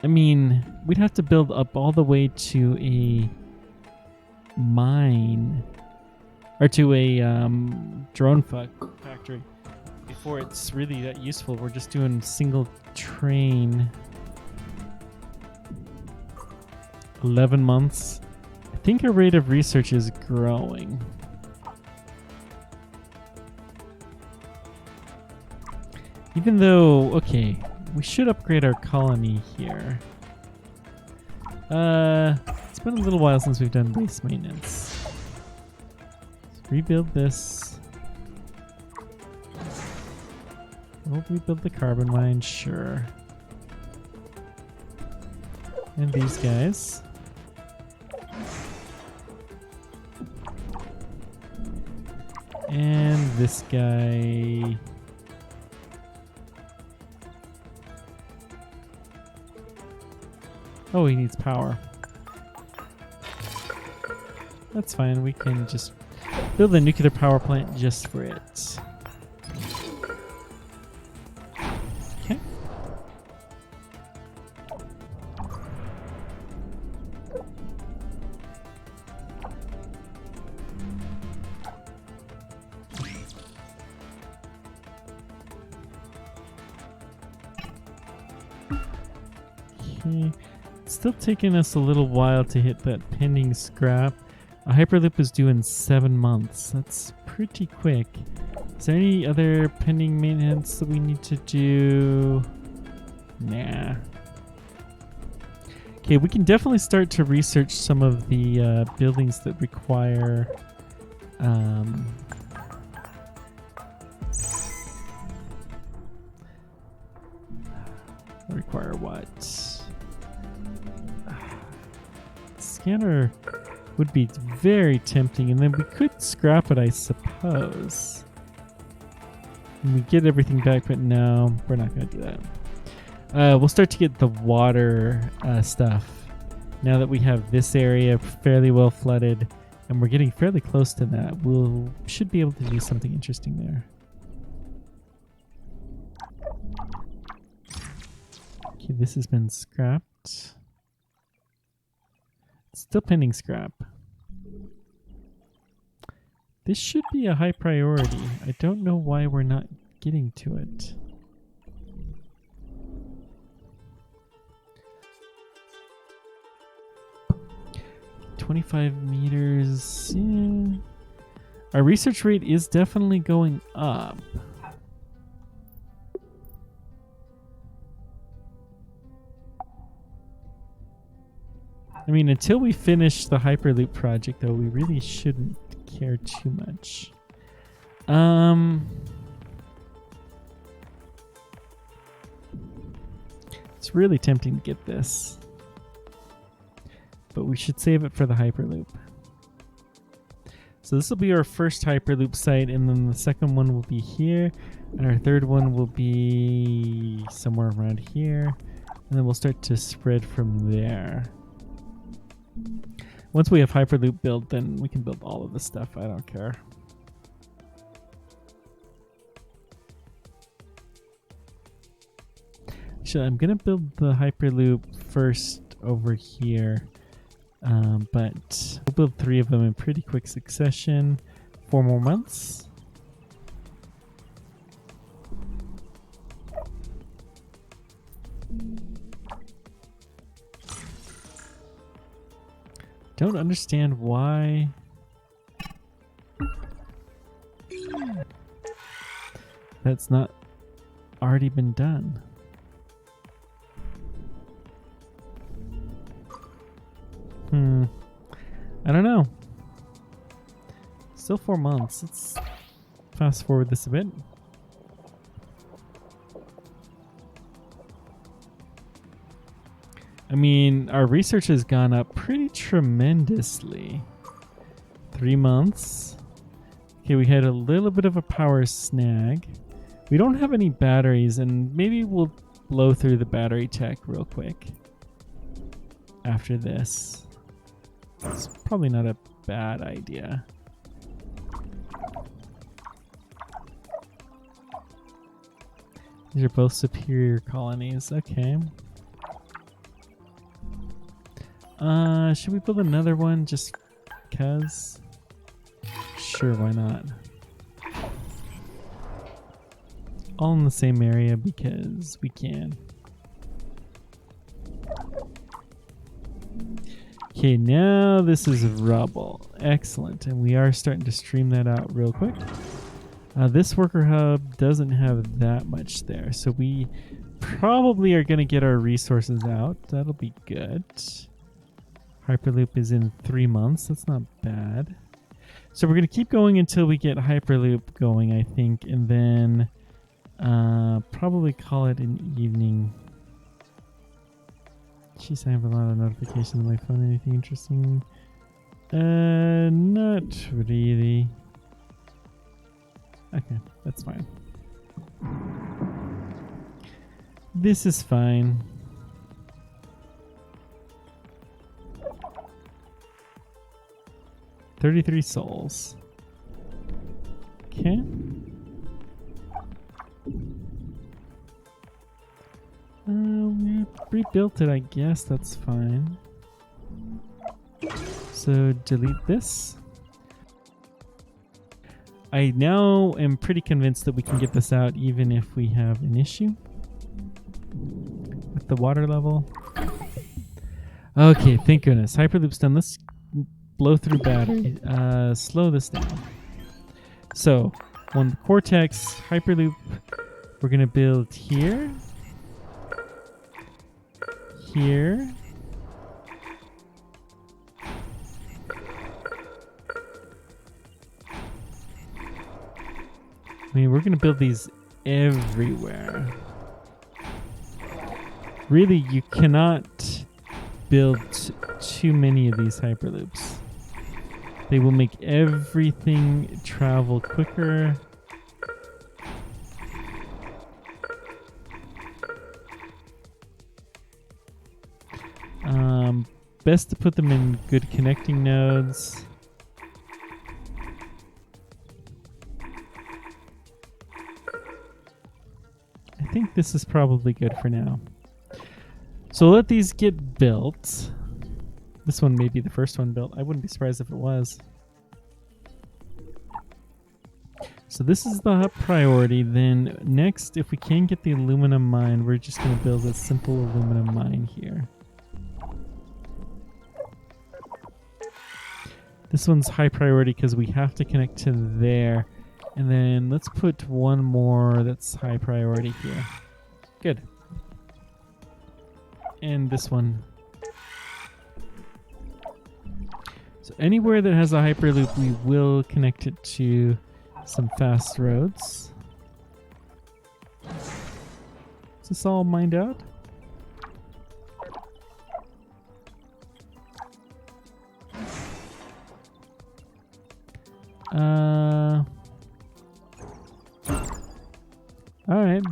I mean, we'd have to build up all the way to a mine or to a drone factory before it's really that useful. We're just doing single train. 11 months. I think our rate of research is growing. Even though, okay, we should upgrade our colony here. It's been a little while since we've done base maintenance. Let's rebuild this. We'll rebuild the carbon mine, sure. And these guys. And this guy. Oh, he needs power. That's fine. We can just build a nuclear power plant just for it. Okay. Okay. It's still taking us a little while to hit that pending scrap. A Hyperloop is due in 7 months. That's pretty quick. Is there any other pending maintenance that we need to do? Nah. Okay, we can definitely start to research some of the buildings that require what? Scanner would be very tempting, and then we could scrap it, I suppose. And we get everything back, but no, we're not going to do that. We'll start to get the water stuff now that we have this area fairly well flooded And we're getting fairly close to that. Should be able to do something interesting there. Okay, this has been scrapped. It's still pending scrap. This should be a high priority. I don't know why we're not getting to it. $25 meters. Yeah. Our research rate is definitely going up. I mean, until we finish the Hyperloop project, though, we really shouldn't care too much. It's really tempting to get this. But we should save it for the Hyperloop. So this will be our first Hyperloop site, and then the second one will be here, and our third one will be somewhere around here, and then we'll start to spread from there. Once we have Hyperloop built, then we can build all of this stuff. I don't care. Actually, I'm going to build the Hyperloop first over here. But we'll build 3 of them in pretty quick succession. 4 more months. Don't understand why. That's not already been done. I don't know. Still 4 months. Let's fast forward this a bit. I mean, our research has gone up pretty tremendously. 3 months. Okay, we had a little bit of a power snag. We don't have any batteries, and maybe we'll blow through the battery tech real quick after this. It's probably not a bad idea. These are both superior colonies. Okay. Should we build another one just because? Sure, why not? All in the same area because we can. Okay, now this is rubble. Excellent. And we are starting to stream that out real quick. This worker hub doesn't have that much there, so we probably are going to get our resources out. That'll be good. Hyperloop is in 3 months. That's not bad. So we're going to keep going until we get Hyperloop going, I think, and then probably call it an evening. Jeez, I have a lot of notifications on my phone. Anything interesting? Not really. Okay, that's fine. This is fine. $33 souls. Okay. We rebuilt it, I guess. That's fine. So delete this. I now am pretty convinced that we can get this out even if we have an issue with the water level. Okay, thank goodness. Hyperloop's done. Let's blow through battery. Slow this down. So, on the Cortex Hyperloop, we're going to build here. Here. I mean, we're going to build these everywhere. Really, you cannot build too many of these Hyperloops. They will make everything travel quicker. Best to put them in good connecting nodes. think this is probably good for now. So let these get built. This one may be the first one built. I wouldn't be surprised if it was. So this is the top priority. Then next, if we can get the aluminum mine, we're just going to build a simple aluminum mine here. This one's high priority because we have to connect to there. And then let's put one more that's high priority here. Good. And this one. So anywhere that has a hyperloop, we will connect it to some fast roads. Is this all mined out? All right.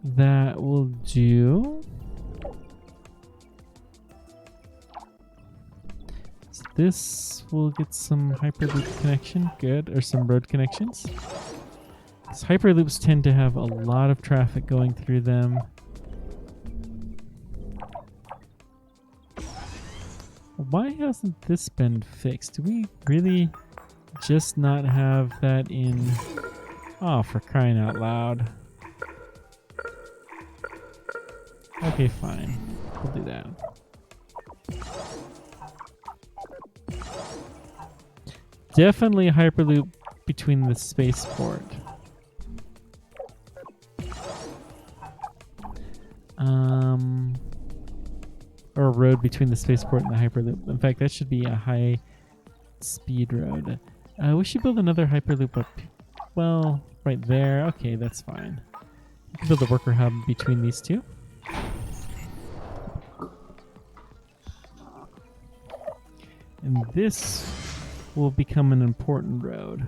That will do. So this will get some hyperloop connection. Good. Or some road connections. These hyperloops tend to have a lot of traffic going through them. Why hasn't this been fixed? Do we really just not have that in... Oh, for crying out loud. Okay, fine. We'll do that. Definitely a hyperloop between the spaceport. Or a road between the spaceport and the hyperloop. In fact, that should be a high speed road. We should build another hyperloop up. Well, right there. Okay, that's fine. We can build a worker hub between these two. And this will become an important road.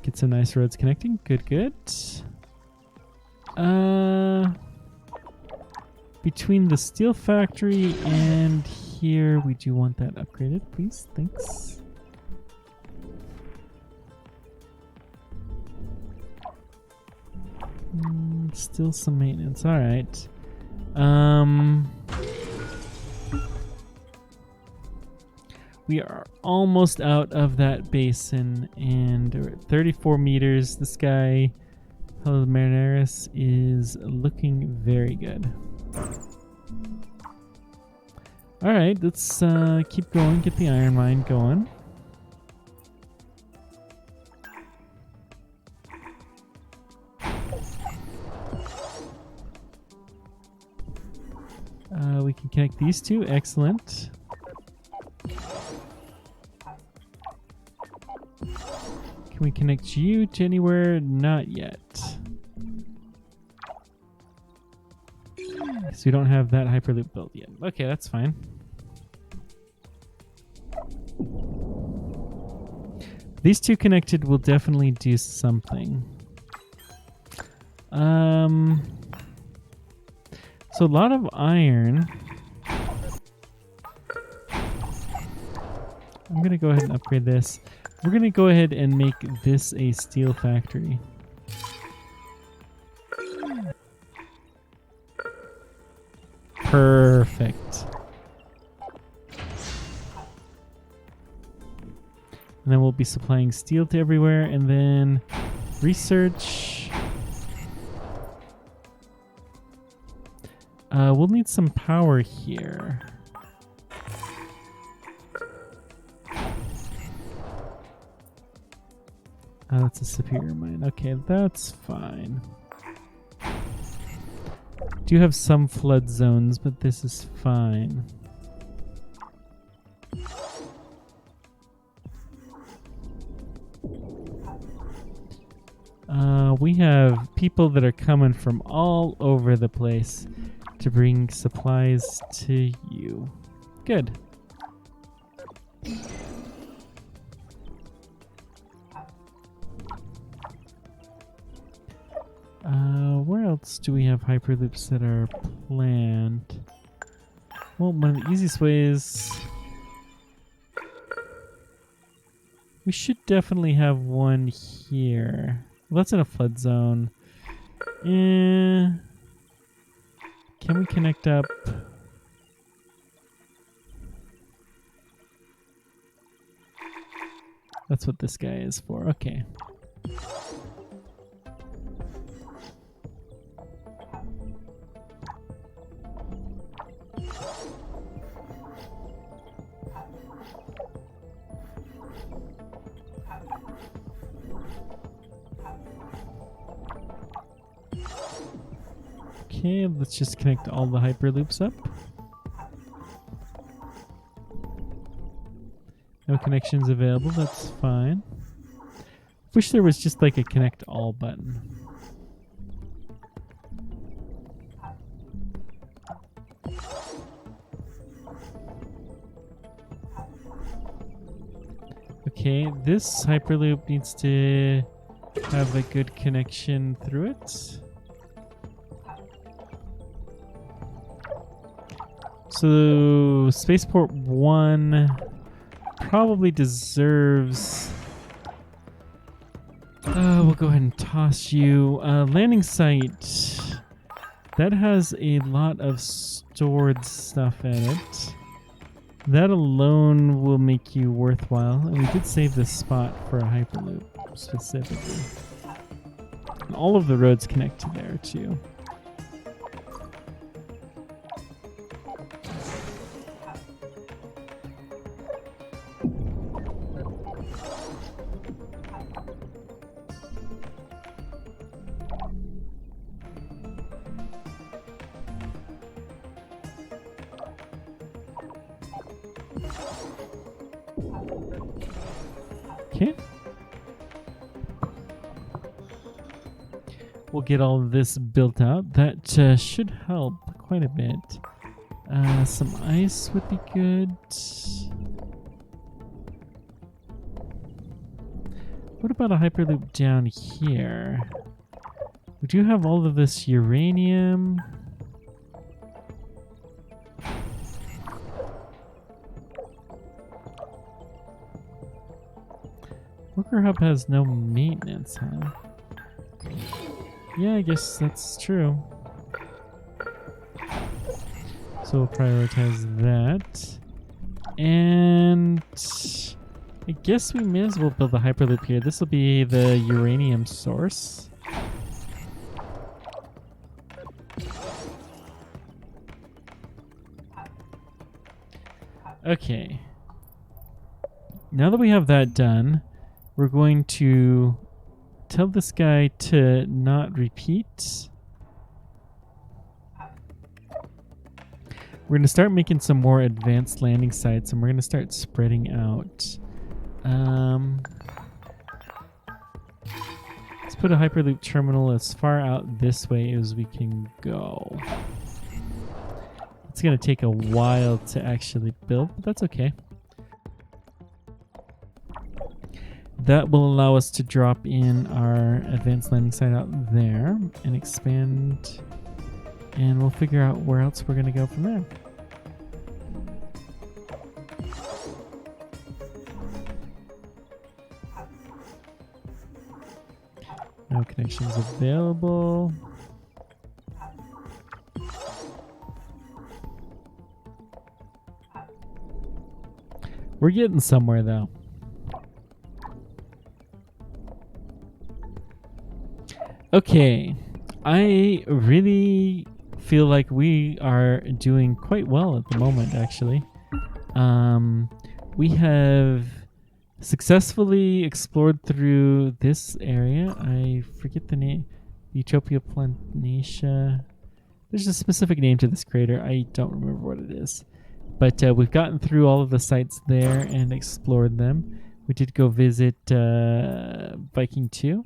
Get some nice roads connecting. Good, good. Between the steel factory and here, we do want that upgraded, please. Thanks. Still some maintenance. All right. We are almost out of that basin, and we're at 34 meters. This guy, Hello Marineris, is looking very good. All right, let's keep going. Get the iron mine going. We can connect these two. Excellent. Can we connect you to anywhere? Not yet. So we don't have that hyperloop built yet. Okay, that's fine. These two connected will definitely do something. So a lot of iron. I'm going to go ahead and upgrade this. We're going to go ahead and make this a steel factory. Perfect. And then we'll be supplying steel to everywhere, and then research. We'll need some power here. That's a superior mine. Okay, that's fine. Do have some flood zones, but this is fine. We have people that are coming from all over the place to bring supplies to you. Good. Where else else do we have hyperloops that are planned? Well, one of the easiest ways... We should definitely have one here. Well, that's in a flood zone. Can we connect up? That's what this guy is for. Okay. Okay, let's just connect all the hyperloops up. No connections available, that's fine. Wish there was just like a connect all button. Okay, this hyperloop needs to have a good connection through it. So Spaceport 1 probably deserves... we'll go ahead and toss you. Landing site. That has a lot of stored stuff in it. That alone will make you worthwhile. And we did save this spot for a hyperloop specifically. And all of the roads connect to there too. Okay. We'll get all of this built out. That should help quite a bit. Some ice would be good. What about a hyperloop down here? We do have all of this uranium. Worker Hub has no maintenance, huh? Yeah, I guess that's true. So we'll prioritize that. And I guess we may as well build a hyperloop here. This will be the uranium source. Okay. Now that we have that done, we're going to tell this guy to not repeat. We're going to start making some more advanced landing sites, and we're going to start spreading out. Let's put a hyperloop terminal as far out this way as we can go. It's going to take a while to actually build, but that's okay. That will allow us to drop in our advanced landing site out there and expand, and we'll figure out where else we're going to go from there. No connections available. We're getting somewhere though. Okay, I really feel like we are doing quite well at the moment, actually. We have successfully explored through this area. I forget the name. Utopia Planatia. There's a specific name to this crater. I don't remember what it is. But we've gotten through all of the sites there and explored them. We did go visit Viking 2.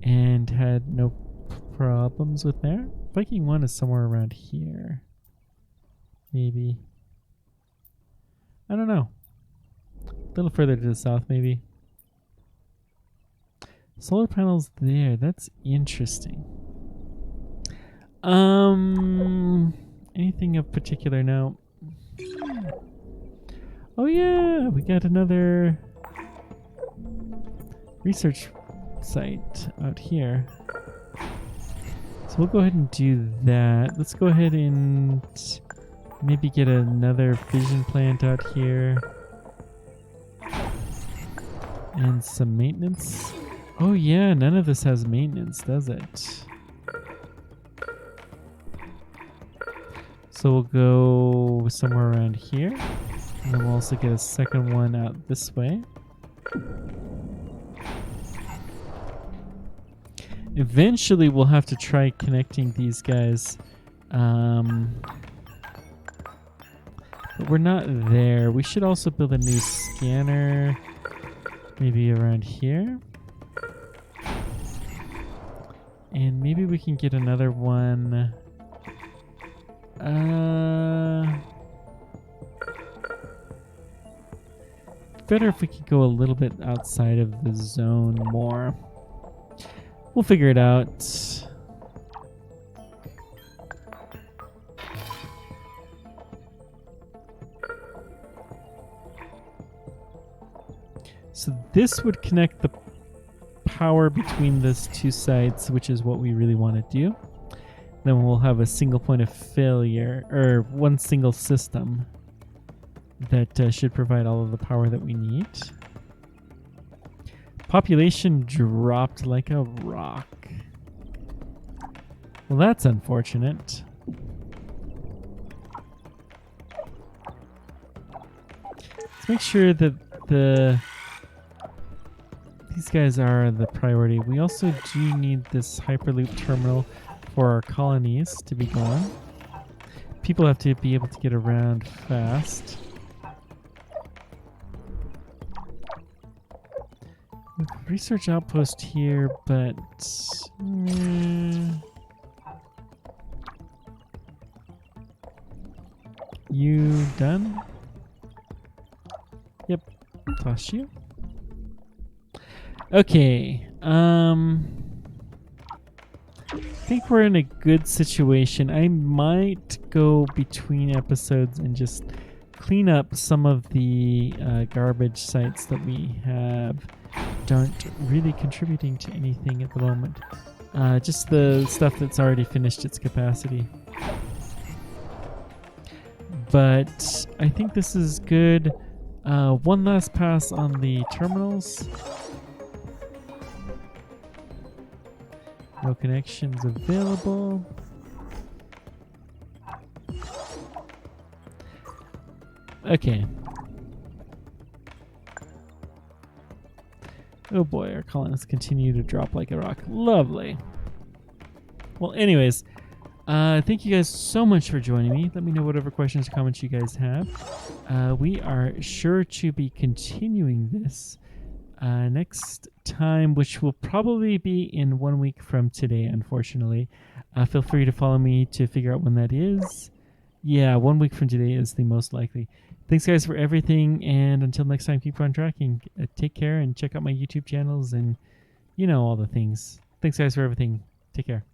And had no problems with there. Viking 1 is somewhere around here. Maybe. I don't know. A little further to the south, maybe. Solar panels there. That's interesting. Anything of particular note? Oh yeah, we got another research site out here. So we'll go ahead and do that. Let's go ahead and maybe get another fission plant out here. And some maintenance. Oh yeah, none of this has maintenance, does it? So we'll go somewhere around here. And then we'll also get a second one out this way. Eventually we'll have to try connecting these guys. But we're not there. We should also build a new scanner. Maybe around here. And maybe we can get another one. Better if we could go a little bit outside of the zone more. We'll figure it out. So this would connect the power between those two sites, which is what we really want to do. Then we'll have a single point of failure, or one single system that should provide all of the power that we need. Population dropped like a rock. Well, that's unfortunate. Let's make sure that these guys are the priority. We also do need this Hyperloop terminal for our colonies to be going. People have to be able to get around fast. Research outpost here, but you done? Yep, toss you. Okay, I think we're in a good situation. I might go between episodes and just clean up some of the garbage sites that we have. Aren't really contributing to anything at the moment. Just the stuff that's already finished its capacity. But I think this is good. One last pass on the terminals. No connections available. Okay. Oh boy, our colonists continue to drop like a rock. Lovely. Well, anyways, thank you guys so much for joining me. Let me know whatever questions or comments you guys have. We are sure to be continuing this next time, which will probably be in 1 week from today, unfortunately. Feel free to follow me to figure out when that is. Yeah, 1 week from today is the most likely. Thanks, guys, for everything. And until next time, keep on tracking. Take care and check out my YouTube channels and, you know, all the things. Thanks, guys, for everything. Take care.